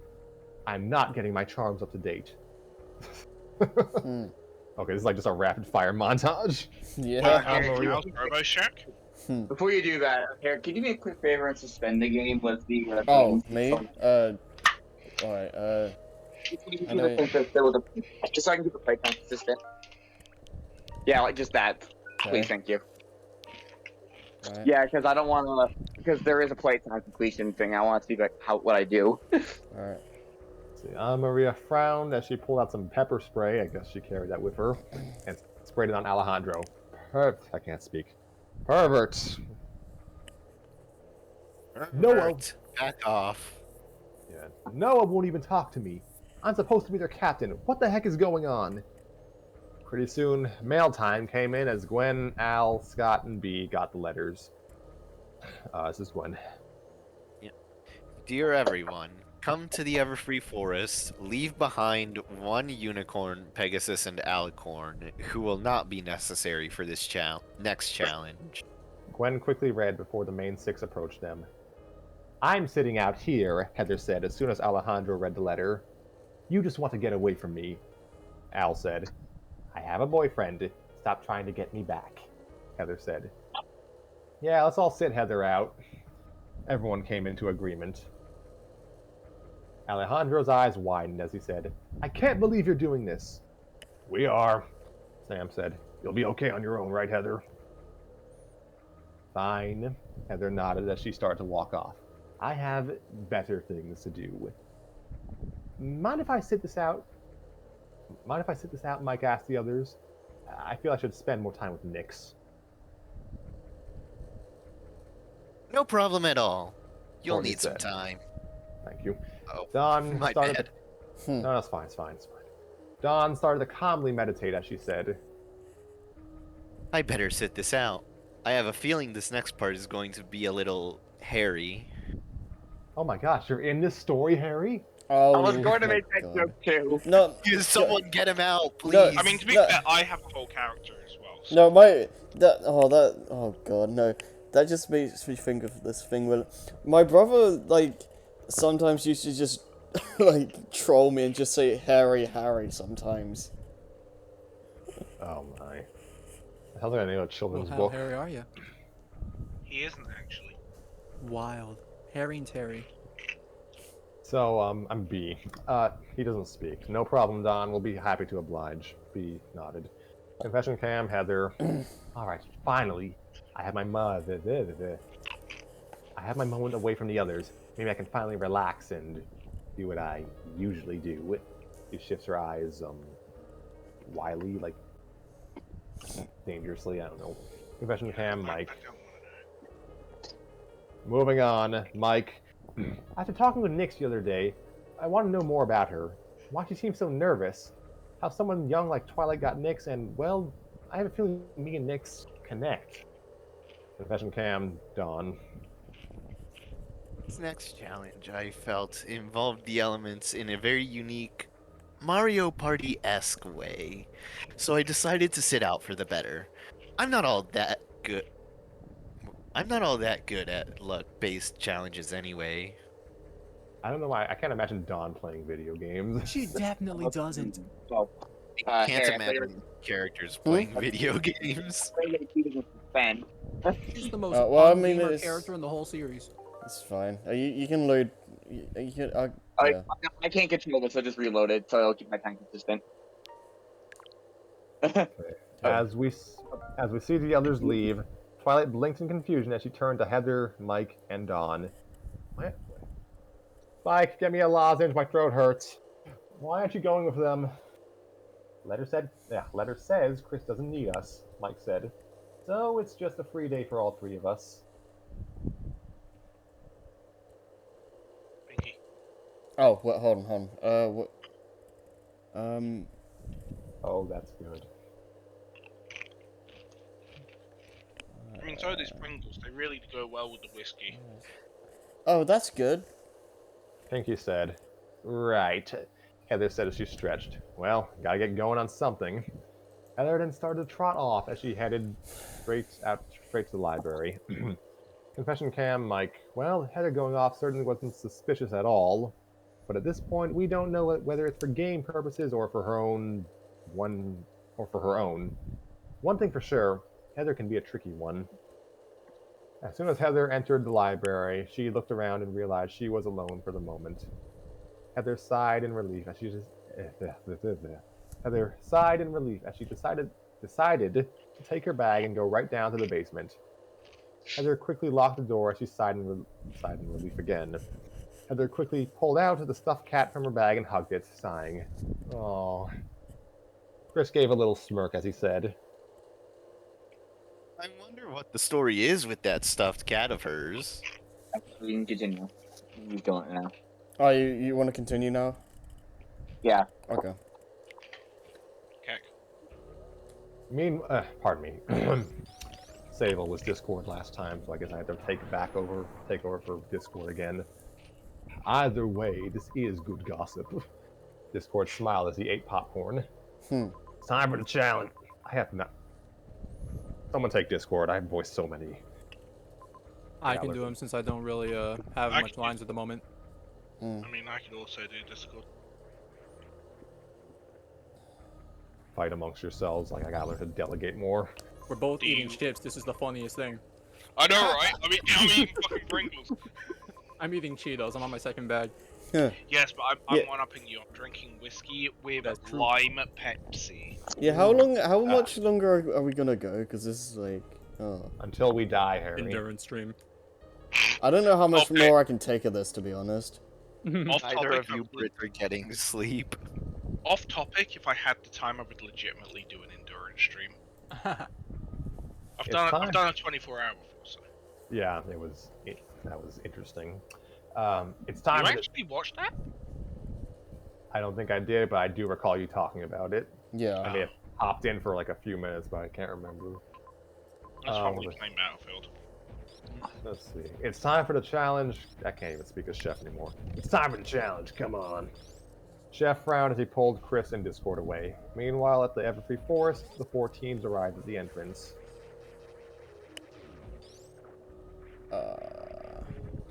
I'm not getting my charms up to date. Okay, this is like just a rapid fire montage. Yeah. Al's Robo Shack? Before you do that, Eric, can you do me a quick favor and suspend the game with the Oh, games? me? Alright, I know. Just so I can keep the playtime consistent. Yeah, like just that. Okay. Please, thank you. Alright. Yeah, because I don't want to. Because there is a playtime completion thing. I want to see like what I do. Alright. See, Maria frowned as she pulled out some pepper spray. I guess she carried that with her, and sprayed it on Alejandro. I can't speak. Pervert. Noah. Back off. Yeah. Noah won't even talk to me. I'm supposed to be their captain. What the heck is going on? Pretty soon, mail time came in as Gwen, Al, Scott, and B got the letters. This is Gwen. Dear everyone, come to the Everfree Forest, leave behind one unicorn, Pegasus, and Alicorn, who will not be necessary for this next challenge. Gwen quickly read before the main six approached them. I'm sitting out here, Heather said as soon as Alejandro read the letter. You just want to get away from me, Al said. I have a boyfriend. Stop trying to get me back, Heather said. Yeah, let's all sit Heather out. Everyone came into agreement. Alejandro's eyes widened as he said, I can't believe you're doing this. We are, Sam said. You'll be okay on your own, right, Heather? Fine, Heather nodded as she started to walk off. I have better things to do. Mind if I sit this out? Mike asked the others. I feel I should spend more time with Nyx. No problem at all. You'll Courtney need some said. time. Thank you. Oh, Dawn my started. bad. No, that's fine. It's fine. It's fine. Dawn started to calmly meditate as she said, I better sit this out. I have a feeling this next part is going to be a little hairy. "Oh my gosh, you're in this story, Harry." Oh, I was going to my make that God. joke too. No. Can someone get him out, please? No, I mean, to be No. fair, I have a whole character as well. So. No, oh god, no. That just makes me think of this thing where my brother, like, sometimes used to just, like, troll me and just say Harry sometimes. Oh my. How's I know a children's Well, how book? hairy are you? He isn't actually. Wild. Harry and Terry. So, I'm B. He doesn't speak. No problem, Don. We'll be happy to oblige. B nodded. Confession cam, Heather. Alright, finally. I have my I have my moment away from the others. Maybe I can finally relax and do what I usually do. She shifts her eyes, wily, like dangerously, I don't know. Confession cam, Mike. Moving on, Mike. After talking with Nix the other day, I want to know more about her. Why she seems so nervous. How someone young like Twilight got Nix, and, well, I have a feeling me and Nix connect. Confession cam, Dawn. This next challenge I felt involved the elements in a very unique Mario Party-esque way, so I decided to sit out for the better. I'm not all that good. I'm not all that good at luck-based challenges anyway. I don't know why, I can't imagine Dawn playing video games. She definitely doesn't. So, I can't Harry, I thought you were imagine characters playing video games. fan. She's the most well, I mean, un-gamer it's- character in the whole series. It's fine. You can load. You can. Yeah. I can't control this, so just reload it, so I'll keep my time consistent. As we see the others leave, Twilight blinks in confusion as she turned to Heather, Mike, and Dawn. What? Mike, get me a lozenge. My throat hurts. Why aren't you going with them? Letter says Chris doesn't need us. Mike said, so it's just a free day for all three of us. Pinky. Oh, what? Hold on. What? Oh, that's good. I mean, so do Pringles. They really go well with the whiskey. Oh, that's good. Pinky said, right. Heather said as she stretched. Well, gotta get going on something. Heather then started to trot off as she headed straight to the library. Confession cam, Mike. Well, Heather going off certainly wasn't suspicious at all, but at this point we don't know whether it's for game purposes or for her own. One thing for sure, Heather can be a tricky one. As soon as Heather entered the library, she looked around and realized she was alone for the moment. Heather sighed in relief as she decided to take her bag and go right down to the basement. Heather quickly locked the door as she sighed in relief again. Heather quickly pulled out the stuffed cat from her bag and hugged it, sighing. Aww. Chris gave a little smirk as he said, I wonder what the story is with that stuffed cat of hers. We can continue. He's doing it now. Oh, you want to continue now? Yeah. Okay. Keck. Pardon me. Sable was Discord last time, so I guess I had to take over for Discord again. Either way, this is good gossip. Discord smiled as he ate popcorn. It's time for the challenge. I have not. Someone take Discord. I've voiced so many. I can do them since I don't really have I much can- lines at the moment. I mean, I could also do Discord. Fight amongst yourselves. Like I gotta learn to delegate more. We're both Do eating you- chips. This is the funniest thing. I know, right? I'm eating fucking Pringles. I'm eating Cheetos. I'm on my second bag. Yes, but I'm Yeah. one-upping you. I'm drinking whiskey with That's true. lime Pepsi. Yeah. How much longer are we gonna go? Because this is like. Oh. Until we die, Harry. Endurance stream. I don't know how much Okay. more I can take of this, to be honest. Off Neither topic, of you Brits are getting sleep. Off topic, if I had the time, I would legitimately do an endurance stream. I've done a 24-hour before, so. Yeah, that was interesting. It's time. You actually watched that? I don't think I did, but I do recall you talking about it. Yeah. I may have popped in for like a few minutes, but I can't remember. That's probably was it- playing Battlefield. Let's see. It's time for the challenge. I can't even speak as Chef anymore. It's time for the challenge. Come on. Chef frowned as he pulled Chris and Discord away. Meanwhile, at the Everfree Forest, the four teams arrived at the entrance.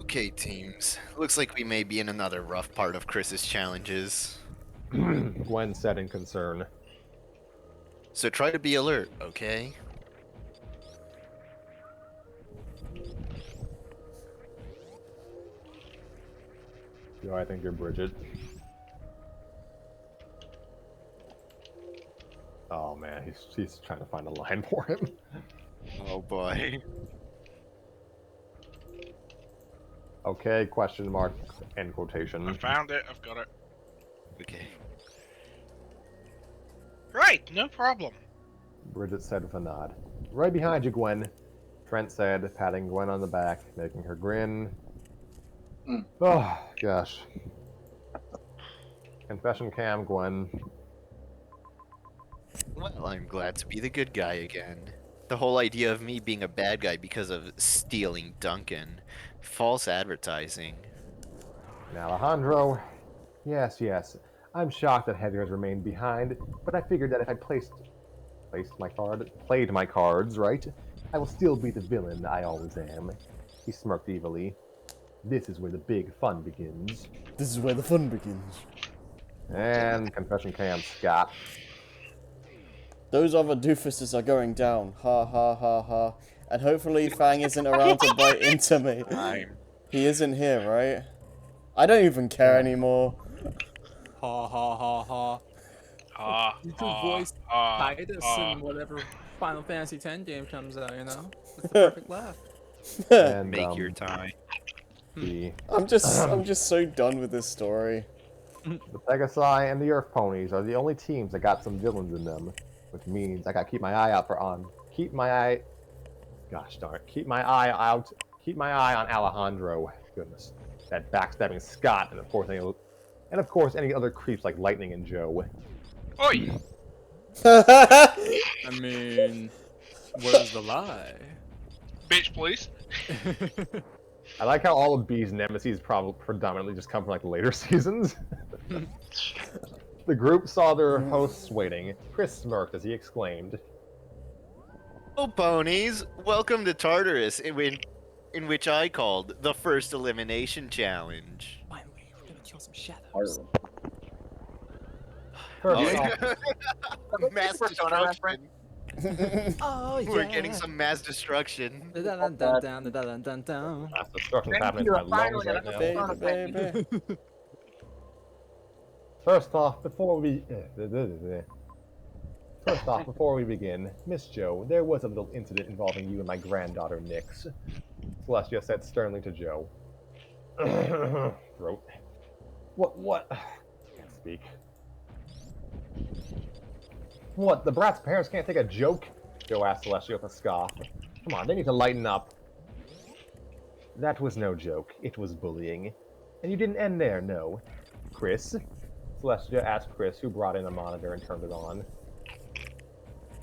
Okay, teams. Looks like we may be in another rough part of Chris's challenges. Gwen said in concern. So try to be alert, okay? Do I think you're Bridget? Oh man, he's trying to find a line for him. Oh boy. Okay, question mark, end I quotation. found it. I've got it. Okay. Right, no problem. Bridget said with a nod. Right behind you, Gwen. Trent said, patting Gwen on the back, making her grin. Oh, gosh. Confession cam, Gwen. Well, I'm glad to be the good guy again. The whole idea of me being a bad guy because of stealing Duncan. False advertising. Now, Alejandro. Yes, yes. I'm shocked that Heather has remained behind, but I figured that if I played my cards right, I will still be the villain I always am. He smirked evilly. This is where the big fun begins. This is where the fun begins. And confession cam, Scott. Those other doofuses are going down. Ha ha ha ha. And hopefully Fang isn't around to bite into me. He isn't here, right? I don't even care anymore. Ha ha ha ha. You could voice Titus in whatever Final Fantasy X game comes out, you know? It's the perfect laugh. And, Make your time. I'm just so done with this story. The Pegasi and the Earth Ponies are the only teams that got some villains in them, which means I gotta keep my eye out keep my eye on Alejandro. Goodness, that backstabbing Scott, and of course any other creeps like Lightning and Joe. Oi! I mean, where's the lie? Bitch, please. I like how all of B's nemesis predominantly just come from like later seasons. The group saw their hosts waiting. Chris smirked as he exclaimed, Oh, ponies! Welcome to Tartarus, in which I called the first elimination challenge. Finally, we're gonna kill some shadows. First off, Mass Persona destruction. Oh yeah. We're getting some mass destruction. Dun dun dun dun dun dun dun dun. mass destruction's Thank happening you, to my lungs finally, right I now. got Baby, baby. First off, before we begin, Miss Joe, there was a little incident involving you and my granddaughter Nyx. Celestia said sternly to Joe. Throat. What? Can't speak. What, the brat's parents can't take a joke? Joe asked Celestia with a scoff. Come on, they need to lighten up. That was no joke. It was bullying. And you didn't end there, no. Chris? Celestia asked Chris, who brought in a monitor and turned it on.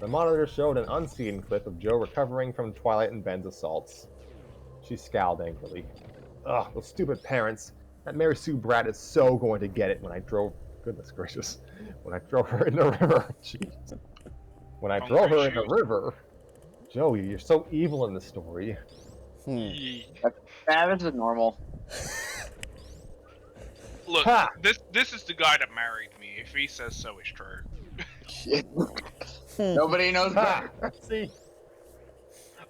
The monitor showed an unseen clip of Joe recovering from Twilight and Ben's assaults. She scowled angrily. Ugh, those stupid parents. That Mary Sue brat is so going to get it when I drove... Goodness gracious. When I drove her in the river. Jeez. When I drove her in the river. Joey, you're so evil in this story. This is normal. Look, Ha! this is the guy that married me. If he says so, it's true. Nobody knows Ha! better. See?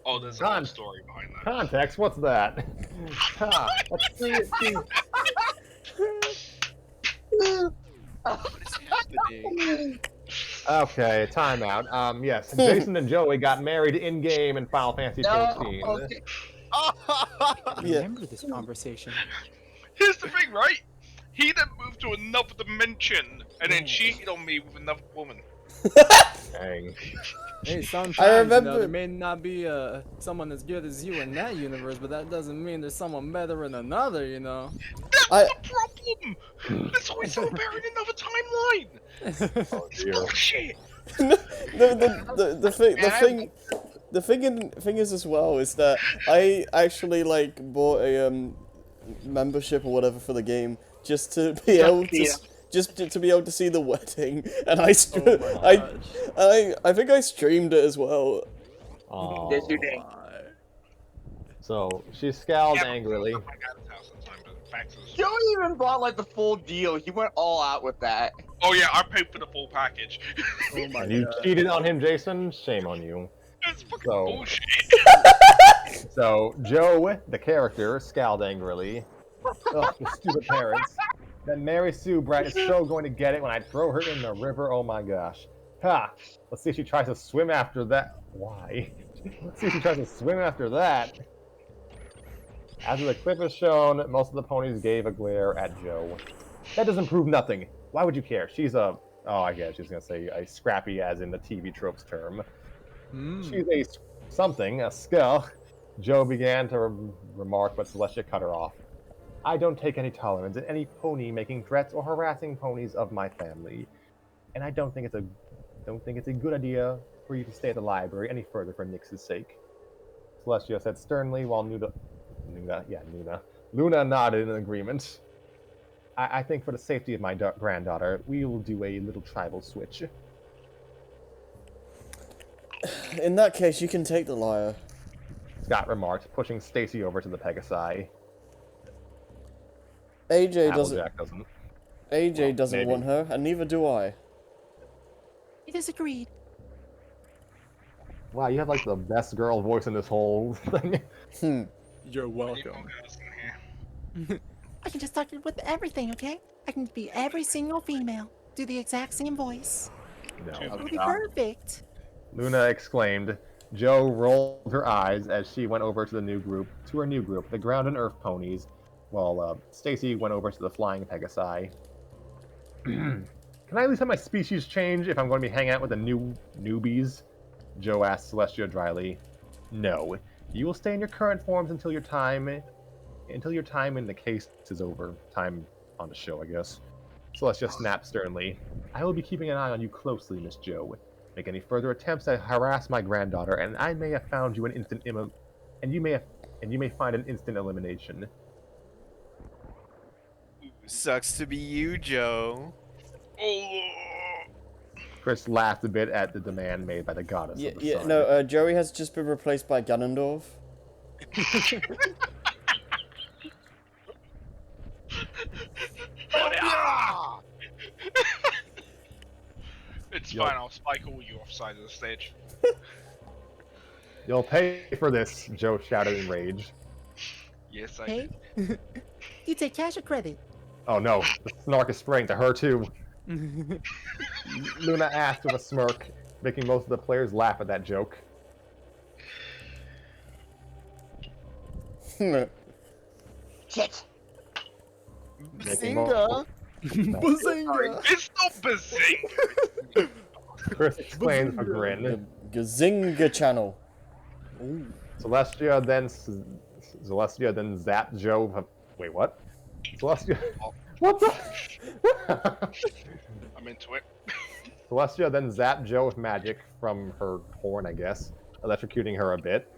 Oh, there's a whole story behind that. Context, what's that? Ha! Let's see it, see. Okay, timeout. Yes, Jason and Joey got married in-game in Final Fantasy XIV. Okay. Remember this conversation. Here's the thing, right? He then moved to another dimension and then cheated on me with another woman. Dang. Hey, sometimes remember- there may not be someone as good as you in that universe, but that doesn't mean there's someone better in another, you know? That's the problem! There's always someone better in another timeline! Oh It's dear. bullshit! The thing is as well is that I actually like bought a membership or whatever for the game just to be able to to be able to see the wedding, and I think I streamed it as well. Oh. Yes, you did. So she scowled Yeah, angrily. I got his house sometime, but back to the story. Joey even bought like the full deal. He went all out with that. Oh yeah, I paid for the full package. Oh my And you god. cheated on him, Jason. Shame on you. It's fucking So- bullshit. So Joe, the character, scowled angrily. Ugh, the stupid parents. That Mary Sue brat is so going to get it when I throw her in the river. Oh my gosh. Ha! Let's see if she tries to swim after that. Why? Let's see if she tries to swim after that. After the clip is shown, most of the ponies gave a glare at Joe. That doesn't prove nothing. Why would you care? She's a... Oh, I guess she's going to say a scrappy, as in the TV tropes term. She's a something, a skull. Joe began to remark, but Celestia cut her off. I don't take any tolerance in any pony making threats or harassing ponies of my family. And I don't think it's a good idea for you to stay at the library any further for Nyx's sake. Celestia said sternly while Luna nodded in agreement. I think for the safety of my granddaughter, we will do a little tribal switch. In that case, you can take the lyre. Scott remarked, pushing Stacy over to the Pegasi. AJ doesn't. Applejack doesn't. AJ doesn't maybe. want her, and neither do I. It is agreed. Wow, you have like the best girl voice in this whole thing. You're welcome. I can just talk with everything, okay? I can be every single female. Do the exact same voice. No. It'll be perfect. Luna exclaimed. Joe rolled her eyes as she went over to her new group, the Ground and Earth ponies, while Stacy went over to the Flying Pegasi. Can I at least have my species change if I'm going to be hanging out with the newbies? Joe asked Celestia dryly. No, you will stay in your current forms until your time in the case is over. Time on the show, I guess. Celestia snapped sternly. I will be keeping an eye on you closely, Miss Joe. Make any further attempts to harass my granddaughter, and I may have found you you may find an instant elimination. Sucks to be you, Joe. Chris laughed a bit at the demand made by the goddess of the sun. No, Joey has just been replaced by Ganondorf. It's fine, I'll spike all you offside of the stage. You'll pay for this, Joe shouted in rage. Yes, I Hey? did. You take cash or credit? Oh no, the snark is spraying to her too. Luna asked with a smirk, making most of the players laugh at that joke. Shit. Bazinga! Bazinga! It's not Bazinga! Chris exclaimed with a grin. Gazinga channel. Celestia then zapped Joe. Wait, what? Celestia. What the? I'm into it. Celestia then zapped Joe with magic from her horn, I guess, electrocuting her a bit.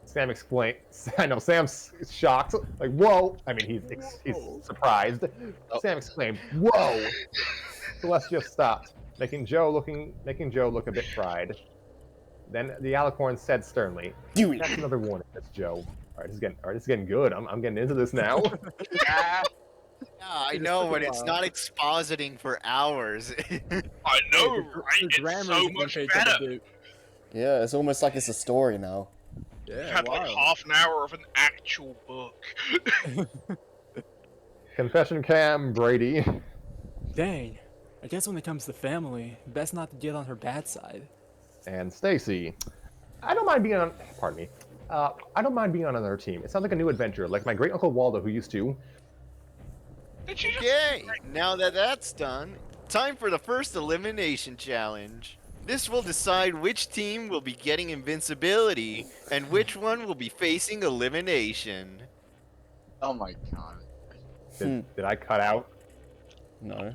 Sam explained. I know Sam's shocked. Like, whoa! I mean, he's surprised. Sam exclaimed, "Whoa!" Celestia stopped, making Joe look a bit fried. Then the alicorn said sternly, Do it. "That's another warning, Miss Joe. All right, this is getting good. I'm getting into this now." Yeah, I know, but it's not expositing for hours. I know, right? It's so much better. Yeah, it's almost like it's a story now. We've had like half an hour of an actual book. Confession cam, Brady. Dang. I guess when it comes to family, best not to get on her bad side. And Stacy. I don't mind being on. Pardon me. I don't mind being on another team. It sounds like a new adventure, like my great uncle Waldo, who used to. Okay, now that that's done, time for the first elimination challenge. This will decide which team will be getting invincibility and which one will be facing elimination. Oh my god. Did I cut out? No.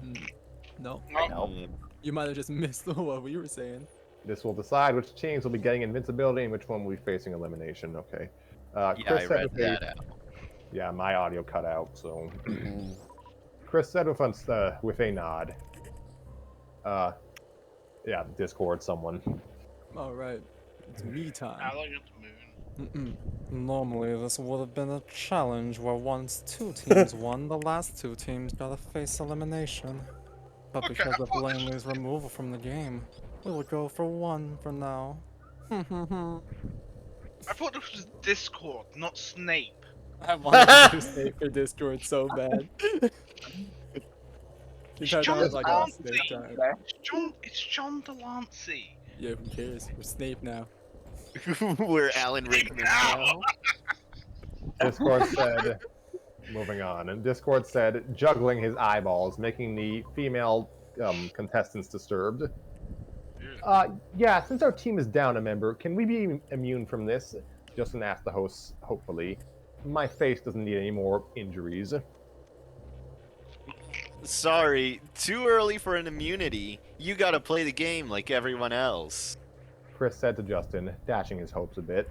No. No. You might have just missed what we were saying. This will decide which teams will be getting invincibility and which one will be facing elimination. Okay. Yeah, Chris I said read that out. Yeah, my audio cut out, so. Chris said with a nod. Yeah, Discord, someone. Alright. It's me time. I look at the moon. Normally, this would have been a challenge where once two teams won, the last two teams gotta face elimination. But Okay, because I of thought this Langley's removal from the game, we will go for one for now. I thought this was Discord, not Snape. I wanted to say for Discord so bad. He It's tried John to have like a Delancey. snake giant. It's John Delancey. Yeah, who cares? We're Snape now. We're Alan Rickman now. Discord said, moving on, and Discord said, juggling his eyeballs, making the female contestants disturbed. Yeah, since our team is down a member, can we be immune from this? Justin asked the hosts, hopefully. My face doesn't need any more injuries. Sorry, too early for an immunity. You gotta play the game like everyone else. Chris said to Justin, dashing his hopes a bit.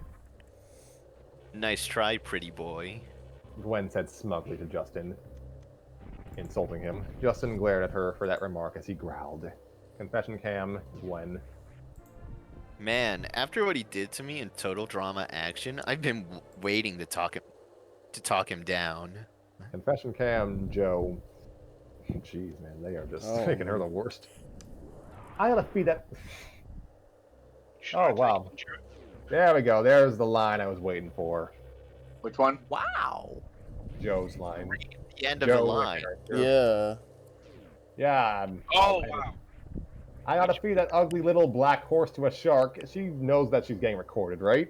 Nice try, pretty boy. Gwen said smugly to Justin, insulting him. Justin glared at her for that remark as he growled. Confession cam, Gwen. Man, after what he did to me in Total Drama Action, I've been waiting to talk him down. Confession cam, Joe. Jeez, man, they are just making her the worst. I gotta feed that. Oh, wow. There we go. There's the line I was waiting for. Which one? Wow. Joe's line. The end of the line. Yeah. Yeah. Oh, wow. I gotta feed that ugly little black horse to a shark. She knows that she's getting recorded, right?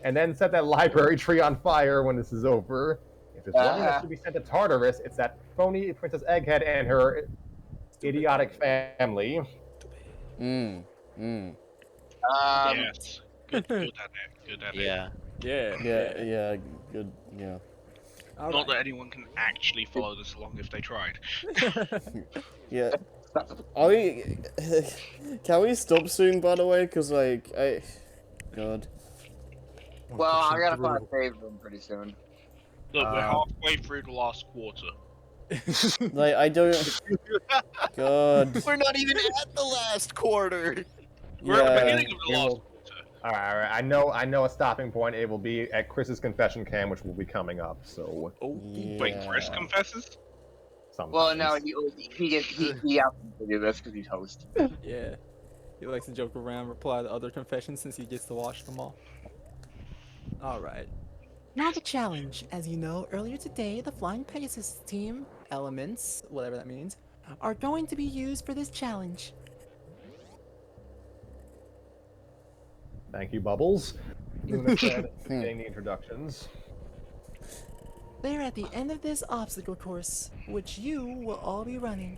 And then set that library tree on fire when this is over. If there's one that should be sent to Tartarus, it's that phony Princess Egghead and her idiotic family. Yes. Good at it. Good at it. Yeah. Yeah, good, yeah. Not that anyone can actually follow this along if they tried. Yeah. Are we... Can we stop soon, by the way? Because, like, God. Well, I gotta find a save room pretty soon. Look, we're halfway through the last quarter. Like, I don't... God. We're not even at the last quarter. We're at the beginning of the last quarter. All right. I know a stopping point. It will be at Chris's confession cam, which will be coming up. So. Wait, Chris confesses? Sometimes. Well, no, he has to do this because he's host. Yeah. He likes to joke around, reply to other confessions since he gets to watch them all. Alright. Now the challenge. As you know, earlier today, the Flying Pegasus team, elements, whatever that means, are going to be used for this challenge. Thank you, Bubbles. Luna said, getting the introductions. They're at the end of this obstacle course, which you will all be running.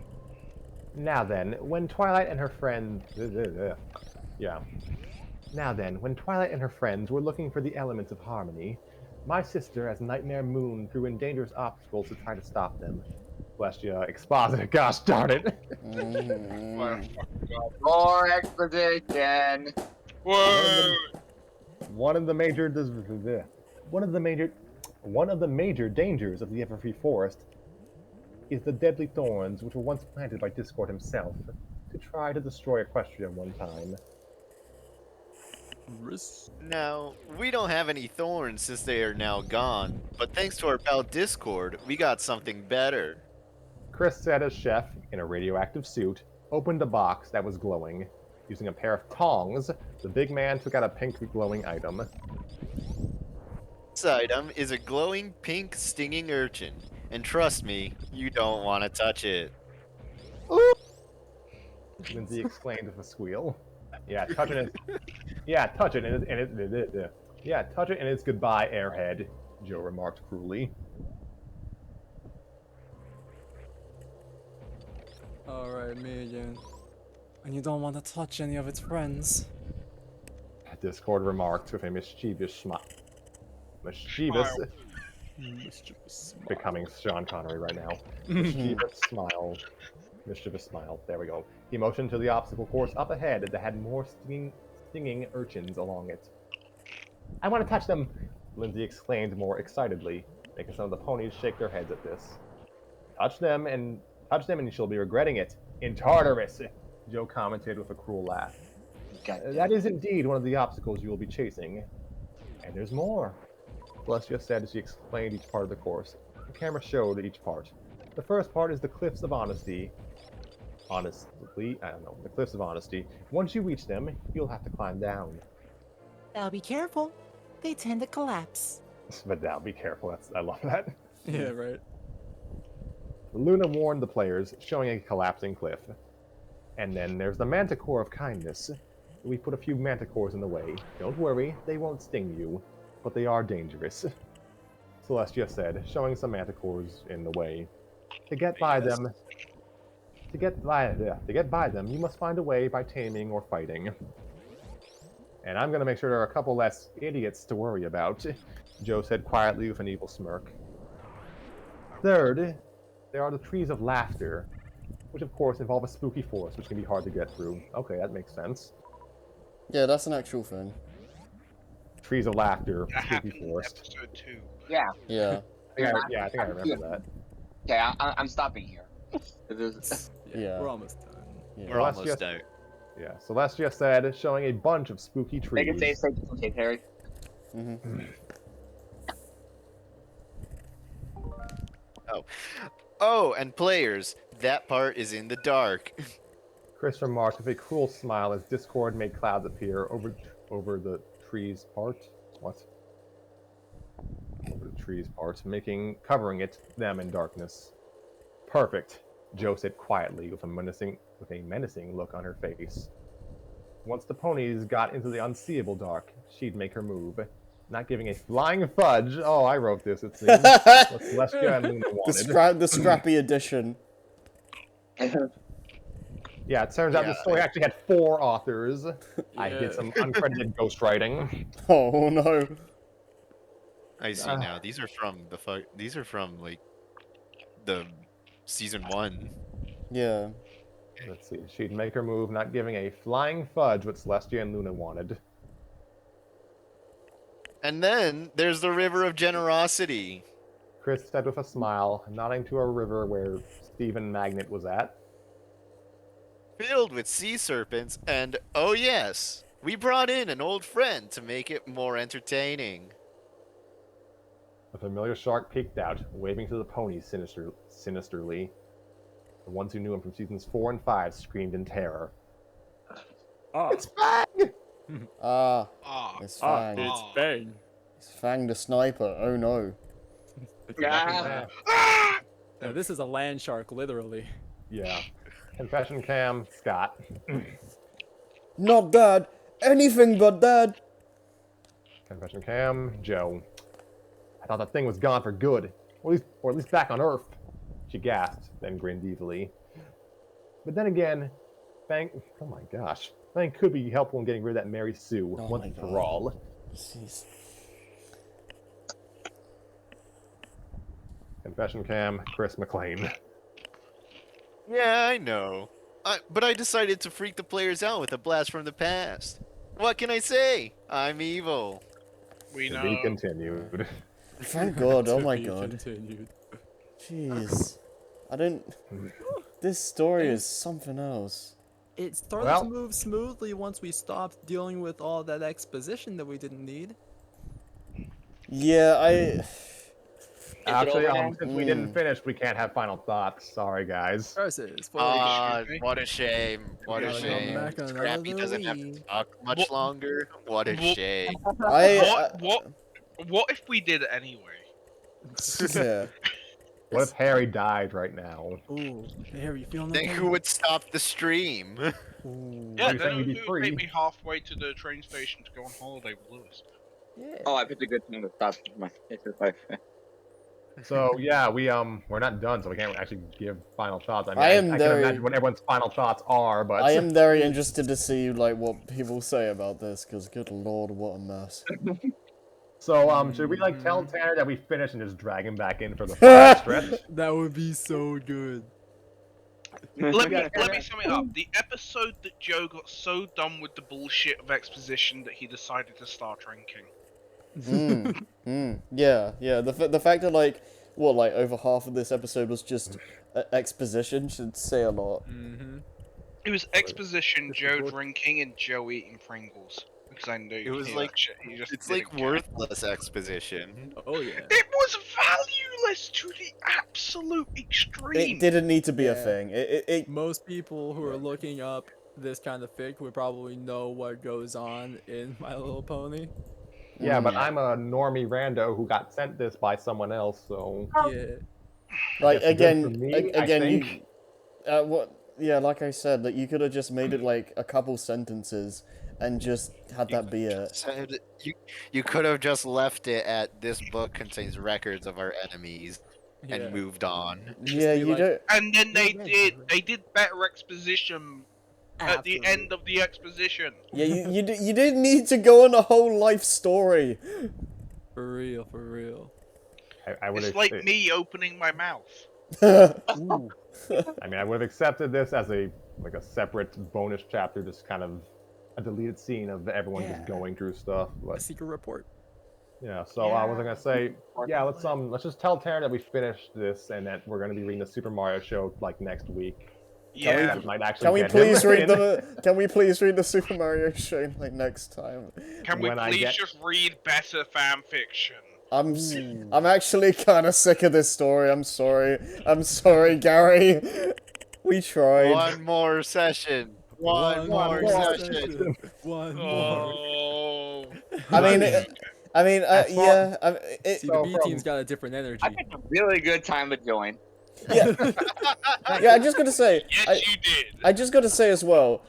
Now then, when Twilight and her friends... Yeah. Now then, when Twilight and her friends were looking for the elements of harmony, my sister, as Nightmare Moon, threw in dangerous obstacles to try to stop them. Celestia exposited. Gosh darn it! More exposition. Whoa! One of the major dangers of the Everfree Forest is the deadly thorns which were once planted by Discord himself to try to destroy Equestria one time. Now, we don't have any thorns since they are now gone, but thanks to our pal Discord, we got something better. Chris said as Chef, in a radioactive suit, opened a box that was glowing. Using a pair of tongs, the big man took out a pink glowing item. This item is a glowing pink stinging urchin, and trust me, you don't want to touch it. Ooh! Lindsay exclaimed with a squeal. Yeah, touch it. Touch it and it's goodbye, airhead. Joe remarked cruelly. Alright, me again. And you don't want to touch any of its friends. Discord remarked with a mischievous smile. Mischievous. Becoming Sean Connery right now. Mischievous smile. Mischievous smile. There we go. He motioned to the obstacle course up ahead that had more stinging urchins along it. I want to touch them! Lindsay exclaimed more excitedly, making some of the ponies shake their heads at this. Touch them and you shall be regretting it. In Tartarus! Joe commented with a cruel laugh. That is indeed one of the obstacles you will be chasing. And there's more. Celestia said as she explained each part of the course. The camera showed each part. The first part is the Cliffs of Honesty. The Cliffs of Honesty. Once you reach them, you'll have to climb down. Now be careful. They tend to collapse. But now be careful. I love that. Yeah, right. Luna warned the players, showing a collapsing cliff. And then there's the Manticore of Kindness. We put a few Manticores in the way. Don't worry, they won't sting you, but they are dangerous. Celestia said, showing some Manticores in the way. To get by them, to get by them, you must find a way by taming or fighting. And I'm gonna make sure there are a couple less idiots to worry about, Joe said quietly with an evil smirk. Third, there are the trees of laughter, which of course involve a spooky forest, which can be hard to get through. Okay, that makes sense. Yeah, that's an actual thing. Trees of laughter, That spooky happened in forest. episode 2. Yeah. Yeah. I think I remember that. Okay, I'm stopping here. Yeah. We're almost done. Yeah. We're almost out. Yeah, Celestia said, showing a bunch of spooky trees. Make it safe, Harry. Oh, and players, that part is in the dark. Chris remarked with a cruel smile as Discord made clouds appear over the trees part. What? Over the trees part, covering them in darkness. Perfect, Joe said quietly with a menacing look on her face. Once the ponies got into the unseeable dark, she'd make her move. Not giving a flying fudge. Oh, I wrote this, it seems. What Celestia and Luna wanted. The Scrappy edition. Yeah, it turns out the story actually had 4 authors. I did some uncredited ghostwriting. Oh no. I see now. These are from like the season 1. Yeah. Let's see. She'd make her move, not giving a flying fudge what Celestia and Luna wanted. And then there's the River of Generosity. Chris said with a smile, nodding to a river where Stephen Magnet was at. Filled with sea serpents, and oh yes, we brought in an old friend to make it more entertaining. A familiar shark peeked out, waving to the ponies sinisterly. The ones who knew him from seasons 4 and 5 screamed in terror. Oh. It's Fang! It's Fang. It's Fang. It's Fang the sniper. Oh no. Yeah. Now, this is a land shark, literally. Yeah. Confession cam, Scott. Not dad. Anything but dad. Confession cam, Joe. I thought that thing was gone for good. Or at least back on Earth. She gasped, then grinned evilly. But then again, Fang... Oh my gosh. Fang could be helpful in getting rid of that Mary Sue once and for all. Jeez. Confession cam, Chris McLean. Yeah, I know. But I decided to freak the players out with a blast from the past. What can I say? I'm evil. We To know. be continued. Thank God. Oh To my be God. continued. Jeez. I don't... This story is something else. It started Well- to move smoothly once we stopped dealing with all that exposition that we didn't need. Yeah, Actually, over now? since we didn't finish, we can't have final thoughts. Sorry, guys. Versus for What a shame. What a Gotta come shame. back another Scrappy doesn't have to week. talk much What- longer. What a what- shame. What if we did it anyway? yeah. What if Harry died right now? Ooh, Harry, you feeling Then okay? who would stop the stream? Yeah, You're then saying it you'd be would free. take me halfway to the train station to go on holiday with Lewis. Yeah. Oh, I picked a good thing to stop my So yeah, we're not done, so we can't actually give final thoughts. I mean, I am can very- imagine what everyone's final thoughts are, but I am very interested to see like what people say about this, because good lord, what a mess. So should we like tell Tanner that we finished and just drag him back in for the final stretch? That would be so good. Let me Okay. sum it up. The episode that Joe got so done with the bullshit of exposition that he decided to start drinking. Yeah. The fact that like over half of this episode was just exposition should say a lot. It was exposition, Joe drinking, and Joe eating Pringles. Because I knew It was he like- that shit. He just It's didn't like care. worthless exposition. Oh yeah. It was valueless to the absolute extreme. It didn't need to be a Yeah. thing. It Most people who are looking up this kind of fic would probably know what goes on in My Little Pony. Yeah, but I'm a normie rando who got sent this by someone else, so Yeah. Like guess good for again, me, I again, think. what? Yeah, like I said, that you could have just made it like a couple sentences and just had that be it. Said you could have just left it at this book contains records of our enemies Yeah. and moved on. Yeah, be you like, don't. And then You're right. they did better exposition at the end of the exposition. Yeah, you didn't need to go on a whole life story. For real, for real. I would It's like me opening my mouth. Ooh. I mean, I would have accepted this as a separate bonus chapter, just kind of a deleted scene of everyone just Yeah. going through stuff. A But secret report. yeah, so I was gonna say, yeah, let's just tell Taryn that we finished this and that we're gonna be reading the Super Mario show like next week. Yeah. That might actually Can we get him please read in. the? Can we please read the Super Mario show like next time? Can we when I please get- just read better fan fiction? I'm actually kind of sick of this story. I'm sorry. I'm sorry, Gary. We tried. One more session. One more session. One more. Oh. I mean, As far- yeah. See, the So B team's got a different energy. I picked a really good time to join. yeah. I'm just gonna say. Yes, you did. I just gotta say as well.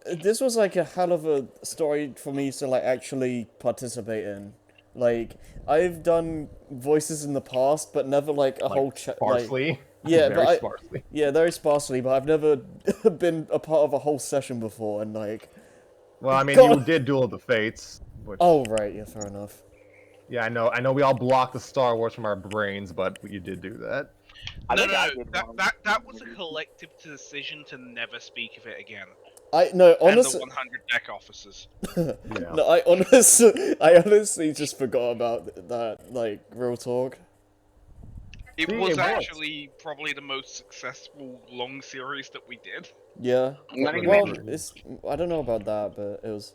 This was like a hell of a story for me to like actually participate in. Like, I've done voices in the past, but never like a whole sparsely. yeah, Very but sparsely. yeah, very sparsely. But I've never been a part of a whole session before, and like. Well, I mean, God. you did Duel of the Fates. Which, Oh right, yeah, fair enough. yeah, I know. We all blocked the Star Wars from our brains, but you did do that. No, think I no, did that, one. that was a collective decision to never speak of it again. No, And honestly, the 100 deck officers. Yeah. no, I honestly just forgot about that. Like, real talk. It See, was it worked. actually probably the most successful long series that we did. Yeah. I'm gonna Well, give I don't know about that, but it was.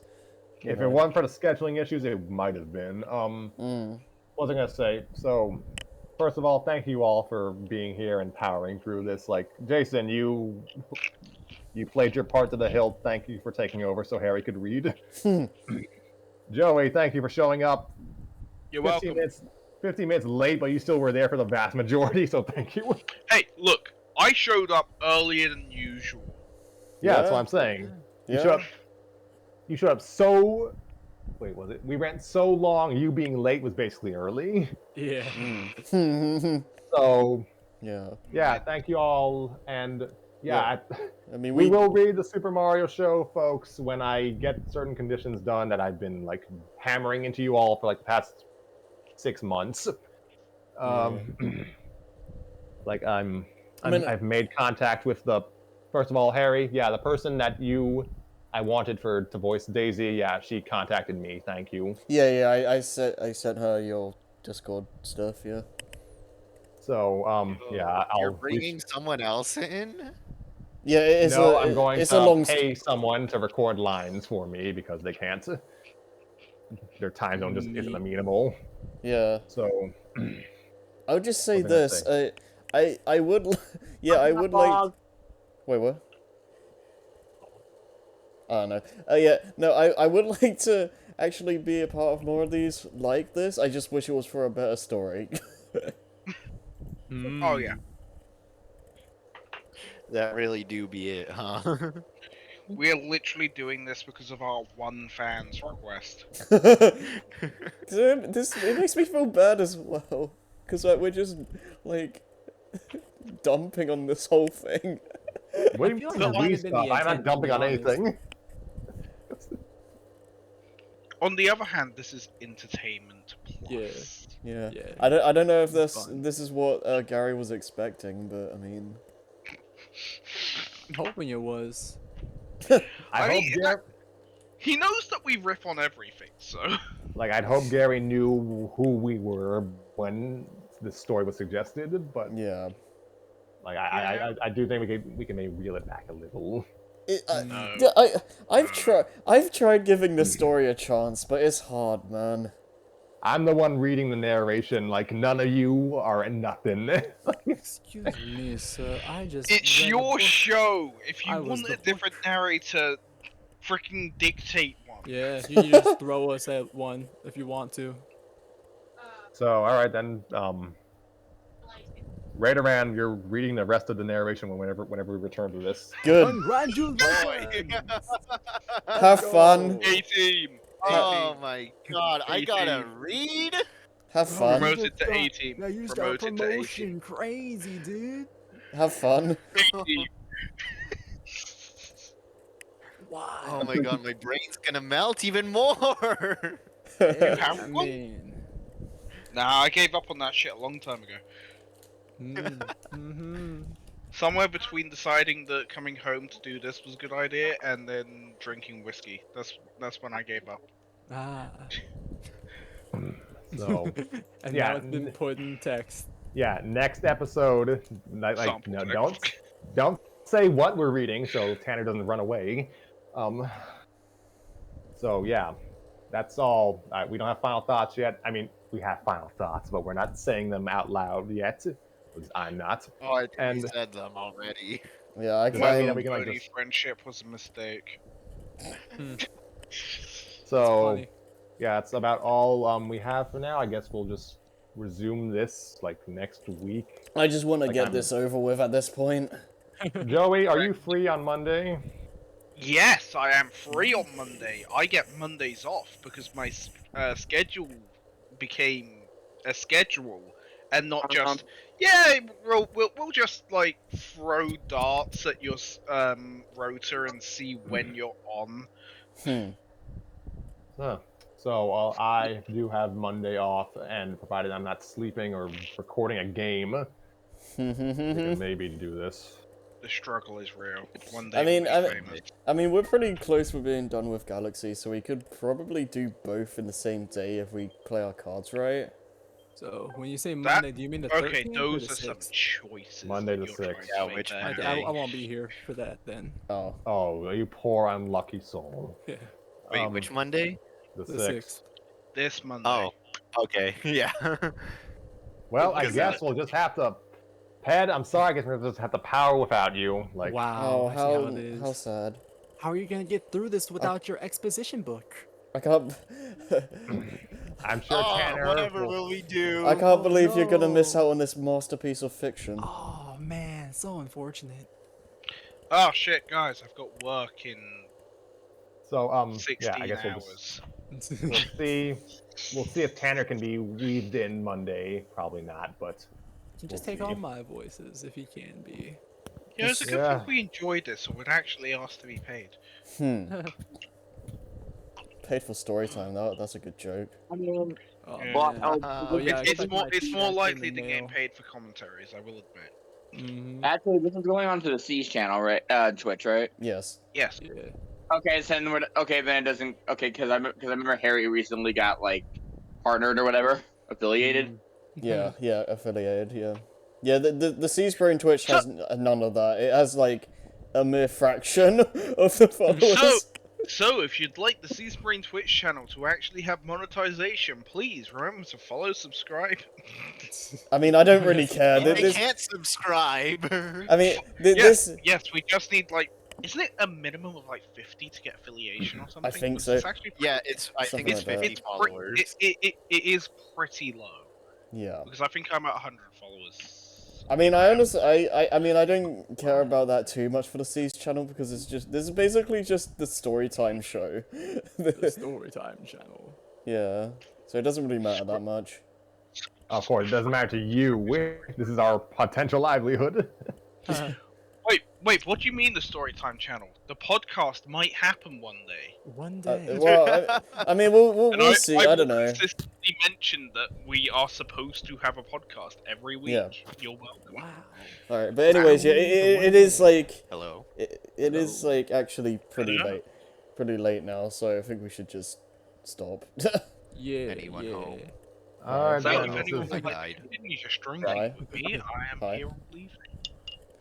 If it wasn't for the scheduling issues, it might have been. Mm. What was I gonna say? So, first of all, thank you all for being here and powering through this. Like, Jason, you played your part to the hilt. Thank you for taking over so Harry could read. Joey, thank you for showing up. You're 15 welcome. 15 minutes late, but you still were there for the vast majority, so thank you. Hey, look, I showed up earlier than usual. Yeah, that's Yeah. what I'm saying. Yeah. You showed up so. Wait, was it? We ran so long. You being late was basically early. Yeah. So Yeah. yeah, thank you all, and yeah, I mean, we will read the Super Mario show, folks, when I get certain conditions done that I've been like hammering into you all for like the past 6 months. Like I've made contact with the. First of all, Harry, yeah, the person that I wanted to voice Daisy, yeah, she contacted me. Thank you. Yeah. I sent her your Discord stuff. Yeah. So yeah, You're bringing someone else in? Yeah. I'm going it's to a long. pay someone to record lines for me because they can't. Their time zone just isn't amenable. Yeah. So I would just say What was I this. gonna I would. Yeah, I would like. Wait, what? Oh no. Yeah, no. I would like to actually be a part of more of these like this. I just wish it was for a better story. Oh, yeah. That really do be it, huh? We're literally doing this because of our one fan's request. It makes me feel bad as well, because like we're just like dumping on this whole thing. what do feel you like that might we have been the stop? I'm not intent, to dumping be on honest. anything. On the other hand, this is entertainment plus. Yeah. Yeah. I don't know if Fun. this is what Gary was expecting, but I mean. I'm hoping it was. I hope mean, Gary, He knows that we riff on everything, so. I'd hope Gary knew who we were when this story was suggested, but Yeah. like I do think we can maybe reel it back a little. I've tried giving this story a chance, but it's hard, man. I'm the one reading the narration, like none of you are nothing. Excuse me, sir. I just. It's read a your book. show. If I you was want the a different narrator, freaking dictate one. Yeah, you can just throw us at one if you want to. So all right then. Right around, you're reading the rest of the narration whenever we return to this. Good. Congratulations! Have fun. A team. Oh my god, I gotta 18. read? Have fun. Promoted to A team. Yeah, you just got a Promoted to A team. promotion. Crazy, dude. Have fun. Wow. Oh my god, my brain's gonna melt even more. Yeah, I one? mean, Nah, I gave up on that shit a long time ago. mm-hmm. Somewhere between deciding that coming home to do this was a good idea and then drinking whiskey. That's when I gave up. Ah. So, And yeah, now it's been put in text. yeah, next episode, Sample no, text. don't say what we're reading, so Tanner doesn't run away. So yeah, that's all. We don't have final thoughts yet. I mean, we have final thoughts, but we're not saying them out loud yet. At least I'm not. Oh, I think And- we said them already. Yeah, I Does that mean that can't. we can like Bloody just friendship was a mistake. so? funny. Yeah, that's about all we have for now. I guess we'll just resume this like next week. I just want to Like, get I'm- this over with at this point. Joey, are you free on Monday? Yes, I am free on Monday. I get Mondays off because my schedule became a schedule and not just we'll just like throw darts at your rotor and see when you're on. Hmm. Huh. So I do have Monday off, and provided I'm not sleeping or recording a game, we can maybe do this. The struggle is real. One day I mean, we'll be famous. I mean, we're pretty close with being done with Galaxy, so we could probably do both in the same day if we play our cards right. So, when you say Monday, do you mean the 13th Okay, or those the are some 6th? choices. Monday that the you're 6th. trying to Yeah, make which there. Monday? I won't be here for that then. Oh. Oh, you poor unlucky soul. Yeah, Wait, which Monday? The the 6th. This Monday. Oh, okay, yeah. Well, I Because guess we'll just have to. Ped, I'm sorry. I guess we'll just have to power without you. Like, wow, Oh, I see how it is. how sad. How are you gonna get through this without your exposition book? I can't. I'm sure Oh, Tanner. whatever will we do? I can't believe you're gonna miss no. out on this masterpiece of fiction. Oh man, so unfortunate. Oh shit, guys! I've got work in So, 16 yeah, I guess hours. we'll see. We'll see if Tanner can be weaved in Monday. Probably not, but You can just We'll take all see. my voices if he can be. Yeah, it's a good Yeah. thing we enjoyed this, or we'd actually ask to be paid. Paid for story time. That's a good joke. Oh, Yeah. Well, man. I'll- Oh, yeah, I It's expect more my it's check more in likely the to get mail. paid for commentaries, I will admit. Mhm. Actually, this is going on to the Siege channel, right? Twitch, right? Yes. Yes. Yeah. Okay, so then it doesn't. Okay, because I remember Harry recently got like partnered or whatever, affiliated. Yeah. Yeah. Affiliated. Yeah. Yeah. The Seaspring Twitch has none of that. It has like a mere fraction of the followers. So if you'd like the Seaspring Twitch channel to actually have monetization, please remember to follow, subscribe. I mean, I don't really care. They This, can't subscribe. I mean, Yes, this. yes, we just need like, isn't it a minimum of like 50 to get affiliation or something? think Because so. It's actually Yeah, I think Something it's like that. 50 followers. it is pretty low Yeah. because I think I'm at 100 followers. I mean, I honestly, I mean, I don't care about that too much for the Seas channel because it's just, this is basically just the story time show. The story time channel. Yeah. So it doesn't really matter that much. of course, it doesn't matter to you. This is our potential livelihood. Wait, what do you mean the Storytime channel? The podcast might happen one day. One day. Well, I mean, we'll And see. I don't know. consistently mentioned that we are supposed to have a podcast every week. Yeah. You're welcome. Wow. All right, but anyways, yeah, it is like Hello. it is like actually pretty Hello? late, now. So I think we should just stop. Yeah. Anyone yeah. home? All right, So then, if this anyone is- would like died. to continue just Bye. drinking with me, I am Bye. here leaving.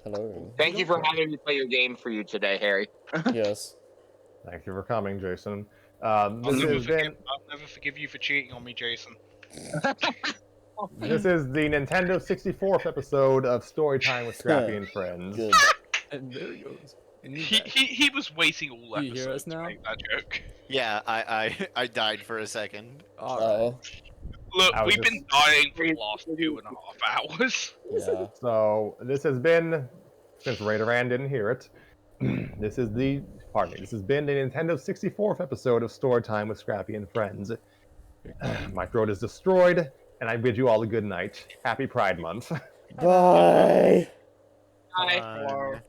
Hello. Thank you for having me play your game for you today, Harry. Yes. Thank you for coming, Jason. I'll This never, has been. I'll never forgive you for cheating on me, Jason. This is the Nintendo 64th episode of Storytime with Scrappy and Friends. Good. And there he goes. And he's He, back. he was waiting all Do you hear us episodes to now? make that joke. Yeah, I died for a second. All Oh. right. Look, I was we've been dying for the last 2.5 hours. Yeah. So this has been, since Raider Rand didn't hear it, this has been the Nintendo 64th episode of Story Time with Scrappy and Friends. My throat is destroyed, and I bid you all a good night. Happy Pride Month. Bye. Hi. Fun.